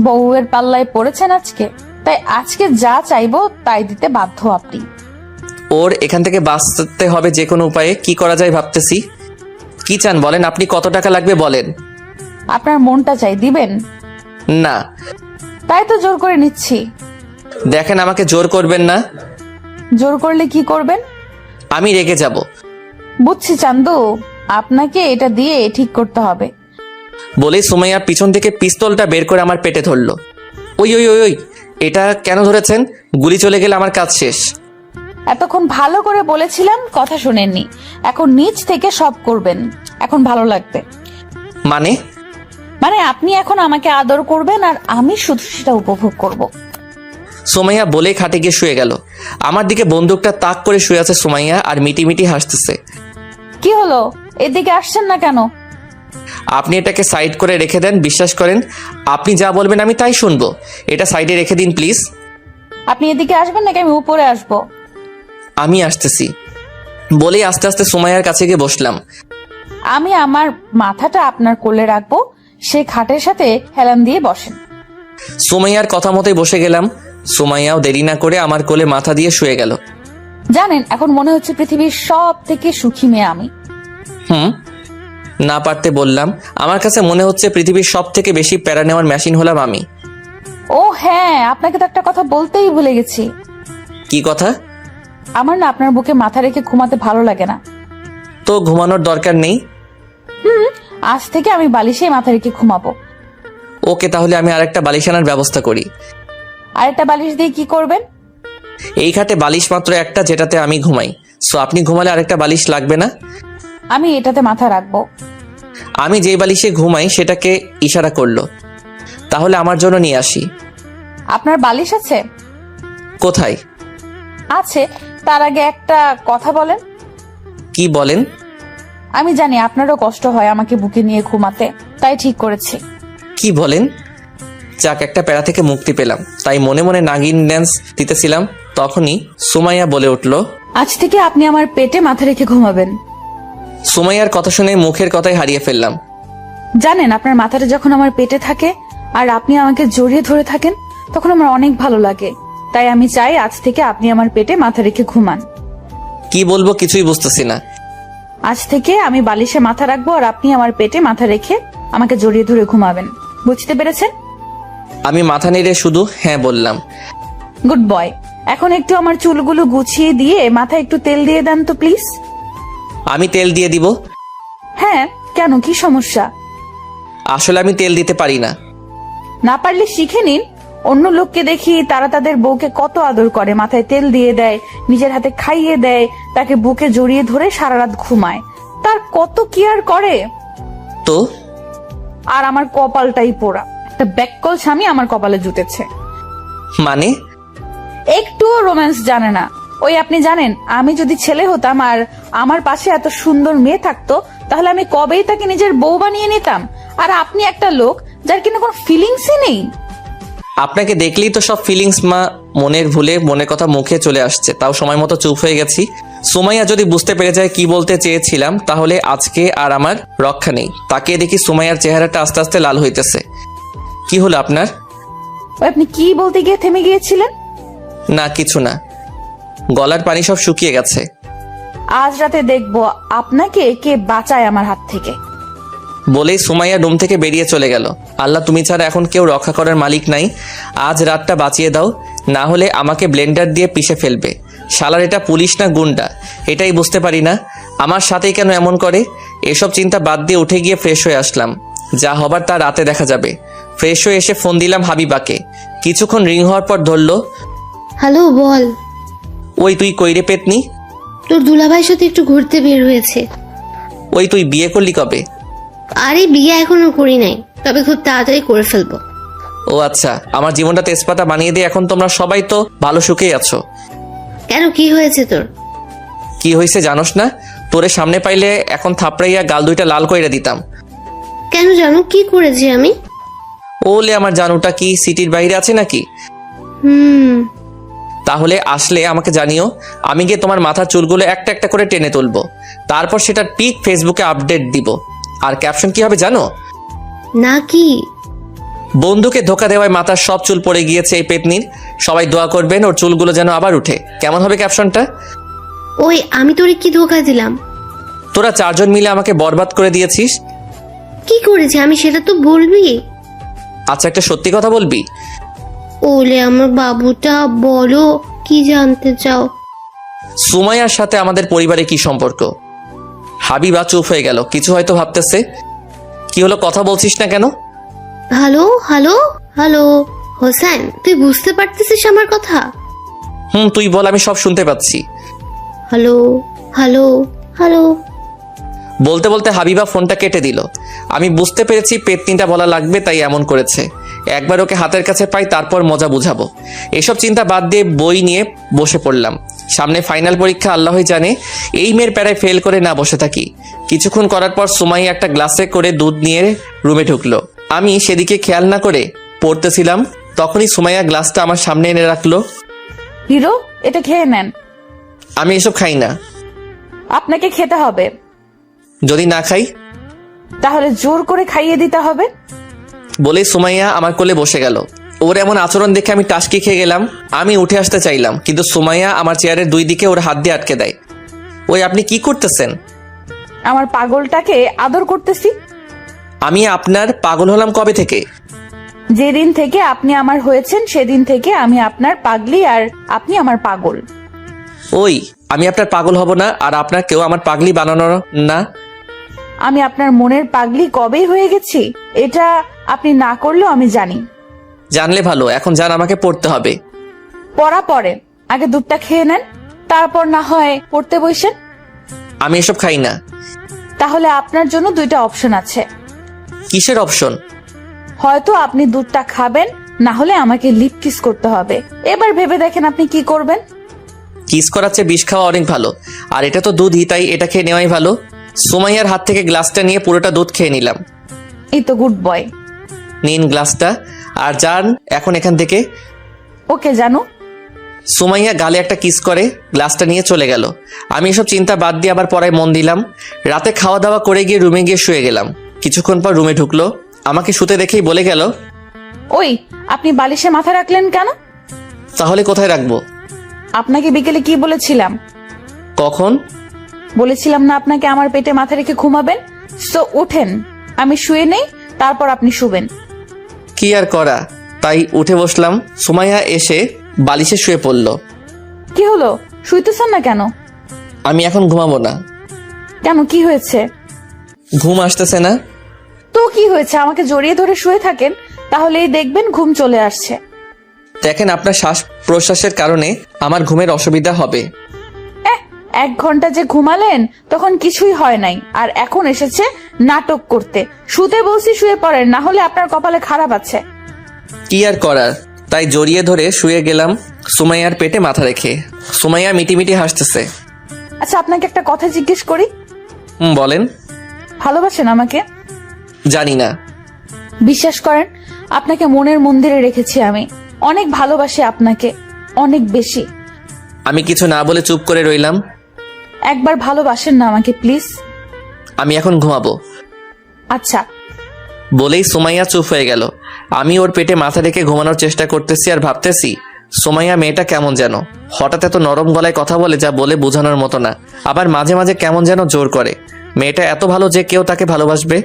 বউয়ের পাল্লায় পড়েছেন আজকে, তাই আজকে যা চাইবো তাই দিতে বাধ্য আপনি। ওর এখান থেকে বাঁচতে হবে যে কোনো উপায়ে। কি করা যায় ভাবতেছি। কি চান বলেন? আপনি কত টাকা লাগবে বলেন। আপনার মনটা চাই, দিবেন? না। তাই তো জোর করে নিচ্ছি। দেখেন, আমাকে জোর করবেন না। জোর করলে কি করবেন? আমি রেগে যাব। বুঝছি চান্দু, আপনাকে এটা দিয়ে ঠিক করতে হবে। বলেই সুমাইয়া পিছন থেকে পিস্তলটা বের করে আমার পেটে ধরলো। ওই ওই ওই ওই, এটা কেন ধরেছেন? গুলি চলে গেলে আমার কাজ শেষ। এতক্ষণ ভালো করে বলেছিলাম, কথা শুনেননি। এখন নিচ থেকে সব করবেন, এখন ভালো লাগবে। মানে আপনি এখন আমাকে আদর করবেন আর আমি শুধু সেটা উপভোগ করব। সুমাইয়া বলে খাটে গিয়ে শুয়ে গেল। আমার দিকে বন্দুকটা তাক করে শুয়ে আছে সুমাইয়া আর মিটিমিটি হাসতেছে। কি হলো, এদিকে আসছেন না কেন? আপনি এটাকে সাইড করে রেখে দেন। বিশ্বাস করেন, আপনি যা বলবেন আমি তাই শুনবো। এটা সাইডে রেখে দিন প্লিজ। আপনি এদিকে আসবেন নাকি আমি উপরে আসবো? আমি আসতেছি। বলেই আস্তে আস্তে সুমাইয়ার কাছে গিয়ে বসলাম। আমি আমার মাথাটা আপনার কোলে রাখবো, সে খাটের সাথে হেলান দিয়ে বসেন। সুমাইয়ার কথা মতোই বসে গেলাম। সুমাইয়াও দেরি না করে আমার কোলে মাথা দিয়ে শুয়ে গেল। জানেন, এখন মনে হচ্ছে পৃথিবীর সব থেকে সুখী মেয়ে আমি। না পারতে বললাম, আমার কাছে মনে হচ্ছে পৃথিবীর সব থেকে বেশি প্যারা নেওয়ার মেশিন হলাম আমি। ও হ্যাঁ, আপনাকে তো একটা কথা বলতেই ভুলে গেছি। কি কথা? আমার না আপনার বুকে মাথা রেখে ঘুমাতে ভালো লাগে না। তো ঘুমানোর দরকার নেই। আজ থেকে আমি বালিশেই মাথা রেখে ঘুমাবো। ওকে, তাহলে আমি আরেকটা বালিশ আনার ব্যবস্থা করি। আরেকটা বালিশ দিয়ে কি করবেন? এই খাটে বালিশ মাত্র একটা, যেটাতে আমি ঘুমাই। সো আপনি ঘুমালে আরেকটা বালিশ লাগবে না। আমি এটাতে মাথা রাখবো। আমি যেই বালিশে ঘুমাই সেটাকে ইশারা করলো। তাহলে আমার জন্য নিয়ে আসি। আপনার বালিশ আছে? কোথায়? আছে, তার আগে একটা কথা বলেন। কি বলেন? আমি জানি আপনারও কষ্ট হয় আমাকে বুকে নিয়ে ঘুমাতে, তাই ঠিক করেছি। কি বলেন? যাক, একটা প্যারা থেকে মুক্তি পেলাম। তাই মনে মনে নাগিন ড্যান্স দিতেছিলাম, তখনই সুমাইয়া বলে উঠল, আজ থেকে আপনি আমার পেটে মাথা রেখে ঘুমাবেন। সুমাইয়ার কথা শুনে মুখের কথাই হারিয়ে ফেললাম। জানেন, আপনার মাথাটা যখন আমার পেটে থাকে আর আপনি আমাকে জড়িয়ে ধরে থাকেন, তখন আমার অনেক ভালো লাগে। তাই আমি চাই আজ থেকে আপনি আমার পেটে মাথা রেখে ঘুমান। কি বলবো কিছুই বুঝতেছি না। আজ থেকে আমি বালিশে মাথা রাখবো আর আপনি আমার পেটে মাথা রেখে আমাকে জড়িয়ে ধরে ঘুমাবেন। বুঝতে পেরেছেন? আমি মাথা নেড়ে শুধু হ্যাঁ বললাম। Good boy. এখন একটু আমার চুলগুলো গুছিয়ে দিয়ে মাথায় একটু তেল দিয়ে দেন তো প্লিজ। আমি তেল দিয়ে দিব? হ্যাঁ, কেন, কি সমস্যা? আসলে আমি তেল দিতে পারি না। না পারলে শিখে নিন। অন্য লোককে দেখি তারা তাদের বউকে কত আদর করে, মাথায় তেল দিয়ে দেয়, নিজের হাতে খাইয়ে দেয়, তাকে বুকে জড়িয়ে ধরে সারা রাত ঘুমায়, তার কত কেয়ার করে। তো আর আমার কপালটাই পোড়া, একটা ব্যাককল স্বামী আমার কপালে জুটেছে। মানে? একটুও রোম্যান্স জানে না। ওই আপনি জানেন, আমি যদি ছেলে হতাম আর আমার পাশে এত সুন্দর মেয়ে থাকতো, তাহলে আমি কবেই তাকে নিজের বউ বানিয়ে নিতাম। আর আপনি একটা লোক যার কিনা কোনো ফিলিংসই নেই। আপনাকে দেখলেই তো সব ফিলিংস মনের ভুলে মনের কথা মুখে চলে আসছে, তাও সময় মতো চুপ হয়ে গেছি। সুমাইয়া যদি বুঝতে পেরে যায় কি বলতে চেয়েছিলাম, তাহলে আজকে আর আমার রক্ষা নেই। তাকে দেখি সুমাইয়ার চেহারাটা আস্তে আস্তে লাল হইতেছে। কি হলো আপনার? ওই আপনি কি বলতে গিয়ে থেমে গিয়েছিলেন? না, কিছু না। গলার পানি সব শুকিয়ে গেছে। আজ রাতে দেখবো আপনাকে কে বাঁচায় আমার হাত থেকে। বলেই সুমাইয়া রুম থেকে বেরিয়ে চলে গেল। আল্লাহ, তুমি ছাড়া এখন কেউ রক্ষা করার মালিক নাই। আজ রাতটা বাঁচিয়ে দাও, না হলে আমাকে ব্লেন্ডার দিয়ে পিষে ফেলবে। শালার এটা পুলিশ না গুন্ডা, এটাই বুঝতে পারি না। আমার সাথেই কেন এমন করে? এসব চিন্তা বাদ দিয়ে উঠে গিয়ে ফ্রেশ হয়ে আসলাম। যা হবার তা রাতে দেখা যাবে। ফ্রেশ হয়ে এসে ফোন দিলাম হাবিবাকে। কিছুক্ষণ রিং হওয়ার পর ধরলো। হ্যালো, বল। ওই তুই কইরে পেতনি? তোর দুলাভাইয়ের সাথে একটু ঘুরতে বের হয়েছে। ওই তুই বিয়ে করলি কবে? আরে বিয়ে এখনো করি নাই, তবে খুব তাড়াতাড়ি করে ফেলবো। ও আচ্ছা, আমার জীবনটা তেজপাতা বানিয়ে দিয়ে এখন তোমরা সবাই তো ভালো সুখেই আছো। কেন, কি হয়েছে তোর? কি হয়েছে জানোস না? তোরে সামনে পাইলে এখন থাপড়াইয়া গাল দুইটা লাল কইরা দিতাম। কেন জানো কি করেছি আমি? ওলে আমার জানুটা কি সিটির বাইরে আছে নাকি? তাহলে আসলে আমাকে জানিও, আমি গিয়ে তোমার মাথার চুলগুলো একটা একটা করে টেনে তুলবো। তারপর সেটার পিক ফেসবুকে আপডেট দিব। আর ক্যাপশন কি হবে জানো? না কি? বন্ধুকে ধোকা দেওয়ায় মাথার সব চুল পড়ে গিয়েছে এই পেতনির, সবাই দোয়া করবেন ওর চুলগুলো যেন আবার উঠে। কেমন হবে ক্যাপশনটা? ওই আমি তোরে কি ধোকা দিলাম? তোরা চারজন মিলে আমাকে বরবাদ করে দিয়েছিস। কি করেছি আমি সেটা তো বলবি। আচ্ছা, একটা সত্যি কথা বলবি? ওলে আমার বাবুটা, বলো কি জানতে চাও? সুমাইয়ার সাথে আমাদের পরিবারে কি সম্পর্ক? হাবিবা চুপ হয়ে গেল, কিছু হয়তো ভাবতেছে। কি হলো, কথা বলছিস না কেন? হ্যালো হ্যালো হ্যালো হোসেন, তুই বুঝতে পারতেছিস আমার কথা? তুই বল, আমি সব শুনতে পাচ্ছি। Hello hello hello. বলতে বলতে হাবিবা ফোনটা কেটে দিল। আমি বুঝতে পেরেছি পেতনিটা বলা লাগবে, তাই এমন করেছে। একবার ওকে হাতের কাছে পাই, তারপর মজা বুঝাবো। এসব চিন্তা বাদ দিয়ে বই নিয়ে বসে পড়লাম। সামনে ফাইনাল পরীক্ষা, আল্লাহই জানে এই মেয়ের প্যারায় ফেল করে না বসে থাকি। কিছুক্ষণ করার পর সুমাইয়া একটা গ্লাসে করে দুধ নিয়ে রুমে ঢুকলো। আমি সেদিকে খেয়াল না করে পড়তেছিলাম, তখনই সুমাইয়া গ্লাসটা আমার সামনে এনে রাখলো। হিরো, এটা খেয়ে নেন। আমি এসব খাই না। আপনাকে খেতে হবে। যদি না খাই? তাহলে জোর করে খাইয়ে দিতে হবে। বলে সুমাইয়া আমার কোলে বসে গেল। ওর এমন আচরণ দেখে আমি টাসকি খেয়ে গেলাম। আমি উঠে আসতে চাইলাম, কিন্তু সুমাইয়া আমার চেয়ারের দুই দিকে ওর হাত দিয়ে আটকে দেয়। ওই আপনি কি করতেছেন? আমার পাগলটাকে আদর করতেছি। আমি আপনার পাগল হলাম কবে থেকে? যেদিন থেকে আপনি আমার হয়েছেন সেদিন থেকে আমি আপনার পাগলি আর আপনি আমার পাগল। ওই আমি আপনার পাগল হব না, আর আপনার কেউ আমার পাগলি বানানোর না। আমি আপনার মনের পাগলি কবেই হয়ে গেছি, এটা আপনি না করলেও আমি জানি। জানলে ভালো, এখন যান, আমাকে পড়তে হবে। পড়া পরে, আগে দুধটা খেয়ে নেন, তারপর না হয় পড়তে বসেন। আমি এসব খাই না। তাহলে আপনার জন্য দুইটা অপশন আছে। কিসের অপশন? হয়তো আপনি দুধটা খাবেন, না হলে আমাকে লিপ কিস করতে হবে। এবার ভেবে দেখেন আপনি কি করবেন। কিস করার চেয়ে বিষ খাওয়া অনেক ভালো, আর এটা তো দুধই, তাই এটা খেয়ে নেওয়াই ভালো। সুমাইয়ার হাত থেকে গ্লাসটা নিয়ে পুরোটা দুধ খেয়ে নিলাম। এই তো গুড বয়। নিন গ্লাসটা, আর যান এখন এখান থেকে। ওকে জানু। সুমাইয়া গালে একটা কিস করে গ্লাসটা নিয়ে চলে গেল। আমি এসব চিন্তা বাদ দিয়ে আবার পড়ায় মন দিলাম। রাতে খাওয়া দাওয়া করে গিয়ে রুমে গিয়ে শুয়ে গেলাম। কিছুক্ষণ পর রুমে ঢুকলো, আমাকে শুতে দেখেই বলে গেল, ওই আপনি বালিশে মাথা রাখলেন কেন? তাহলে কোথায় রাখবো? আপনাকে বিকেলে কি বলেছিলাম? কখন? বলেছিলাম না আপনাকে আমার পেটে মাথা রেখে ঘুমাবেন? সো উঠেন, আমি শুয়ে নেই, তারপর আপনি শুবেন। কি আর করা, তাই উঠে বসলাম। সুমাইয়া এসে বালিশে শুয়ে পড়ল। কি হলো, শুইতেছেন না কেন? আমি এখন ঘুমাবো না। কেন, কি হয়েছে? ঘুম আসতেছে না। তো কি হয়েছে, আমাকে জড়িয়ে ধরে শুয়ে থাকেন, তাহলেই দেখবেন ঘুম চলে আসছে। দেখেন, আপনার শ্বাস প্রশ্বাসের কারণে আমার ঘুমের অসুবিধা হবে। 1 ঘন্টা যে ঘুমালেন তখন কিছুই হয় নাই, আর এখন এসেছে নাটক করতে। শুতে বলছি শুয়ে পড়েন, না হলে আপনার কপালে খারাপ আছে। কি আর করার, তাই জড়িয়ে ধরে শুয়ে গেলাম সুমাইয়ার পেটে মাথা রেখে। সুমাইয়া মিটিমিটি হাসতেছে। আচ্ছা, আপনাকে একটা কথা জিজ্ঞেস করি। বলেন। ভালোবাসেন আমাকে? জানি না। বিশ্বাস করেন, আপনাকে মনের মন্দিরে রেখেছি আমি। অনেক ভালোবাসি আপনাকে, অনেক বেশি। আমি কিছু না বলে চুপ করে রইলাম। একবার ভালোবাসেন না আমাকে প্লিজ? আমি এখন ঘুমাবো। আচ্ছা। বলেই সুমাইয়া চুপ হয়ে গেল। আমি ওর পেটে মাথা রেখে ঘুমানোর চেষ্টা করতেছি আর ভাবতেছি, সুমাইয়া মেয়েটা কেমন যেন। হঠাৎ এত নরম গলায় কথা বলে যা বলে বোঝানোর মতো না। আবার মাঝে মাঝে কেমন যেন জোর করে। মেয়েটা এত ভালো যে কেউ তাকে ভালোবাসবে,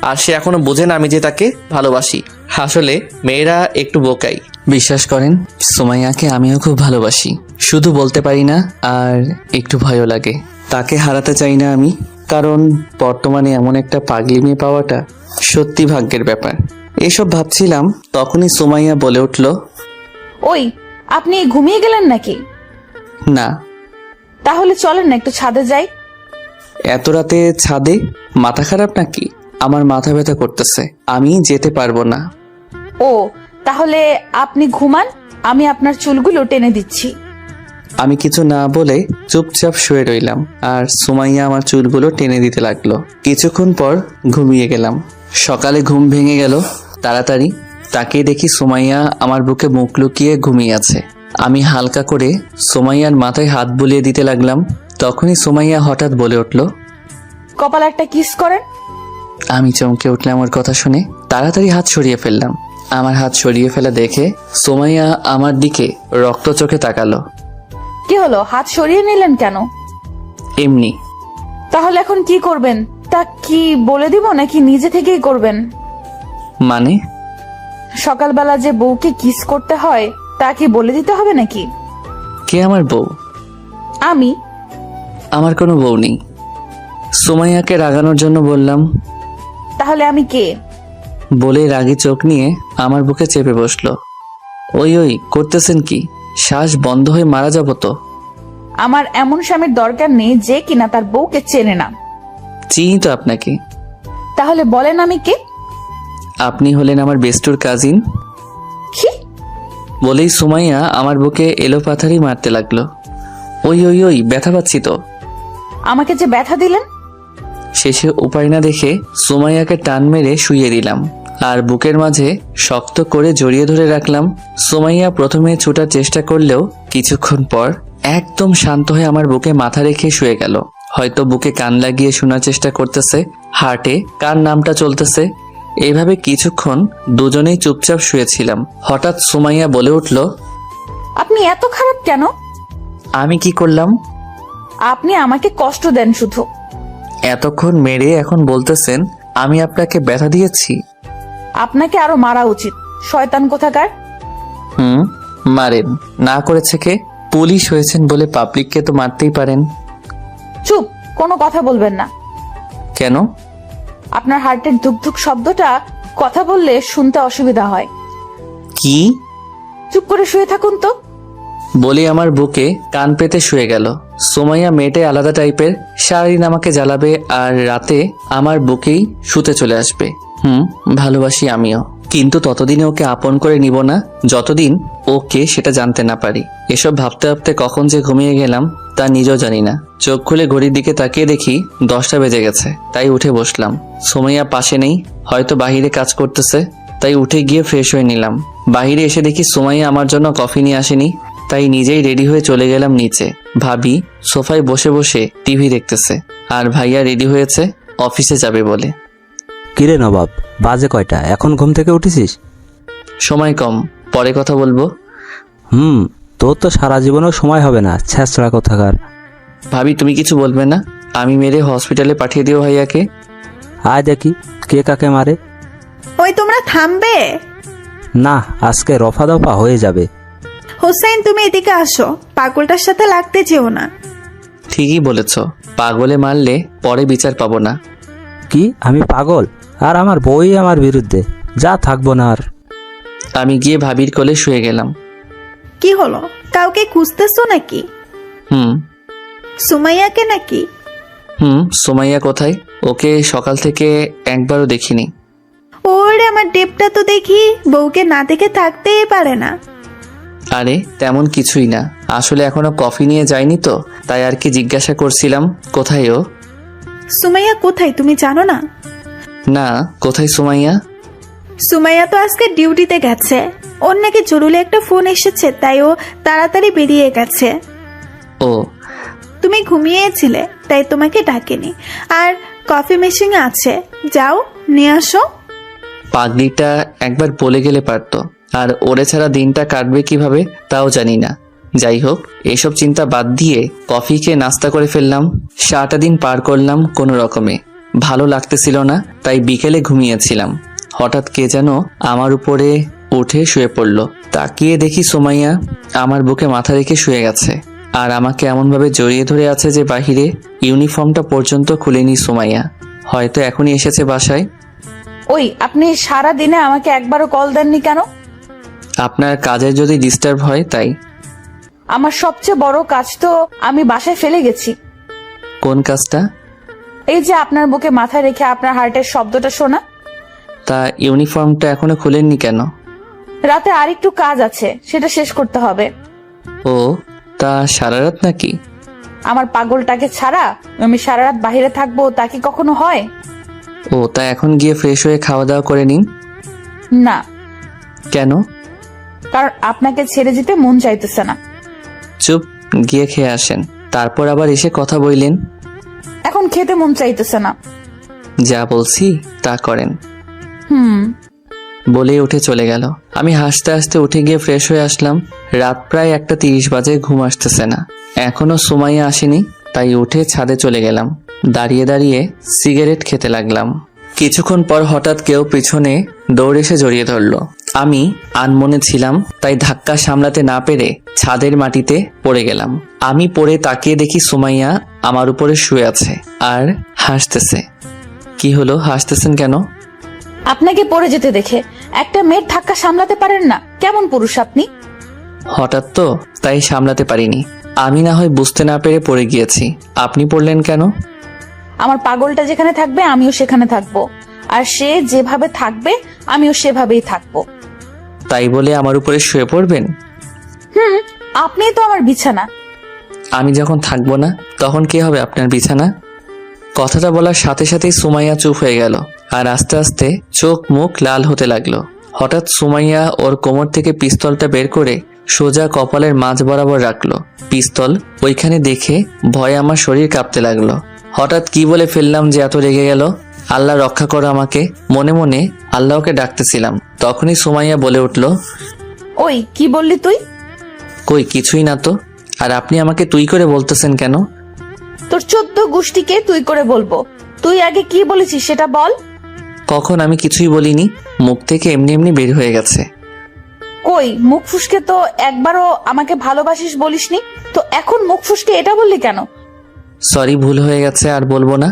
আর সে এখনো বোঝে না আমি যে তাকে ভালোবাসি। আসলে মেয়েরা একটু বোকাই। বিশ্বাস করেন, সুমাইয়াকে আমিও খুব ভালোবাসি, শুধু বলতে পারি না, আর একটু ভয়ও লাগে। তাকে হারাতে চাই না আমি, কারণ বর্তমানে এমন একটা পাগলি মেয়ে পাওয়াটা সত্যি ভাগ্যের ব্যাপার। এসব ভাবছিলাম, তখনই সুমাইয়া বলে উঠল, ওই আপনি ঘুমিয়ে গেলেন নাকি? না। তাহলে চলেন না একটু ছাদে যাই। এত রাতে ছাদে? মাথা খারাপ নাকি? আমার মাথা ব্যথা করতেছে, আমি যেতে পারবো না। ও, তাহলে আপনি ঘুমান, আমি আপনার চুলগুলো টেনে দিচ্ছি। আমি কিছু না বলে চুপচাপ শুয়ে রইলাম, আর সুমাইয়া আমার চুলগুলো টেনে দিতে লাগলো। কিছুক্ষণ পর ঘুমিয়ে গেলাম। সকালে ঘুম ভেঙে গেল তাড়াতাড়ি। তাকিয়ে দেখি সুমাইয়া আমার বুকে মুখ লুকিয়ে ঘুমিয়ে আছে। আমি হালকা করে সুমাইয়ার মাথায় হাত বুলিয়ে দিতে লাগলাম। তখনই সুমাইয়া হঠাৎ বলে উঠল, কপালে একটা কিস করেন। আমি চমকে উঠলাম ওর কথা শুনে। তাড়াতাড়ি হাত সরিয়ে ফেললাম। আমার হাত সরিয়ে ফেলা দেখে সুমাইয়া আমার দিকে রক্ত চোখে তাকালো। কি হলো, হাত সরিয়ে নিলেন কেন? এমনি। তাহলে এখন কি করবেন? তা কি বলে দিব নাকি নিজে থেকেই করবেন? মানে? সকালবেলা যে বউকে কিস করতে হয় তা কি বলে দিতে হবে নাকি? কে আমার বউ? আমি। আমার কোনো বউ নেই। সুমাইয়াকে রাগানোর জন্য বললাম। তাহলে আমি কে? বলে রাগী চোখ নিয়ে আমার বুকে চেপে বসলো। ওই ওই করতেছেন কি? শ্বাস বন্ধ হয়ে মারা যাব তো। আমার এমন স্বামীর দরকার নেই যে কিনা তার বউকে চেনে না। চিনি তো আপনাকে। তাহলে বলেন আমি কে? আপনি হলেন আমার বেস্টুর কাজিন। কি? বলেই সুমাইয়া আমার বুকে এলোপাথারি মারতে লাগলো। ওই ওই ওই ব্যথা পাচ্ছি তো। আমাকে যে ব্যথা দিলেন। শেষে উপায় না দেখে সুমাইয়াকে টান মেরে শুইয়ে দিলাম, আর বুকের মাঝে শক্ত করে জড়িয়ে ধরে রাখলাম। সুমাইয়া প্রথমে ছুটার চেষ্টা করলেও কিছুক্ষণ পর একদম শান্ত হয়ে আমার বুকে মাথা রেখে শুয়ে গেল। হয়তো বুকে কান লাগিয়ে শোনার চেষ্টা করতেছে, হার্টে কার নামটা চলতেছে। এইভাবে কিছুক্ষণ দুজনেই চুপচাপ শুয়েছিলাম। হঠাৎ সুমাইয়া বলে উঠল, আপনি এত খারাপ কেন? আমি কি করলাম? আপনি আমাকে কষ্ট দেন শুধু। এতক্ষণ মেরে এখন বলতেছেন আমি আপনাকে ব্যথা দিয়েছি? আপনাকে আরো মারা উচিত, শয়তান কোথাকার। মারেন, না করেছে কে? পুলিশ হয়েছেন বলে পাবলিককে তো মারতেই পারেন। চুপ, কোনো কথা বলবেন না। কেন? আপনার হার্টের ধুকধুক শব্দটা কথা বললে শুনতে অসুবিধা হয়। কি? চুপ করে শুয়ে থাকুন তো। বলে আমার বুকে কান পেতে শুয়ে গেল। সুমাইয়া মেয়েটাই আলাদা টাইপের, সারাদিন আমাকে জ্বালাবে আর রাতে আমার বুকেই শুতে চলে আসবে। ভালোবাসি আমিও, কিন্তু ততদিনে ওকে আপন করে নিব না যতদিন ওকে সেটা জানতে না পারি। এসব ভাবতে ভাবতে কখন যে ঘুমিয়ে গেলাম তা নিজেও জানি না। চোখ খুলে ঘড়ির দিকে তাকিয়ে দেখি 10টা বেজে গেছে, তাই উঠে বসলাম। সুমাইয়া পাশে নেই, হয়তো বাহিরে কাজ করতেছে, তাই উঠে গিয়ে ফ্রেশ হয়ে নিলাম। বাহিরে এসে দেখি সুমাইয়া আমার জন্য কফি নিয়ে আসেনি। তাই নিজেই রেডি হয়ে চলে গেলাম নিচে। ভাবি সোফায় বসে বসে টিভি দেখতেছে, আর ভাইয়া রেডি হয়েছে অফিসে যাবে বলে। কিরে নবাব, বাজে কয়টা? এখন ঘুম থেকে উঠেছিস? সময় কম, পরে কথা বলবো। তোর তো সারা জীবনেও সময় হবে না, ছ্যাঁচড়া কোথাকার। ভাবি তুমি কিছু বলবে না? আমি মেরে হসপিটালে পাঠিয়ে দিও ভাইয়াকে। আয় দেখি কে কাকে মারে। ওই তোমরা থামবে? না, আজকে রফা দফা হয়ে যাবে। হোসেন তুমি এদিকে আসো, পাগলটার সাথে লাগতে যেও না। ঠিকই বলেছ, পাগলে মারলে পরে বিচার পাবো না। কি আমি পাগল? আর আমার বই আমার বিরুদ্ধে, যা থাকবো না আর। আমি গিয়ে ভাবির কোলে শুয়ে গেলাম। কি হলো, কাউকে খুঁজতেছো নাকি? হুম সুমাইয়াকে নাকি? সুমাইয়া কোথায়? ওকে সকাল থেকে একবারও দেখিনি। ওরে আমার ডেপটা তো দেখি বউকে না দেখে থাকতেই পারে না। আরে তেমন কিছুই না, আসলে এখনো কফি নিয়ে যায়নি তো, তাই আর কি জিজ্ঞাসা করছিলাম কোথায় ও। সুমাইয়া কোথায় তুমি জানো না? না, কোথায় সুমাইয়া? সুমাইয়া তো আজকে ডিউটিতে গেছে, ওর নাকি জরুরি একটা ফোন এসেছে, তাই ও তাড়াতাড়ি বেরিয়ে গেছে। ও তুমি ঘুমিয়েছিলে তাই তোমাকে ডাকেনি। আর কফি মেশিন আছে, যাও নিয়ে আসো। পাগড়িটা একবার বলে গেলে পারতো, আর ওরে ছাড়া দিনটা কাটবে কিভাবে তাও জানি না। যাই হোক, এসব চিন্তা বাদ দিয়ে কফি খেয়ে নাস্তা করে ফেললাম। সারাটা দিন পার করলাম কোনো রকমে, ভালো লাগতেছিল না, তাই বিকেলে ঘুমিয়েছিলাম। হঠাৎ কে যেন আমার উপরে উঠে শুয়ে পড়লো। তাকিয়ে দেখি সুমাইয়া আমার বুকে মাথা রেখে শুয়ে গেছে, আর আমাকে এমনভাবে জড়িয়ে ধরে আছে যে বাহিরে ইউনিফর্মটা পর্যন্ত খুলেনি সুমাইয়া। হয়তো এখনই এসেছে বাসায়। ওই আপনি সারা দিনে আমাকে একবারও কল দেননি কেন? আপনার কাজে যদি ডিস্টার্ব হয় তাই। আমার সবচেয়ে বড় কাজ তো আমি বাসায় ফেলে গেছি। কোন কাজটা? এই যে আপনার বুকে মাথা রেখে আপনার হার্টের শব্দটা শোনা। তা ইউনিফর্মটা এখনো খুলেননি কেন? রাতে আরেকটু কাজ আছে, সেটা শেষ করতে হবে। ও তা সারা রাত নাকি? আমার পাগলটাকে ছাড়া আমি সারা রাত বাইরে থাকবো তা কি কখনো হয়? ও তা এখন গিয়ে ফ্রেশ হয়ে খাওয়া দাওয়া করে নিন। না। কেন? কারণ আপনাকে ছেড়ে যেতে মন চাইতেছে না। চুপ, গিয়ে খেয়ে আসেন, তারপর আবার এসে কথা বললেন। এখন খেতে মন চাইতেছে না। যা বলছি তা করেন। বলে উঠে চলে গেল। আমি হাসতে হাসতে উঠে গিয়ে ফ্রেশ হয়ে আসলাম। রাত প্রায় 1:30 বাজে, ঘুম আসতেছে না। এখনো সুমাইয়া আসেনি, তাই উঠে ছাদে চলে গেলাম। দাঁড়িয়ে দাঁড়িয়ে সিগারেট খেতে লাগলাম। কিছুক্ষণ পর হঠাৎ কেউ পিছনে দৌড়ে এসে জড়িয়ে ধরলো। আমি আনমনে ছিলাম, তাই ধাক্কা সামলাতে না পেরে ছাদের মাটিতে পড়ে গেলাম। আমি পড়ে তাকিয়ে দেখি সুমাইয়া আমার উপরে শুয়ে আছে আর হাসতেছে। কি হলো, হাসতেছেন কেন? আপনাকে পড়ে যেতে দেখে একটা মেয়ের ধাক্কা সামলাতে পারেন না, কেমন পুরুষ আপনি? হঠাৎ তো, তাই সামলাতে পারিনি। আমি না হয় বুঝতে না পেরে পড়ে গিয়েছি, আপনি পড়লেন কেন? আমার পাগলটা যেখানে থাকবে আমিও সেখানে থাকবো, আর সে যেভাবে থাকবে আমিও সেভাবেই থাকবো। তাই বলে আমার উপরে শুয়ে পড়বেন? আপনি তো আমার বিছানা। আমি যখন থাকবো না তখন কি হবে আপনার বিছানা? কথাটা বলার সাথে সাথেই সুমাইয়া চুপ হয়ে গেল, আর আস্তে আস্তে চোখ মুখ লাল হতে লাগলো। হঠাৎ সুমাইয়া ওর কোমর থেকে পিস্তলটা বের করে সোজা কপালের মাঝ বরাবর রাখলো। পিস্তল ওইখানে দেখে ভয়ে আমার শরীর কাঁপতে লাগলো। হঠাৎ কি বলে ফেললাম যে এত রেগে গেল। আল্লাহ রক্ষা করো আমাকে, মনে মনে আল্লাহকে ডাকতেছিলাম। তখনই সুমাইয়া বলে উঠল, ওই কি বললি তুই? কই কিছুই না তো। আর আপনি আমাকে তুই করে বলতেছেন কেন? তোর 14 গোষ্ঠীকে তুই করে বলবো। তুই আগে কি বলেছিস সেটা বল। কখন আমি কিছুই বলিনি, মুখ থেকে এমনি এমনি বের হয়ে গেছে। কই মুখ ফুসকে তো একবারও আমাকে ভালোবাসিস বলিসনি, তো এখন মুখ ফুসকে এটা বললি কেন? সরি, ভুল হয়ে গেছে, আর বলবো না।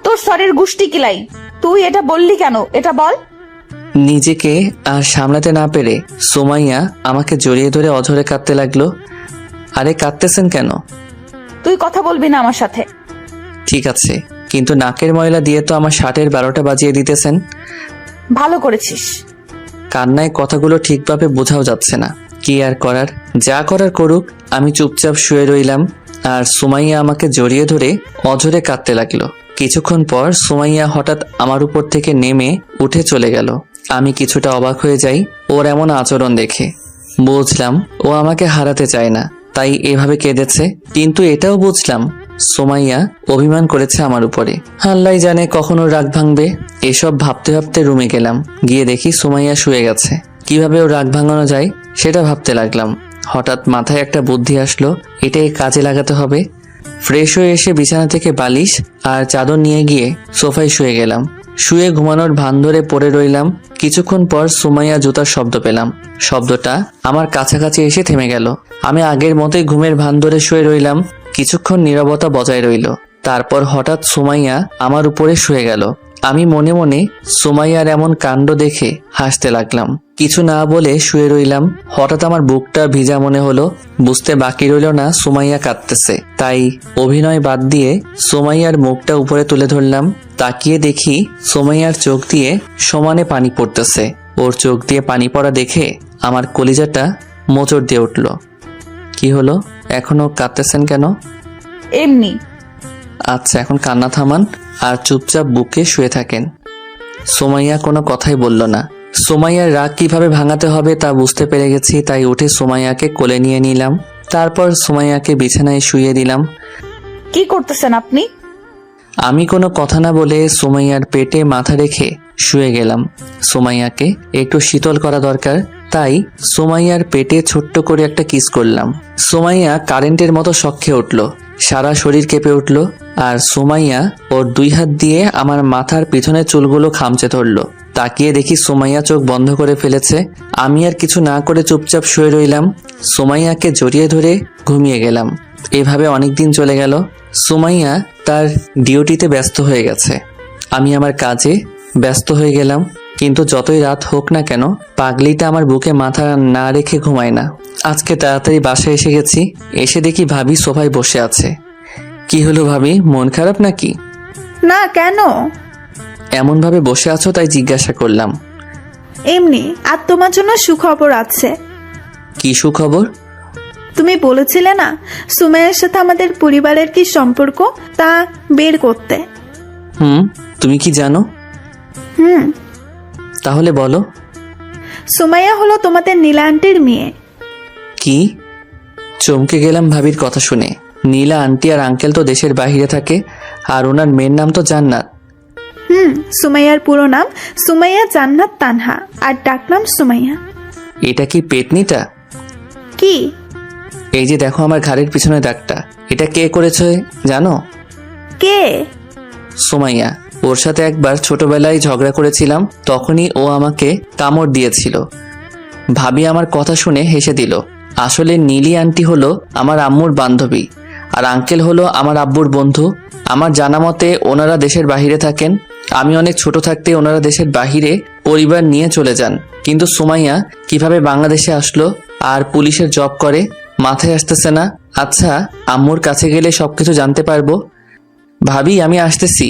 তোর সরির গোষ্ঠী কিলাই, তুই এটা বললি কেন এটা বল। নিজেকে আর সামলাতে না পেরে সুমাইয়া আমাকে জড়িয়ে ধরে অঝরে কাঁদতে লাগলো। আরে কাঁদতেছেন কেন? তুই কথা বলবি না আমার সাথে। ঠিক আছে, কিন্তু নাকের ময়লা দিয়ে তো আমার শার্টের 12টা বাজিয়ে দিতেছেন। ভালো করেছিস। কান্নায় কথাগুলো ঠিকভাবে বোঝাও যাচ্ছে না। কি আর করার, যা করার করুক। আমি চুপচাপ শুয়ে রইলাম, আর সুমাইয়া আমাকে জড়িয়ে ধরে অঝরে কাঁদতে লাগলো। কিছুক্ষণ পর সুমাইয়া হঠাৎ আমার উপর থেকে নেমে উঠে চলে গেল। আমি কিছুটা অবাক হয়ে যাই ওর এমন আচরণ দেখে। বুঝলাম ও আমাকে হারাতে চায় না, তাই এভাবে কেঁদেছে। কিন্তু এটাও বুঝলাম সুমাইয়া অভিমান করেছে আমার উপরে। আল্লাহ জানে কখন ওর রাগ ভাঙবে। এসব ভাবতে ভাবতে রুমে গেলাম, গিয়ে দেখি সুমাইয়া শুয়ে গেছে। কিভাবে ওর রাগ ভাঙানো যায় সেটা ভাবতে লাগলাম। হঠাৎ মাথায় একটা বুদ্ধি আসলো, এটাই কাজে লাগাতে হবে। ফ্রেশ হয়ে এসে বিছানা থেকে বালিশ আর চাদর নিয়ে গিয়ে সোফায় শুয়ে গেলাম। শুয়ে ঘুমানোর ভান ধরে পড়ে রইলাম। কিছুক্ষণ পর সুমাইয়া জুতার শব্দ পেলাম। শব্দটা আমার কাছাকাছি এসে থেমে গেল। আমি আগের মতোই ঘুমের ভান ধরে শুয়ে রইলাম। কিছুক্ষণ নীরবতা বজায় রইল। তারপর হঠাৎ সুমাইয়া আমার উপরে শুয়ে গেল। আমি মনে মনে সুমাইয়ার এমন কাণ্ড দেখে হাসতে লাগলাম। কিছু না বলে শুয়ে রইলাম। হঠাৎ আমার বুকটা ভিজা মনে হলো। বুঝতে বাকি রইল না সুমাইয়া কাঁদতেছে। তাই অভিনয় বাদ দিয়ে সুমাইয়ার মুখটা উপরে তুলে ধরলাম। তাকিয়ে দেখি সুমাইয়ার চোখ দিয়ে সমানে পানি পড়তেছে। ওর চোখ দিয়ে পানি পড়া দেখে আমার কলিজাটা মোচড় দিয়ে উঠল। কি হলো, এখনো কাঁদতেছেন কেন? এমনি। আচ্ছা, এখন কান্না থামান আর চুপচাপ বুকে শুয়ে থাকেন। সুমাইয়া কোনো কথাই বলল না। সুমাইয়ার রাগ কিভাবে ভাঙাতে হবে তা বুঝতে পেরে গেছি, তাই উঠে সুমাইয়াকে কোলে নিয়ে নিলাম। তারপর সুমাইয়াকে বিছানায় শুইয়ে দিলাম। কি করতেছেন আপনি? আমি কোনো কথা না বলে সুমাইয়ার পেটে মাথা রেখে শুয়ে গেলাম। সুমাইয়াকে একটু শীতল করা দরকার, তাই সুমাইয়ার পেটে ছোট্ট করে একটা কিস করলাম। সুমাইয়া কারেন্টের মতো শক খেয়ে উঠল, সারা শরীর কেঁপে উঠল। আর সুমাইয়া ওর 2 হাত দিয়ে আমার মাথার পিছনের চুলগুলো খামচে ধরলো। তাকিয়ে দেখি সুমাইয়া চোখ বন্ধ করে ফেলেছে। আমি আর কিছু না করে চুপচাপ শুয়ে রইলাম। সুমাইয়াকে জড়িয়ে ধরে ঘুমিয়ে গেলাম। এভাবে অনেক দিন চলে গেল। সুমাইয়া তার ডিউটিতে ব্যস্ত হয়ে গেছে, আমি আমার কাজে ব্যস্ত হয়ে গেলাম। কিন্তু যতই রাত হোক না কেন, পাগলিটা আমার বুকে মাথা না রেখে ঘুমায় না। আজকে তাড়াতাড়ি বাসায় এসে গেছি। এসে দেখি ভাবি সোফায় বসে আছে। কি হলো ভাবি, মন খারাপ নাকি? না, কেন? এমন ভাবে বসে আছো তাই জিজ্ঞাসা করলাম। এমনি। আর তোমার জন্য সুখবর আছে। কি সুখবর? তুমি বলেছিলে না সুমাইয়ার সাথে আমাদের পরিবারের কি সম্পর্ক, তা বের করতে। তুমি কি জানো? তাহলে বলো। সুমাইয়া হলো তোমাদের নীলা আন্টির মেয়ে। কি? চমকে গেলাম ভাবির কথা শুনে। নীলা আন্টি আর আঙ্কেল তো দেশের বাইরে থাকে, আর ওনার মেয়ের নাম তো জান্নাত। সুমাইয়ার পুরো নাম সুমাইয়া জান্নাত তানহা, আর ডাকনাম সুমাইয়া। এটা কি পেতনিটা? কি? এই যে দেখো আমার ঘাড়ের পিছনে দাগটা, এটা কে করেছে জানো? কে? সুমাইয়া। ওর সাথে একবার ছোটবেলায় ঝগড়া করেছিলাম, তখনই ও আমাকে কামড় দিয়েছিল। ভাবি আমার কথা শুনে হেসে দিল। আসলে নীলি আন্টি হলো আমার আম্মুর বান্ধবী, আর আঙ্কেল হলো আমার আব্বুর বন্ধু। আমার জানা মতে ওনারা দেশের বাহিরে থাকেন। আমি অনেক ছোট থাকতে ওনারা দেশের বাহিরে পরিবার নিয়ে চলে যান। কিন্তু সুমাইয়া কিভাবে বাংলাদেশে আসলো আর পুলিশের জব করে মাথায় আসতেছে না। আচ্ছা, আম্মুর কাছে গেলে সবকিছু জানতে পারবো। ভাবি আমি আসতেছি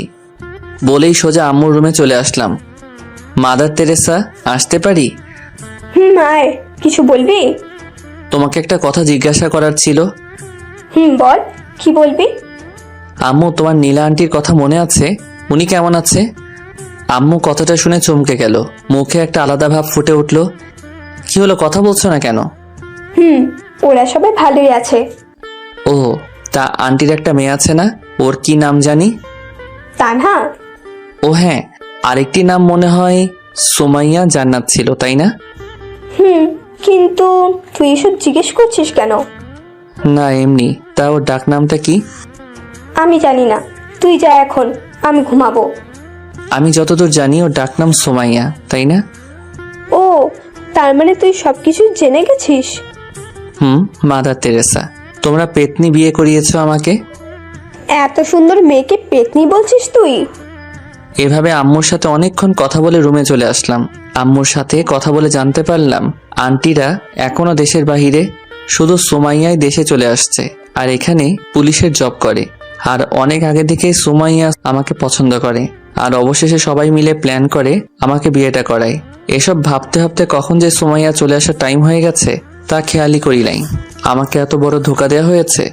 বলেই সোজা আম্মুর রুমে চলে আসলাম। মাদার তেরেসা, আসতে পারি? আয়। কিছু বলবি? তোমাকে একটা কথা জিজ্ঞাসা করার ছিল। বল, কি বলবি? আম্মু, তোমার নীলা আন্টির কথা মনে আছে? উনি কেমন আছে? আম্মু কথাটা শুনে চমকে গেল, মুখে একটা আলাদা ভাব ফুটে উঠল। কি হলো, কথা বলছো না কেন? ওরা সবাই ভালোই আছে। ও, তা আন্টির একটা মেয়ে আছে না, ওর কি নাম জানি? তানহা। ও হ্যাঁ, আরেকটি নাম মনে হয় সুমাইয়া জান্নাত ছিল, তাই না? কিন্তু তুই এসব জিজ্ঞেস করছিস কেন? না এমনি। তা ওর ডাক নামটা কি? আমি জানি না, তুই যা এখন, আমি ঘুমাবো। আমি যতদূর জানি ওর ডাক নাম সুমাইয়া, তাই না? ও, তার মানে তুই সবকিছু জেনে গেছিস? মাদার তেরেসা, তোমরা পেতনি বিয়ে করিয়েছো আমাকে। এত সুন্দর মেয়েকে পেতনি বলছিস তুই? এভাবে আম্মুর সাথে অনেকক্ষণ কথা বলে রুমে চলে আসলাম। আম্মুর সাথে কথা বলে জানতে পারলাম আন্টিরা এখনো দেশের বাহিরে, শুধু সুমাইয়াই দেশে চলে আসছে আর এখানে পুলিশের জব করে। আর অনেক আগে থেকে সুমাইয়া আমাকে পছন্দ করে, আর অবশেষে সবাই মিলে প্ল্যান করে আমাকে বিয়েটা করায়। এসব ভাবতে ভাবতে কখন যে সুমাইয়া চলে আসার টাইম হয়ে গেছে তা খেয়ালই করি নাই। আমাকে এত বড় ধোঁকা দেওয়া হয়েছে।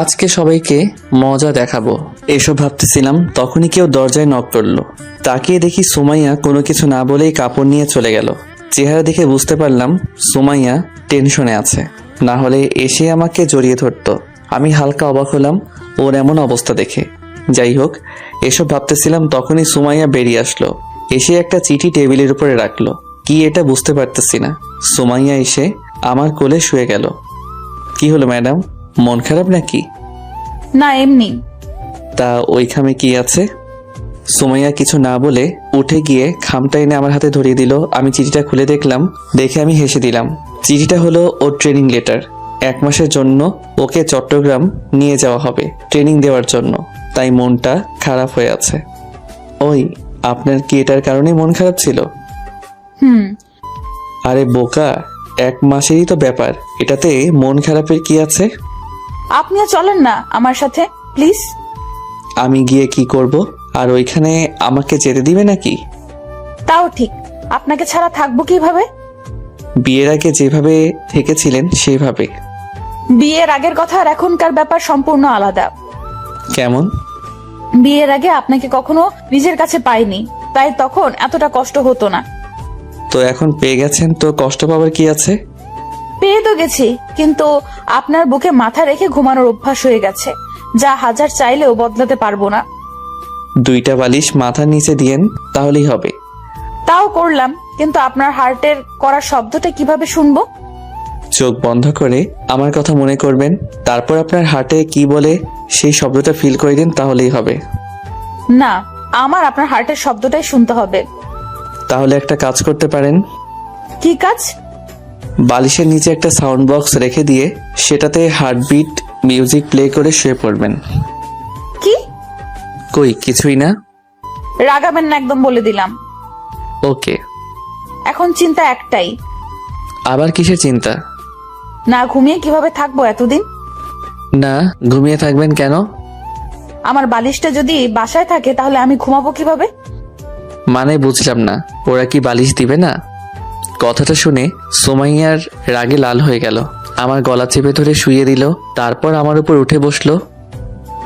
আজকে সবাইকে মজা দেখাবো এসব ভাবতেছিলাম, তখনই কেউ দরজায় নক করলো। তাকিয়ে দেখি সুমাইয়া কোনো কিছু না বলেই কাপড় নিয়ে চলে গেল। চেহারা দেখে বুঝতে পারলাম সুমাইয়া টেনশনে আছে, না হলে এসে আমাকে জড়িয়ে ধরতো। আমি হালকা অবাক হলাম ওর এমন অবস্থা দেখে। যাই হোক, এসব ভাবতেছিলাম তখনই সুমাইয়া বেরিয়ে আসলো। এসে একটা চিঠি টেবিলের উপরে রাখলো। কি এটা বুঝতে পারতেছি না। সুমাইয়া এসে আমার কোলে শুয়ে গেল। কি হলো ম্যাডাম, মন খারাপ নাকি? না, এমনি। তা ওই খামে কি আছে? সুমাইয়া কিছু না বলে উঠে গিয়ে খামটা এনে আমার হাতে ধরিয়ে দিল। আমি চিঠিটা খুলে দেখলাম, দেখে আমি হেসে দিলাম। চিঠিটা হলো ওর ট্রেনিং লেটার। 1 মাসের জন্য ওকে চট্টগ্রাম নিয়ে যাওয়া হবে ট্রেনিং দেওয়ার জন্য, তাই মনটা খারাপ হয়ে আছে। ওই, আপনার কি এটার কারণে মন খারাপ ছিল? হুম। আরে বোকা, 1 মাসেরই তো ব্যাপার, এটাতে মন খারাপের কি আছে? আপনিও চলেন না আমার সাথে প্লিজ। আমি গিয়ে কি করব? আর ওইখানে আমাকে যেতে দিবে নাকি? তাও ঠিক, আপনাকে ছাড়া থাকবো কিভাবে? বিয়ের আগে যেভাবে থেকেছিলেন সেভাবে। বিয়ের আগের কথা আর এখনকার ব্যাপার সম্পূর্ণ আলাদা। কেমন? বিয়ের আগে আপনাকে কখনো নিজের কাছে পাইনি, তাই তখন এতটা কষ্ট হতো না। তো এখন পেয়ে গেছেন, তো কষ্ট পাবার কি আছে? পেয়ে তো গেছি, কিন্তু আপনার বুকে মাথা রেখে ঘুমানোর অভ্যাস হয়ে গেছে, যা হাজার চাইলেও বদলাতে পারবো না। 2টা বালিশ মাথার নিচে দিয়েন, তাহলেই হবে। তাও করলাম, কিন্তু আপনার হার্টের করা শব্দটা কিভাবে শুনবো? চোখ বন্ধ করে আমার কথা মনে করবেন, তারপর আপনার হার্টে কি বলে সেই শব্দটা ফিল করে দিন, তাহলেই হবে। না, আমার আপনার হার্টের শব্দটাই শুনতে হবে। তাহলে একটা কাজ করতে পারেন। কি কাজ? বালিশের নিচে একটা সাউন্ড বক্স রেখে দিয়ে সেটাতে হার্টবিট মিউজিক প্লে করে শুয়ে পড়বেন। কি? কই কিছুই না। রাগাবেন না একদম, বলে দিলাম। ওকে। এখন চিন্তা একটাই। আবার কিসের চিন্তা? না ঘুমিয়ে কিভাবে থাকবো এতদিন? না, ঘুমিয়ে থাকবেন কেন? আমার বালিশটা যদি বাসায় থাকে তাহলে আমি ঘুমাবো কিভাবে? মানে বুঝলাম না, ওরা কি বালিশ দিবে না? কথাটা শুনে সুমাইয়ার রাগে লাল হয়ে গেল। আমার গলা চেপে ধরে শুইয়ে দিল, তারপর আমার উপর উঠে বসলো।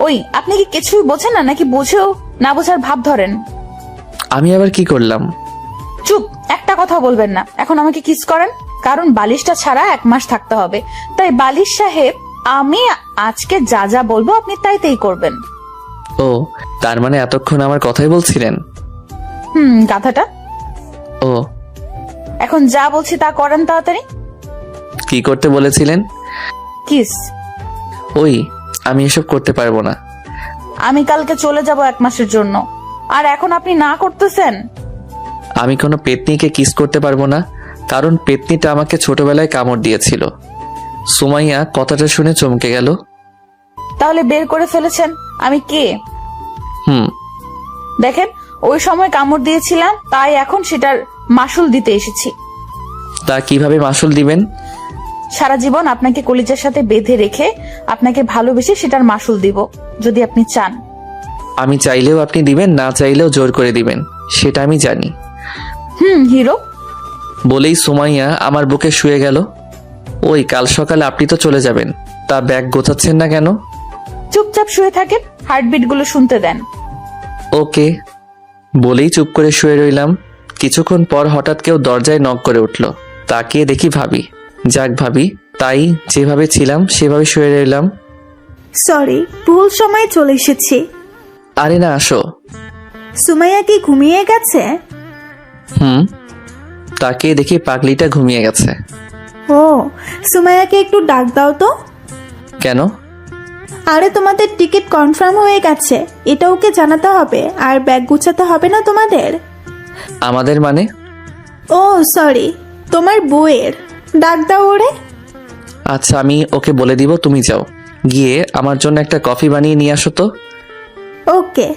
ওই, আপনি কি কিছুই বোঝেন না নাকি বুঝেও না বোঝার ভাব ধরেন? আমি আবার কি করলাম? চুপ, একটা কথা বলবেন না। এখন আমাকে কিস করেন, কারণ বালিশটা ছাড়া 1 মাস থাকতে হবে। তাই বালিশ সাহেব, আমি আজকে যা যা বলবো আপনি তাই তাই করবেন। ও, তার মানে এতক্ষণ আমার কথাই বলছিলেন? গাধাটা। ও, এখন যা বলছি তা করেন তাড়াতাড়ি। কি করতে বলেছিলেন? কিস। ওই, আমি এসব করতে পারবো না। আমি কালকে চলে যাব 1 মাসের জন্য, আর এখন আপনি না করতেছেন। আমি কোনো পেতনিকে কিস করতে পারবো না, কারণ পেতনিটা আমাকে ছোটবেলায় কামড় দিয়েছিল। সুমাইয়া কথাটা শুনে চমকে গেল। তাহলে বের করে ফেলেছেন আমি কে? হুম। দেখেন, ওই সময় কামড় দিয়েছিলাম, তাই এখন সেটার মাসুল দিতে এসেছি। তা কিভাবে মাসুল দিবেন? সারা জীবন আপনাকে কলিজার সাথে বেঁধে রেখে আপনাকে ভালোবেসে সেটার মাসুল দিব, যদি আপনি চান। আমি চাইলেও আপনি দিবেন, না চাইলেও জোর করে দিবেন, সেটা আমি জানি। হিরো। বলেই সুমাইয়া আমার বুকে শুয়ে গেল। ওই, কাল সকালে আপনি তো চলে যাবেন, তা ব্যাগ গোছাচ্ছেন না কেন? চুপচাপ শুয়ে থাকেন, হার্টবিট গুলো শুনতে দেন। ওকে। বলেই চুপ করে শুয়ে রইলাম। কিছুক্ষণ পর হঠাৎ কেউ দরজায় নক করে উঠল। তাকিয়ে দেখি ভাবি। যাক ভাবি, তাই যেভাবে ছিলাম সেভাবে শুয়ে রইলাম। সরি, ভুল সময় চলে এসেছি। আরে না, আসো। সুমাইয়া কি ঘুমিয়ে গেছে? তাকিয়ে দেখি পাগলিটা ঘুমিয়ে গেছে। ও, সুমাইয়াকে একটু ডাক দাও তো। কেন? আরে তোমাদের টিকিট কনফার্ম হয়ে গেছে, এটা ওকে জানাতে হবে, আর ব্যাগ গুছাতে হবে না তোমাদের? আমাদের মানে? ও সরি, তোমার বউয়ের। ডাক দাও ওরে। আচ্ছা, আমি ওকে বলে দিব, তুমি যাও গিয়ে আমার জন্য একটা কফি বানিয়ে নিয়ে আসো তো। ওকে।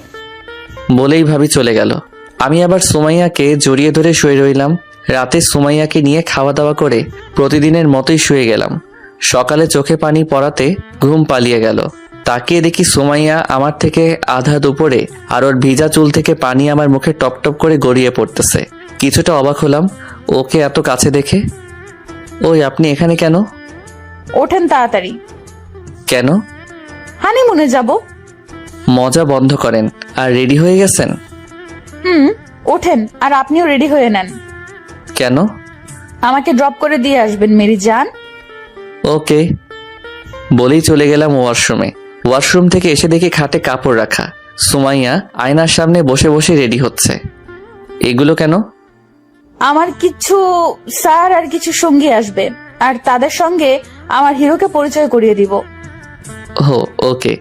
বলেই ভাবি চলে গেল। আমি আবার সুমাইয়াকে জড়িয়ে ধরে শুয়ে রইলাম। রাতে সুমাইয়াকে নিয়ে খাওয়া দাওয়া করে প্রতিদিনের মতোই শুয়ে গেলাম। সকালে চোখে পানি পড়াতে ঘুম পালিয়ে গেল। তাকিয়ে দেখি সুমাইয়া আমার থেকে আধা দুপুরে, আর ওর ভিজা চুল থেকে পানি আমার মুখে টপ টপ করে গড়িয়ে পড়তেছে। কিছুটা অবাক হলাম ওকে এত কাছে দেখে। ওই, আপনি এখানে কেন? ওঠেন তাড়াতাড়ি। কেন? হানিমুনে যাব। মজা বন্ধ করেন। আর রেডি হয়ে গেছেন? ওঠেন, আর আপনিও রেডি হয়ে নেন। কেন? আমাকে ড্রপ করে দিয়ে আসবেন মেরি জান। ওকে বলেই চলে গেলাম ওয়াশরুমে। ওয়াশরুম থেকে এসে দেখি খাটে কাপড় রাখা। সুমাইয়া আয়নার সামনে বসে বসে রেডি হচ্ছে। এগুলো কেন? আমার কিছু স্যার আর কিছু সঙ্গী আসবে, আর তাদের সঙ্গে আমার হিরোকে পরিচয় করিয়ে দিব। ও ওকে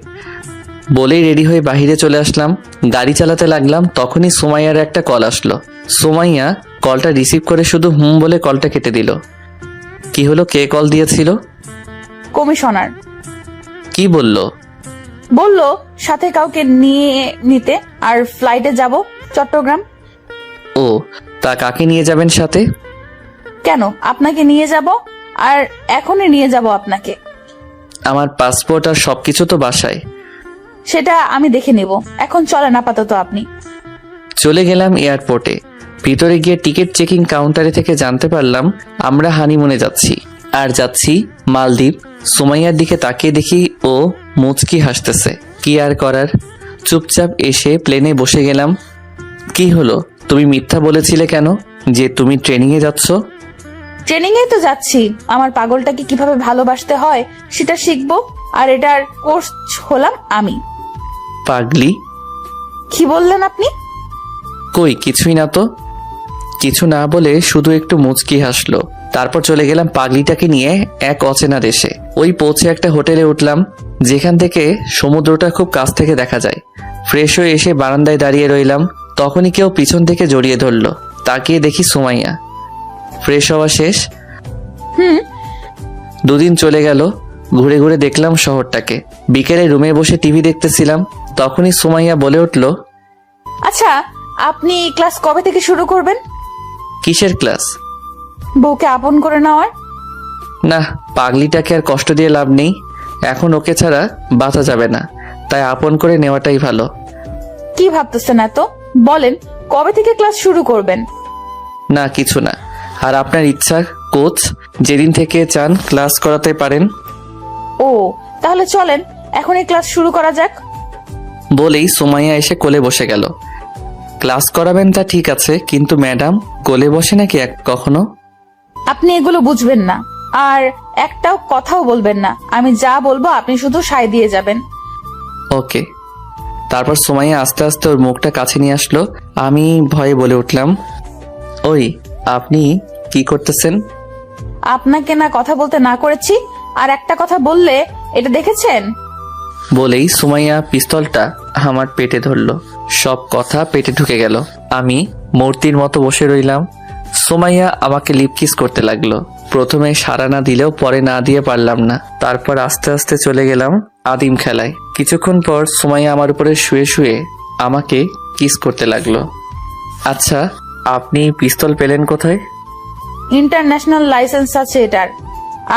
বলেই রেডি হয়ে বাইরে চলে আসলাম। গাড়ি চালাতে লাগলাম, তখনই সুমাইয়ার একটা কল আসলো। সুমাইয়া কলটা রিসিভ করে শুধু হুম বলে কলটা কেটে দিল। কি হলো, কে কল দিয়েছিল? কমিশনার কি বলল? বলল সাথে কাউকে নিয়ে নিতে, আর ফ্লাইটে যাব চট্টগ্রাম। ও তা কাকে নিয়ে যাবেন সাথে? কেন, আপনাকে নিয়ে যাব, আর এখনই নিয়ে যাব আপনাকে। আমার পাসপোর্ট আর সবকিছু তো বাসায়। সেটা আমি দেখে নেব, এখন চলেন আপাতত আপনি। চলে গেলাম এয়ারপোর্টে। ভিতরে গিয়ে টিকিট চেকিং কাউন্টারে থেকে জানতে পারলাম আমরা হানিমুনে যাচ্ছি, আর যাচ্ছি মালদ্বীপ। সুমাইয়ার দিকে তাকিয়ে দেখি ও মুচকি হাসতেছে। কি আর করার, চুপচাপ এসে প্লেনে বসে গেলাম। কি হলো, তুমি মিথ্যা বলেছিলে কেন যে তুমি ট্রেনিংয়ে যাচ্ছ? ট্রেনিং এ তো যাচ্ছি, আমার পাগলটাকে কিভাবে ভালোবাসতে হয় সেটা শিখবো, আর এটার কোর্স হলাম আমি। পাগলি? কি বললেন আপনি? কই কিছুই না তো। কিছু না বলে শুধু একটু মুচকি হাসলো। তারপর চলে গেলাম পাগলিটাকে নিয়ে এক অচেনা দেশে। ওই পৌঁছে একটা হোটেলে উঠলাম, যেখান থেকে সমুদ্রটা খুব কাছ থেকে দেখা যায়। ফ্রেশ হয়ে এসে বারান্দায় দাঁড়িয়ে রইলাম, তখনই কেউ পিছন থেকে জড়িয়ে ধরলো। তাকিয়ে দেখি সুমাইয়া। ফ্রেশ হওয়া শেষ। দুদিন চলে গেল, ঘুরে ঘুরে দেখলাম শহরটাকে। বিকেলে রুমে বসে টিভি দেখতেছিলাম, তখনই সুমাইয়া বলে উঠলো, আচ্ছা, আপনি ক্লাস কবে থেকে শুরু করবেন? কিসের ক্লাস? বউকে আপন করে নেওয়ার। না, পাগলিটাকে আর কষ্ট দিয়ে লাভ নেই, এখন ওকে ছাড়া বাঁচা যাবে না, তাই আপন করে নেওয়াটাই ভালো। কি ভাবতেছেন এত? বলেন কবে থেকে ক্লাস শুরু করবেন? না কিছু না, আর আপনার ইচ্ছা কোচ যেদিন থেকে চান ক্লাস করাতে পারেন। ও তাহলে চলেন এখনই ক্লাস শুরু করা যাক। বলেই সুমাইয়া এসে কোলে বসে গেল। ক্লাস করাবেন তা ঠিক আছে, কিন্তু ম্যাডাম কোলে বসে নাকি কখনো? আপনি এগুলো বুঝবেন না, আর একটাও কথাও বলবেন না। আমি যা বলবো আপনি শুধু সায় দিয়ে যাবেন। ওকে। তারপর সুমাইয়া আস্তে আস্তে ওর মুখটা কাছে নিয়ে আসলো। আমি ভয়ে বলে উঠলাম, ওই আপনি কি করতেছেন? আপনাকে না কথা বলতে না করেছি, আর একটা কথা বললে এটা দেখেছেন? বলেই সুমাইয়া পিস্তলটা আমার পেটে ধরলো। সব কথা পেটে ঢুকে গেল। আমি মূর্তির মতো বসে রইলাম। সুমাইয়া আমাকে লিপ কিস করতে লাগলো। প্রথমে সাড়া না দিলেও পরে না দিয়ে পারলাম না। তারপর আস্তে আস্তে চলে গেলাম আদিম খেলায়। কিছুক্ষণ পর সুমাইয়া আমার উপরে শুয়ে শুয়ে আমাকে কিস করতে লাগলো। আচ্ছা, আপনি পিস্তল পেলেন কোথায়? ইন্টারন্যাশনাল লাইসেন্স আছে এটার।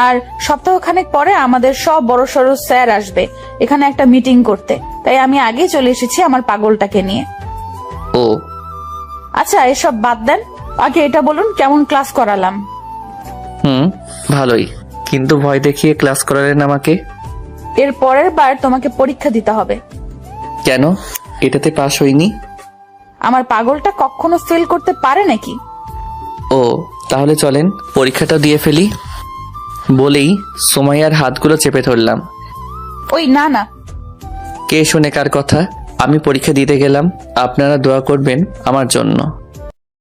আর সপ্তাহখানেক পরে আমাদের সব বড় সড়ো স্যার আসবে এখানে একটা মিটিং করতে, তাই আমি আগে চলে এসেছি আমার পাগলটাকে নিয়ে। ও আচ্ছা, এসব বাদ দেন, আগে এটা বলুন কেমন ক্লাস করালাম? ভালোই, কিন্তু ভয় দেখিয়ে ক্লাস করালেন আমাকে। এর পরের বার তোমাকে পরীক্ষা দিতে হবে। কেন? এটাতে পাশ হইনি। আমার পাগলটা কখনো ফেল করতে পারে নাকি? ও তাহলে চলেন পরীক্ষাটা দিয়ে ফেলি। বলেই সুমাইয়ার হাতগুলো চেপে ধরলাম। ওই না না, কে শুনে কার কথা? আমি পরীক্ষা দিতে গেলাম, আপনারা দোয়া করবেন আমার জন্য।